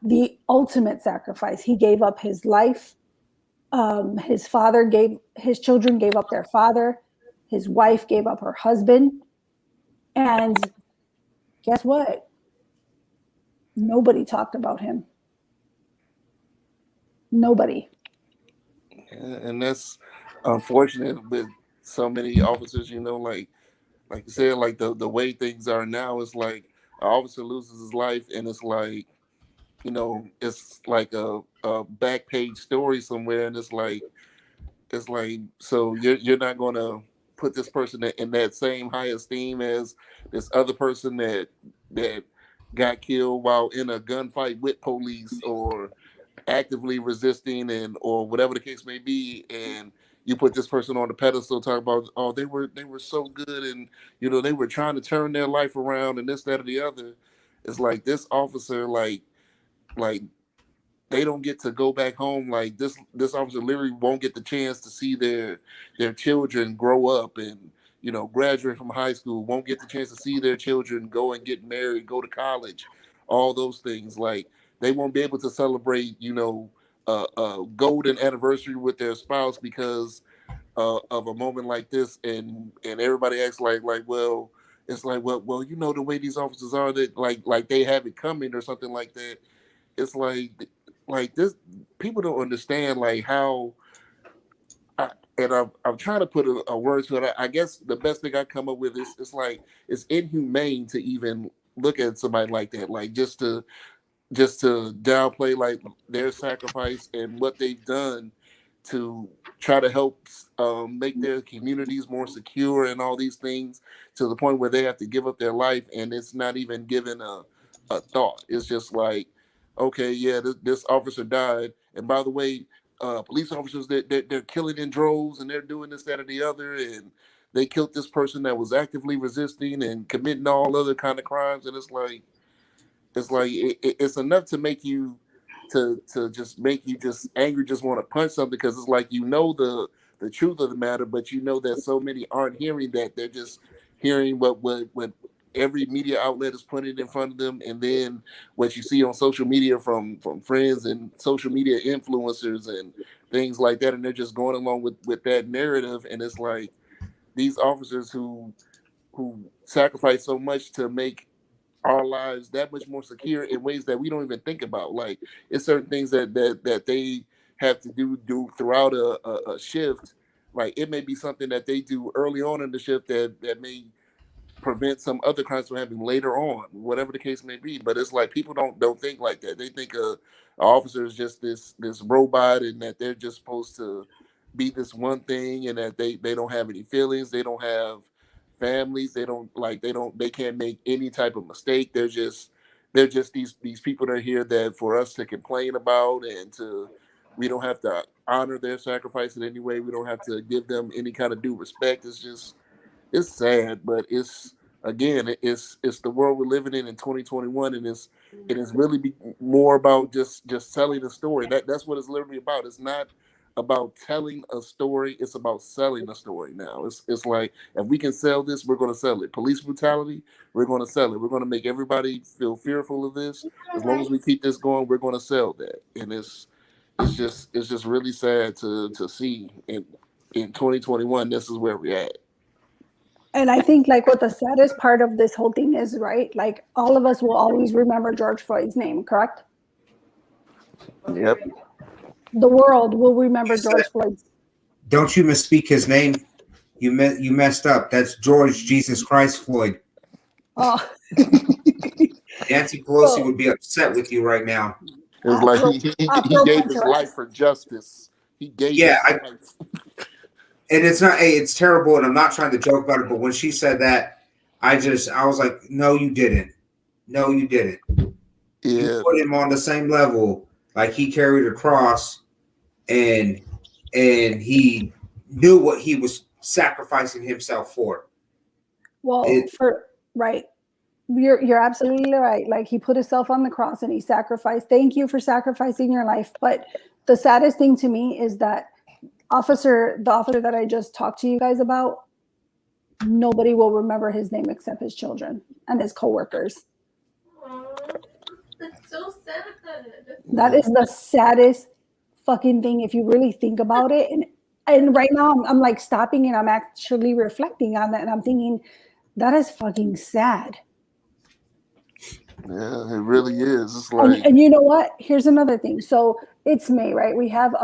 The ultimate sacrifice. He gave up his life. His children gave up their father. His wife gave up her husband. And guess what? Nobody talked about him. Nobody. And that's unfortunate with so many officers. You know, like you said, like the way things are now, it's like an officer loses his life, and it's like, you know, it's like a back page story somewhere, and it's like so you're not gonna put this person in that same high esteem as this other person that got killed while in a gunfight with police or actively resisting and or whatever the case may be, and you put this person on the pedestal, talk about, oh, they were so good, and you know, they were trying to turn their life around and this, that, or the other. It's like this officer, like they don't get to go back home. Like this officer literally won't get the chance to see their children grow up and, you know, graduate from high school, won't get the chance to see their children go and get married, go to college, all those things. Like they won't be able to celebrate, you know, a golden anniversary with their spouse because of a moment like this, and everybody acts like well, it's like, well, you know, the way these officers are, that like they have it coming or something like that. It's like this, people don't understand like how, and I'm trying to put a word to it. I guess the best thing I come up with is it's like it's inhumane to even look at somebody like that, like just to downplay like their sacrifice and what they've done to try to help make their communities more secure and all these things, to the point where they have to give up their life and it's not even given a thought. It's just like, okay, yeah, this officer died, and by the way, police officers, they're killing in droves and they're doing this, that, or the other, and they killed this person that was actively resisting and committing all other kind of crimes, and it's like it's enough to make you to just make you just angry, just want to punch something, because it's like, you know, the truth of the matter, but you know that so many aren't hearing that. They're just hearing what every media outlet is putting in front of them, and then what you see on social media from friends and social media influencers and things like that, and they're just going along with that narrative. And it's like these officers who sacrifice so much to make our lives that much more secure in ways that we don't even think about. Like it's certain things that they have to do throughout a shift. Like it may be something that they do early on in the shift that may prevent some other crimes from happening later on, whatever the case may be. But it's like people don't think like that. They think an officer is just this robot, and that they're just supposed to be this one thing, and that they don't have any feelings, they don't have families, they can't make any type of mistake. They're just these people that are here that for us to complain about, and we don't have to honor their sacrifice in any way. We don't have to give them any kind of due respect. It's sad, but it's the world we're living in 2021, and it is really more about just telling a story. That's what it's literally about. It's not about telling a story, it's about selling a story now. It's like, if we can sell this, we're going to sell it. Police brutality, we're going to sell it. We're going to make everybody feel fearful of this. As long as we keep this going, we're going to sell that. And it's just really sad to see in 2021 this is where we're at. And I think like what the saddest part of this whole thing is, right? Like all of us will always remember George Floyd's name, correct? Yep. The world will remember George Floyd. Don't you misspeak his name. You messed up. That's George Jesus Christ Floyd. Oh. Nancy Pelosi would be upset with you right now. It's like he gave his life for justice. He gave his life. And it's terrible, and I'm not trying to joke about it, but when she said that, I was like, no, you didn't. No, you didn't. Yeah. You put him on the same level. Like he carried a cross, and he knew what he was sacrificing himself for. Well, right. You're absolutely right. Like he put himself on the cross and he sacrificed. Thank you for sacrificing your life. But the saddest thing to me is that the officer that I just talked to you guys about, nobody will remember his name except his children and his coworkers. That's so sad. That is the saddest fucking thing if you really think about it. And right now I'm like stopping and I'm actually reflecting on that, and I'm thinking that is fucking sad. Yeah, it really is. It's And, like and you know what? Here's another thing. So it's May, right? We have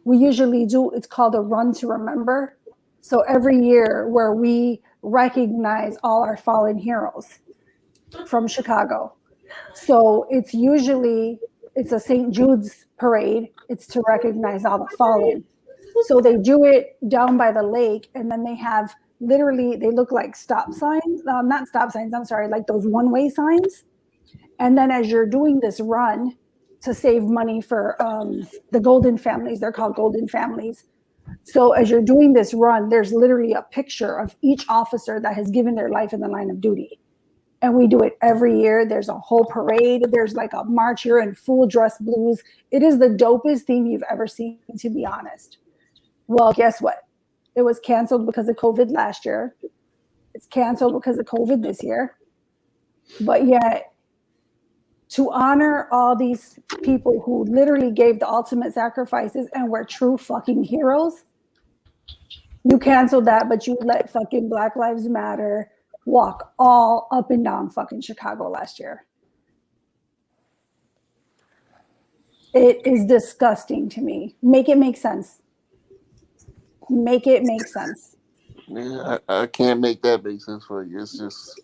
we usually do, it's called a Run to Remember. So every year where we recognize all our fallen heroes from Chicago. So it's a St. Jude's parade. It's to recognize all the fallen. So they do it down by the lake, and then they have literally, they look like stop signs, not stop signs, I'm sorry, like those one-way signs. And then as you're doing this run to save money for the Golden Families, they're called Golden Families. So as you're doing this run, there's literally a picture of each officer that has given their life in the line of duty. And we do it every year. There's a whole parade. There's like a march. You're in full dress blues. It is the dopest thing you've ever seen, to be honest. Well, guess what? It was canceled because of COVID last year. It's canceled because of COVID this year. But yet, to honor all these people who literally gave the ultimate sacrifices and were true fucking heroes, you canceled that, but you let fucking Black Lives Matter walk all up and down fucking Chicago last year. It is disgusting to me. Make it make sense. Make it make sense. Yeah, I can't make that make sense for you. It's just,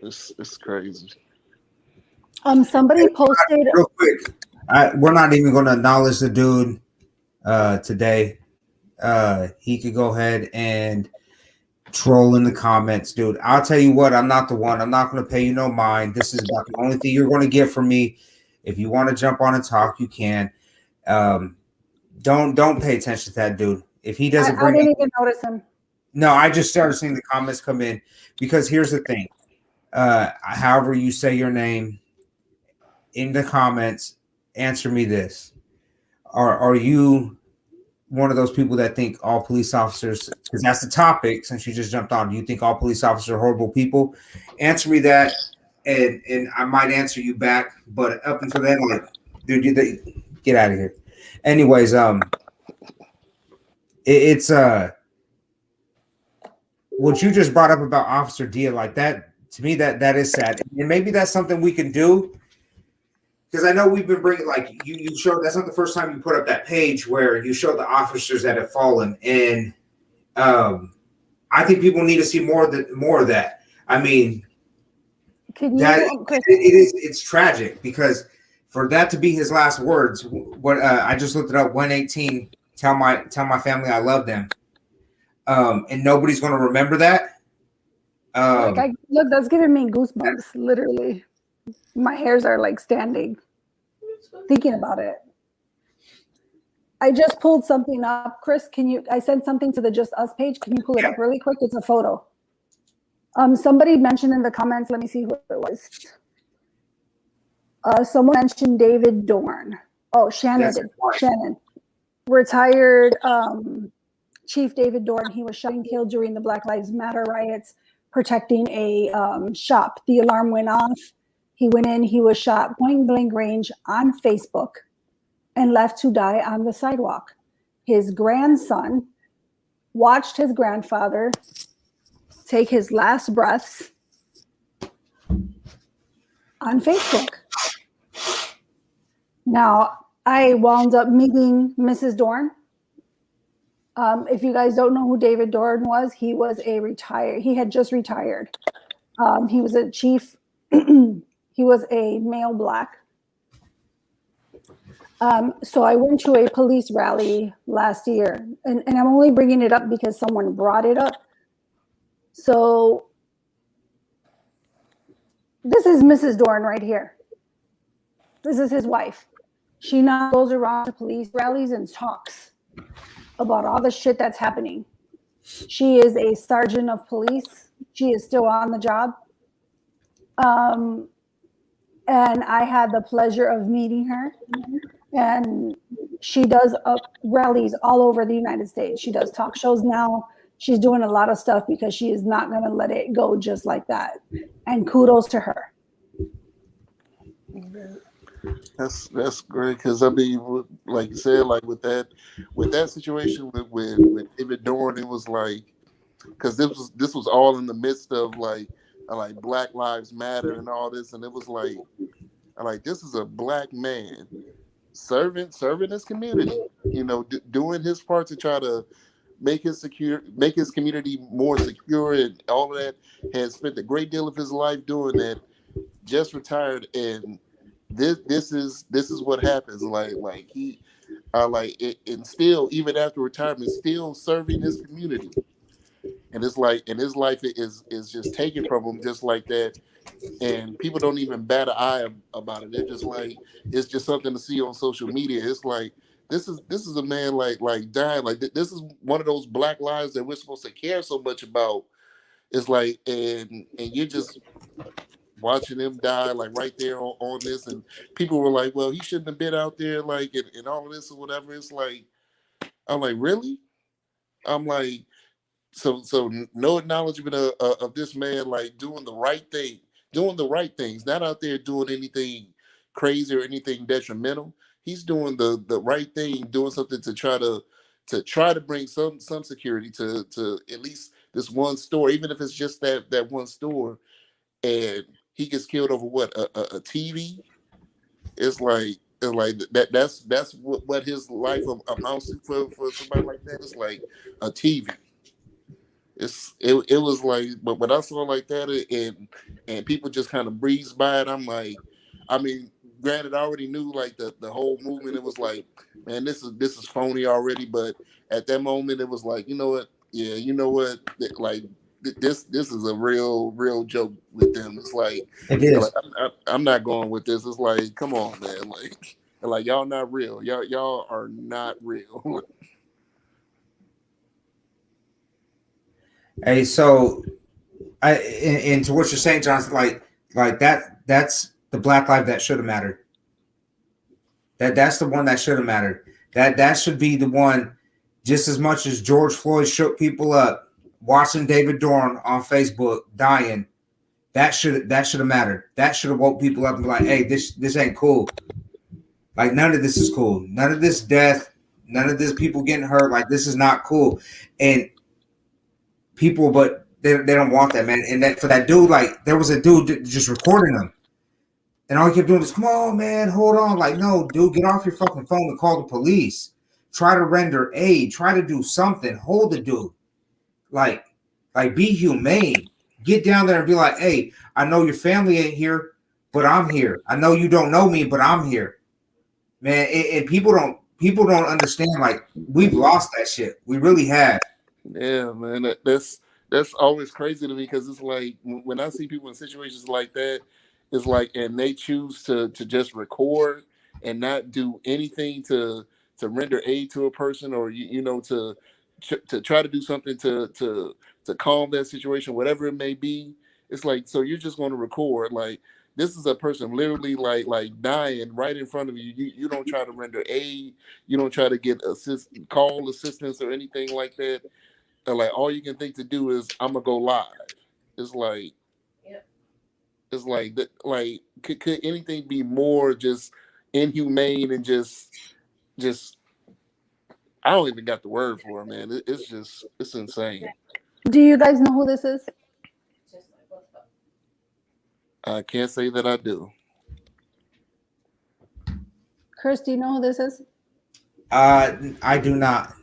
it's crazy. Somebody posted real quick. We're not even going to acknowledge the dude today. He could go ahead and troll in the comments, dude. I'll tell you what, I'm not the one. I'm not going to pay you no mind. This is about the only thing you're going to get from me. If you want to jump on and talk, you can. Don't pay attention to that dude. If he doesn't I didn't up, even notice him. No, I just started seeing the comments come in because here's the thing. However you say your name in the comments, answer me this. Are you one of those people that think all police officers, because that's the topic since you just jumped on, do you think all police officers are horrible people? Answer me that, and I might answer you back. But up until then, like, dude, get out of here. Anyways, it's what you just brought up about Officer Dia, like that, to me, that is sad. And maybe that's something we can do. Because I know we've been bringing, like, you showed, that's not the first time you put up that page where you show the officers that have fallen. And I think people need to see more of that. I mean, it's tragic because for that to be his last words, what I just looked it up, 118, tell my family I love them. And nobody's going to remember that. Look, that's giving me goosebumps, literally. My hairs are like standing thinking about it. I just pulled something up. Chris, I sent something to the Just Us page. Can you pull it up really quick? It's a photo. Somebody mentioned in the comments, let me see who it was. Someone mentioned David Dorn. Oh, Shannon did. Shannon. Retired Chief David Dorn. He was shot and killed during the Black Lives Matter riots, protecting a shop. The alarm went off. He went in, he was shot point blank range on Facebook and left to die on the sidewalk. His grandson watched his grandfather take his last breaths on Facebook. Now, I wound up meeting Mrs. Dorn. If you guys don't know who David Dorn was, he had just retired. He was a chief. He was a male Black. So I went to a police rally last year, and I'm only bringing it up because someone brought it up. So this is Mrs. Dorn right here. This is his wife. She now goes around to police rallies and talks about all the shit that's happening. She is a sergeant of police. She is still on the job. And I had the pleasure of meeting her. And she does rallies all over the United States. She does talk shows now. She's doing a lot of stuff because she is not going to let it go just like that. And kudos to her. That's great because I mean, like you said, like with that situation with David Dorn, it was like because this was all in the midst of like like Black Lives Matter and all this, and it was like this is a black man serving his community, you know, doing his part to try to make his community more secure and all of that. Has spent a great deal of his life doing that. Just retired, and this is what happens. Like he, and still even after retirement, still serving his community. And it's like, and his life is just taken from him just like that. And people don't even bat an eye about it. They're just like, it's just something to see on social media. It's like, this is a man like dying. Like this is one of those black lives that we're supposed to care so much about. It's like, and you're just watching him die like right there on this. And people were like, well, he shouldn't have been out there like and all of this or whatever. It's like, I'm like, really? I'm like, so no acknowledgement of this man like doing the right things, not out there doing anything crazy or anything detrimental. He's doing the right thing, doing something to try to bring some security to at least this one store, even if it's just that one store. And he gets killed over what, a TV? It's like that's what his life amounts to for somebody like that. It's like a TV. It was like, but when I saw it like that, and people just kind of breezed by it, I'm like, I mean, granted, I already knew like the whole movement. It was like, man, this is phony already. But at that moment, it was like, you know what? Yeah, you know what? Like this is a real joke with them. It's like, It is. like, I'm not going with this. It's like, come on, man. Like y'all not real. Y'all are not real. Hey, so and to what you're saying, Jonathan, like that's the black life that should have mattered. That's the one that should have mattered. That should be the one, just as much as George Floyd shook people up. Watching David Dorn on Facebook dying, that should have mattered. That should have woke people up and be like, hey, this ain't cool. Like none of this is cool. None of this death. None of this people getting hurt. Like this is not cool. And people, but they don't want that, man. And that for that dude, like there was a dude just recording him, and all he kept doing was, "Come on, man, hold on." Like, no, dude, get off your fucking phone and call the police. Try to render aid. Try to do something. Hold the dude. Like be humane. Get down there and be like, "Hey, I know your family ain't here, but I'm here. I know you don't know me, but I'm here." Man, and people don't understand. Like we've lost that shit. We really have. Yeah, man, that's always crazy to me because it's like when I see people in situations like that, it's like, and they choose to just record and not do anything to render aid to a person, or you know to try to do something to calm that situation, whatever it may be. It's like, so you're just going to record. Like this is a person literally like dying right in front of you. You don't try to render aid. You don't try to get call assistance or anything like that. And like all you can think to do is I'm gonna go live. It's like, yep. It's like that. Like could anything be more just inhumane and just I don't even got the word for it, man. It's insane. Do you guys know who this is? I can't say that I do. Chris, do you know who this is? I do not.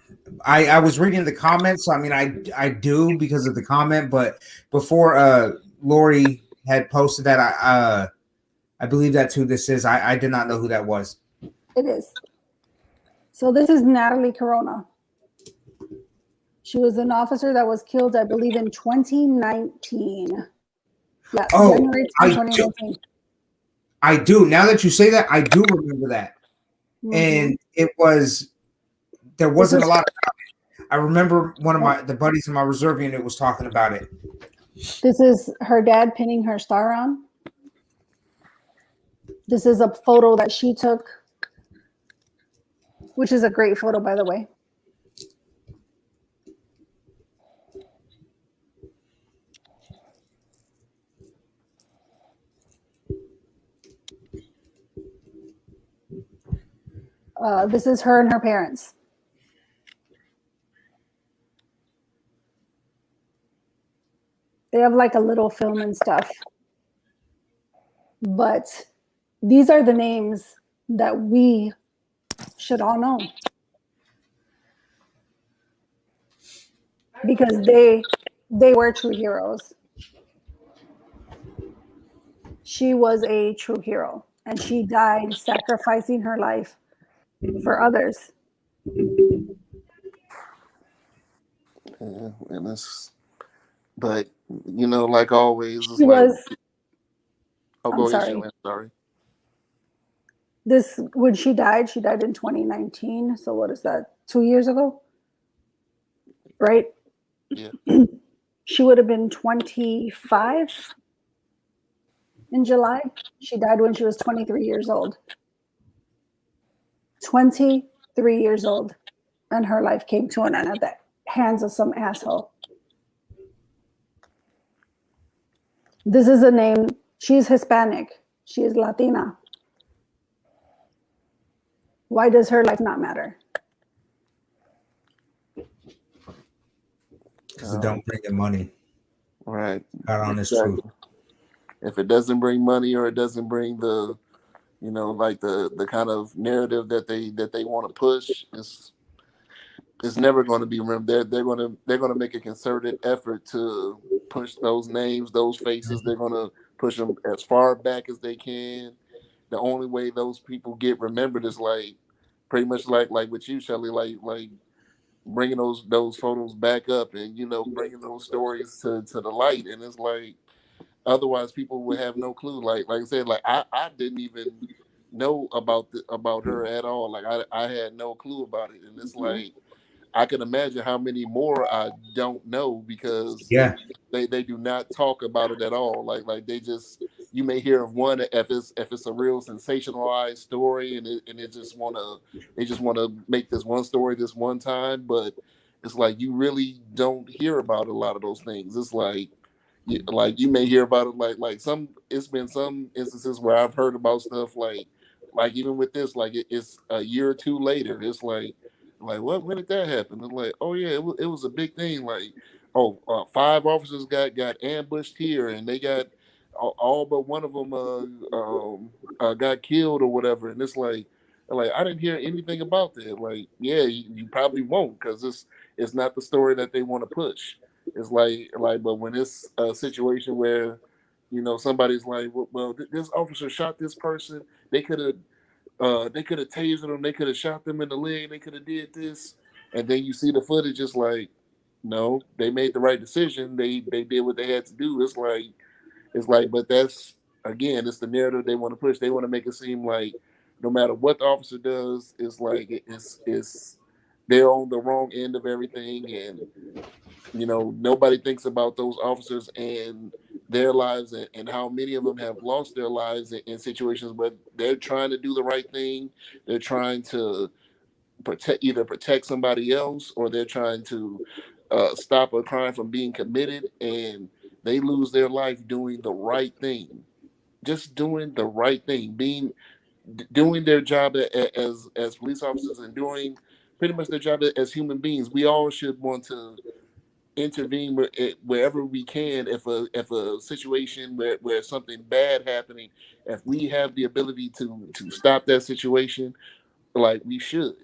I was reading the comments. So I mean, I do because of the comment, but before Lori had posted that, I believe that's who this is. I did not know who that was. It is. So this is Natalie Corona. She was an officer that was killed, I believe, in 2019. Yeah, January 2019. I do. Now that you say that, I do remember that. Mm-hmm. And it was, there wasn't a lot of, I remember one of the buddies in my reserve unit was talking about it. This is her dad pinning her star on. This is a photo that she took, which is a great photo, by the way. This is her and her parents. They have like a little film and stuff. But these are the names that we should all know. Because they were true heroes. She was a true hero, and she died sacrificing her life for others. Yeah, and it's, but you know, like always, it's She like, was. oh, I'm go ahead, sorry. Joanne, sorry. When she died in 2019. So what is that? 2 years ago, right? Yeah. She would have been 25 in July. She died when she was 23 years old. 23 years old, and her life came to an end at the hands of some asshole. This is a name. She's Hispanic. She is Latina. Why does her life not matter? Because it don't bring the money. Right. God honest Exactly. truth. If it doesn't bring money, or it doesn't bring the, you know, like the kind of narrative that they want to push, it's never going to be remembered. They're going to make a concerted effort to push those names, those faces. They're going to push them as far back as they can. The only way those people get remembered is like pretty much like with you, Shelly, like bringing those photos back up, and you know, bringing those stories to the light. And it's like, otherwise people would have no clue. Like I said, like I didn't even know about her at all. Like I had no clue about it. And it's like, I can imagine how many more I don't know, because they do not talk about it at all. Like they just, you may hear of one if it's a real sensationalized story, and they just want to make this one story this one time, but it's like you really don't hear about a lot of those things. It's like you may hear about it like some. It's been some instances where I've heard about stuff like even with this, like it's a year or two later. It's like what, when did that happen? It's like, oh yeah, it was a big thing. Like, 5 officers got ambushed here, and they got all but one of them got killed or whatever. And it's like I didn't hear anything about that. Like, yeah, you probably won't, because it's not the story that they want to push. It's like, but when it's a situation where, you know, somebody's like, well, this officer shot this person, they could have tasered them, they could have shot them in the leg, they could have did this, and then you see the footage, it's like, no, they made the right decision, they did what they had to do. It's like, but that's, again, it's the narrative they want to push. They want to make it seem like no matter what the officer does, it's like it's they're on the wrong end of everything, and you know, nobody thinks about those officers and their lives, and how many of them have lost their lives in situations where they're trying to do the right thing. They're trying to protect somebody else, or they're trying to stop a crime from being committed, and they lose their life doing the right thing, just doing the right thing, doing their job as police officers, and doing pretty much their job as human beings. We all should want to intervene wherever we can if a situation where something bad happening, if we have the ability to stop that situation, like we should.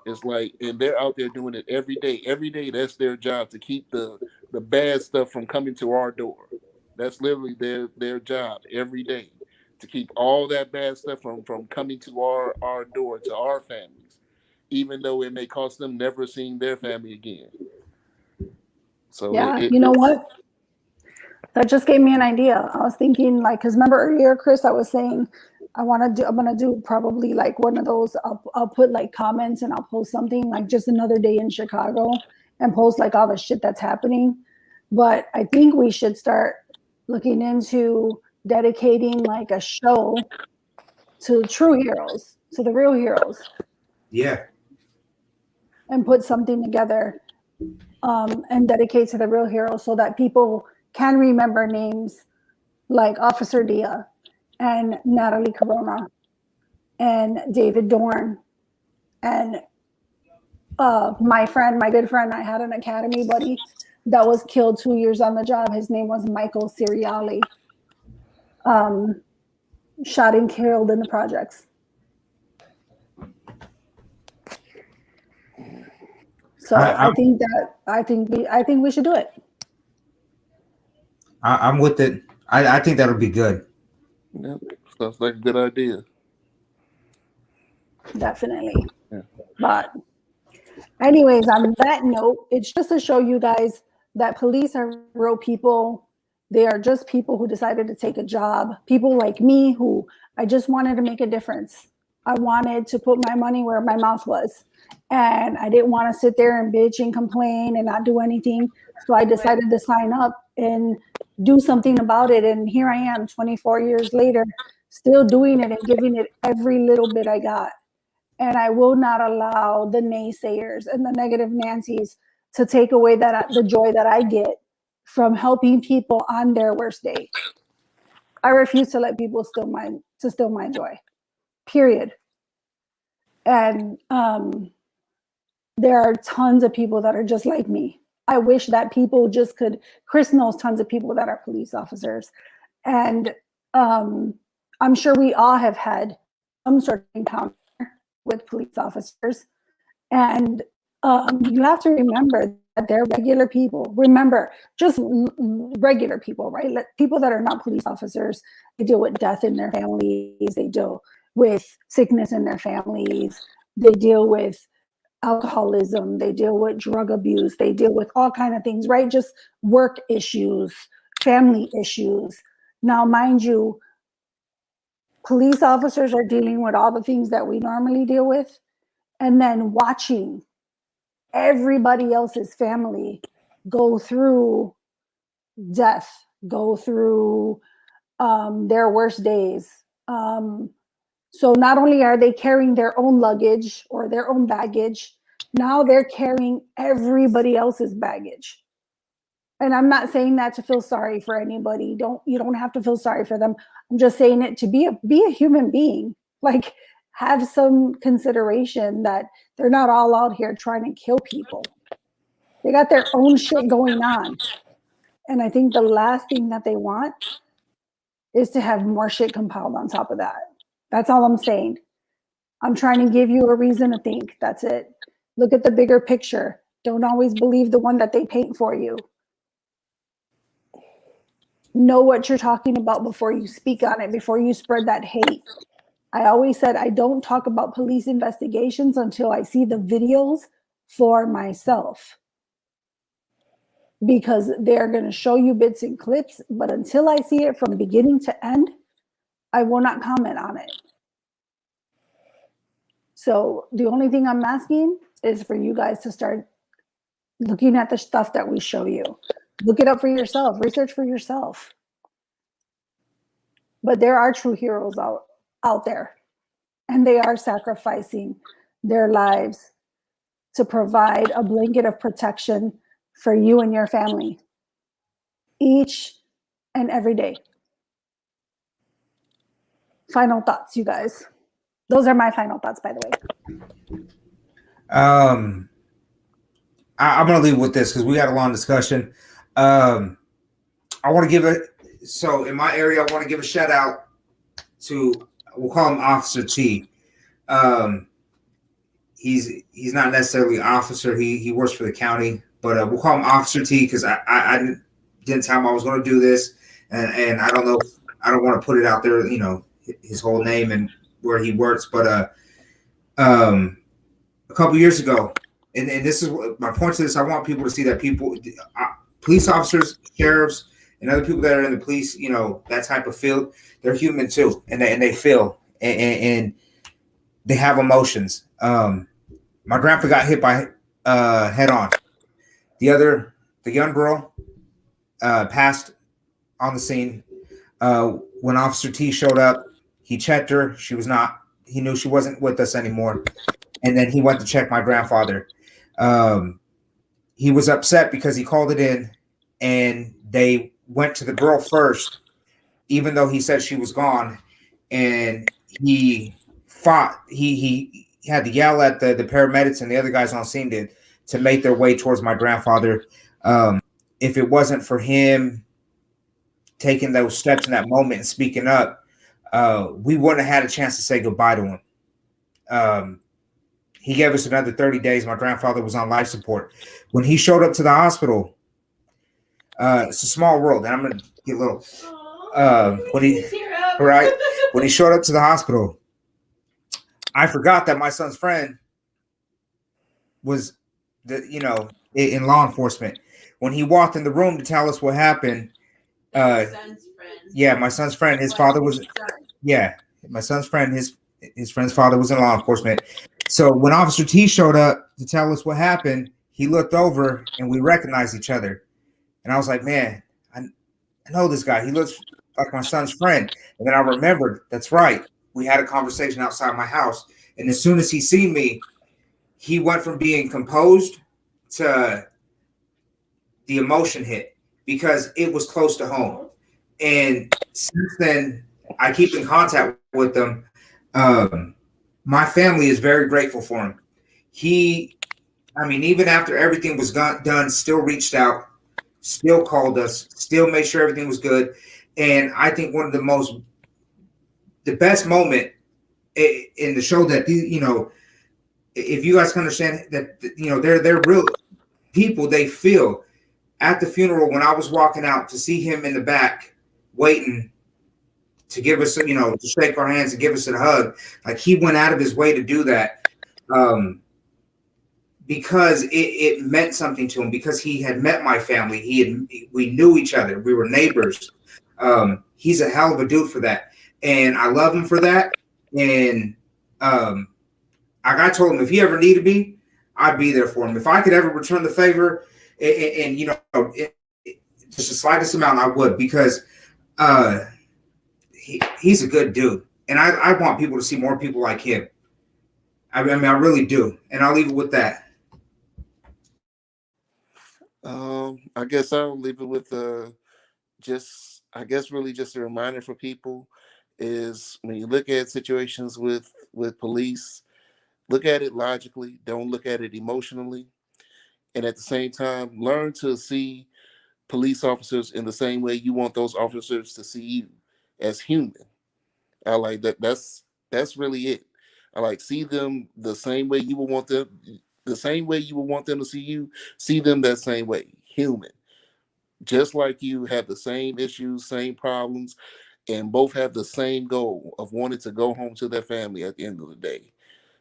It's like, and they're out there doing it every day. That's their job, to keep the bad stuff from coming to our door. That's literally their job every day, to keep all that bad stuff from coming to our door, to our families, even though it may cost them never seeing their family again. So yeah, you know what? That just gave me an idea. I was thinking, like, because remember earlier, Chris, I was saying I'm gonna do probably like one of those. I'll put like comments, and I'll post something like just another day in Chicago, and post like all the shit that's happening. But I think we should start looking into dedicating like a show to true heroes, to the real heroes. Yeah. And put something together. And dedicate to the real heroes, so that people can remember names like Officer Dia and Natalie Corona and David Dorn and my good friend I had an academy buddy, that was killed 2 years on the job. His name was Michael Ciriali. Shot and killed in the projects. So I think we should do it. I'm with it. I think that'll be good. Yeah, sounds like a good idea. Definitely. Yeah. But anyways, on that note, it's just to show you guys that police are real people. They are just people who decided to take a job. People like me who I just wanted to make a difference. I wanted to put my money where my mouth was. And I didn't want to sit there and bitch and complain and not do anything. So I decided to sign up and do something about it. And here I am 24 years later, still doing it and giving it every little bit I got. And I will not allow the naysayers and the negative Nancys to take away the joy that I get from helping people on their worst day. I refuse to let people steal my joy, period. And there are tons of people that are just like me. I wish that people just could. Chris knows tons of people that are police officers. And I'm sure we all have had some sort of encounter with police officers. And you have to remember that they're regular people. Remember, just regular people, right? People that are not police officers, they deal with death in their families. They deal with sickness in their families. They deal with alcoholism. They deal with drug abuse. They deal with all kinds of things, right? Just work issues, family issues. Now, mind you, police officers are dealing with all the things that we normally deal with, and then watching everybody else's family go through death, go through their worst days. So not only are they carrying their own luggage or their own baggage, now they're carrying everybody else's baggage. And I'm not saying that to feel sorry for anybody. You don't have to feel sorry for them. I'm just saying it to be a human being. Like, have some consideration that they're not all out here trying to kill people. They got their own shit going on. And I think the last thing that they want is to have more shit compiled on top of that. That's all I'm saying. I'm trying to give you a reason to think. That's it. Look at the bigger picture. Don't always believe the one that they paint for you. Know what you're talking about before you speak on it, before you spread that hate. I always said I don't talk about police investigations until I see the videos for myself. Because they're going to show you bits and clips, but until I see it from beginning to end, I will not comment on it. So the only thing I'm asking is for you guys to start looking at the stuff that we show you. Look it up for yourself, research for yourself. But there are true heroes out there, and they are sacrificing their lives to provide a blanket of protection for you and your family each and every day. Final thoughts, you guys. Those are my final thoughts, by the way. I'm going to leave with this because we had a long discussion. I want to give so in my area, I want to give a shout out to, we'll call him Officer T. He's not necessarily an officer. He works for the county, but we'll call him Officer T because I didn't tell him I was going to do this, and I don't know. I don't want to put it out there, his whole name and where he works, but a couple years ago, and this is my point to this. I want people to see that police officers, sheriffs, and other people that are in the police, that type of field, they're human too, and they feel and they have emotions. My grandpa got hit by head on. The young girl passed on the scene. When Officer T showed up, he checked her. He knew she wasn't with us anymore. And then he went to check my grandfather. He was upset because he called it in and they went to the girl first, even though he said she was gone. And he fought. He had to yell at the paramedics and the other guys on scene to make their way towards my grandfather. if it wasn't for him taking those steps in that moment and speaking up, we wouldn't have had a chance to say goodbye to him. He gave us another 30 days. My grandfather was on life support. When he showed up to the hospital, it's a small world, and I'm gonna get a little. When he showed up to the hospital, I forgot that my son's friend was in law enforcement. When he walked in the room to tell us what happened, my son's friend, his father was, my son's friend, his friend's father was in law enforcement. So when Officer T showed up to tell us what happened, he looked over and we recognized each other. And I was like, man, I know this guy. He looks like my son's friend. And then I remembered, that's right. We had a conversation outside my house. And as soon as he seen me, he went from being composed to the emotion hit because it was close to home. And since then, I keep in contact with them. My family is very grateful for him. Even after everything was done, still reached out, still called us, still made sure everything was good. And I think one of the best moment in the show that, if you guys can understand that, they're real people, they feel at the funeral when I was walking out to see him in the back waiting to give us, to shake our hands and give us a hug. Like he went out of his way to do that because it meant something to him, because he had met my family. We knew each other. We were neighbors. He's a hell of a dude for that. And I love him for that. And I told him if he ever needed me, I'd be there for him. If I could ever return the favor and just the slightest amount, I would, because he's a good dude. And I want people to see more people like him. I really do. And I'll leave it with that. I guess I'll leave it with just a reminder for people is when you look at situations with police, look at it logically, don't look at it emotionally. And at the same time, learn to see police officers in the same way you want those officers to see you, as human. I like that. That's really it. I like see them the same way you would want them, the same way you would want them to see you. See them that same way, human. Just like you have the same issues, same problems, and both have the same goal of wanting to go home to their family at the end of the day.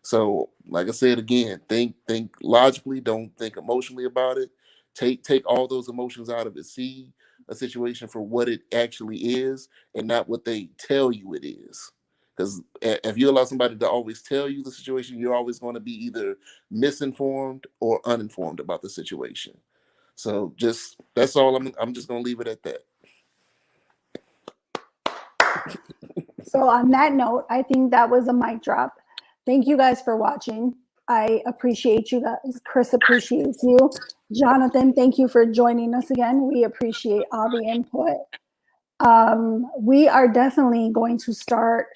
So, like I said again, think logically, don't think emotionally about it. Take all those emotions out of it. See a situation for what it actually is and not what they tell you it is. Because if you allow somebody to always tell you the situation, you're always going to be either misinformed or uninformed about the situation. So that's all. I'm just going to leave it at that. So on that note, I think that was a mic drop. Thank you guys for watching. I appreciate you guys. Chris appreciates you. Jonathan, thank you for joining us again. We appreciate all the input. We are definitely going to start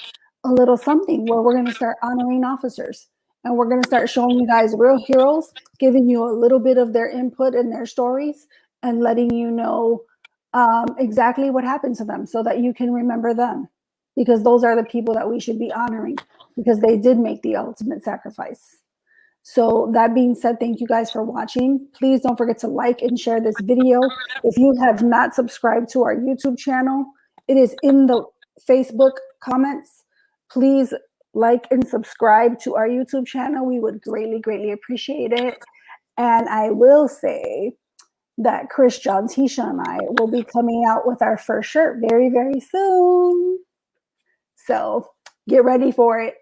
a little something where we're going to start honoring officers, and we're going to start showing you guys real heroes, giving you a little bit of their input and their stories, and letting you know exactly what happened to them so that you can remember them, because those are the people that we should be honoring, because they did make the ultimate sacrifice. So that being said, thank you guys for watching. Please don't forget to like and share this video. If you have not subscribed to our YouTube channel, it is in the Facebook comments. Please like and subscribe to our YouTube channel. We would greatly, greatly appreciate it. And I will say that Chris, John, Tisha, and I will be coming out with our first shirt very, very soon. So get ready for it.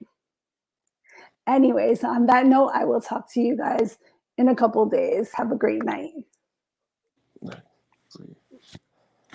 Anyways, on that note, I will talk to you guys in a couple days. Have a great night. See you.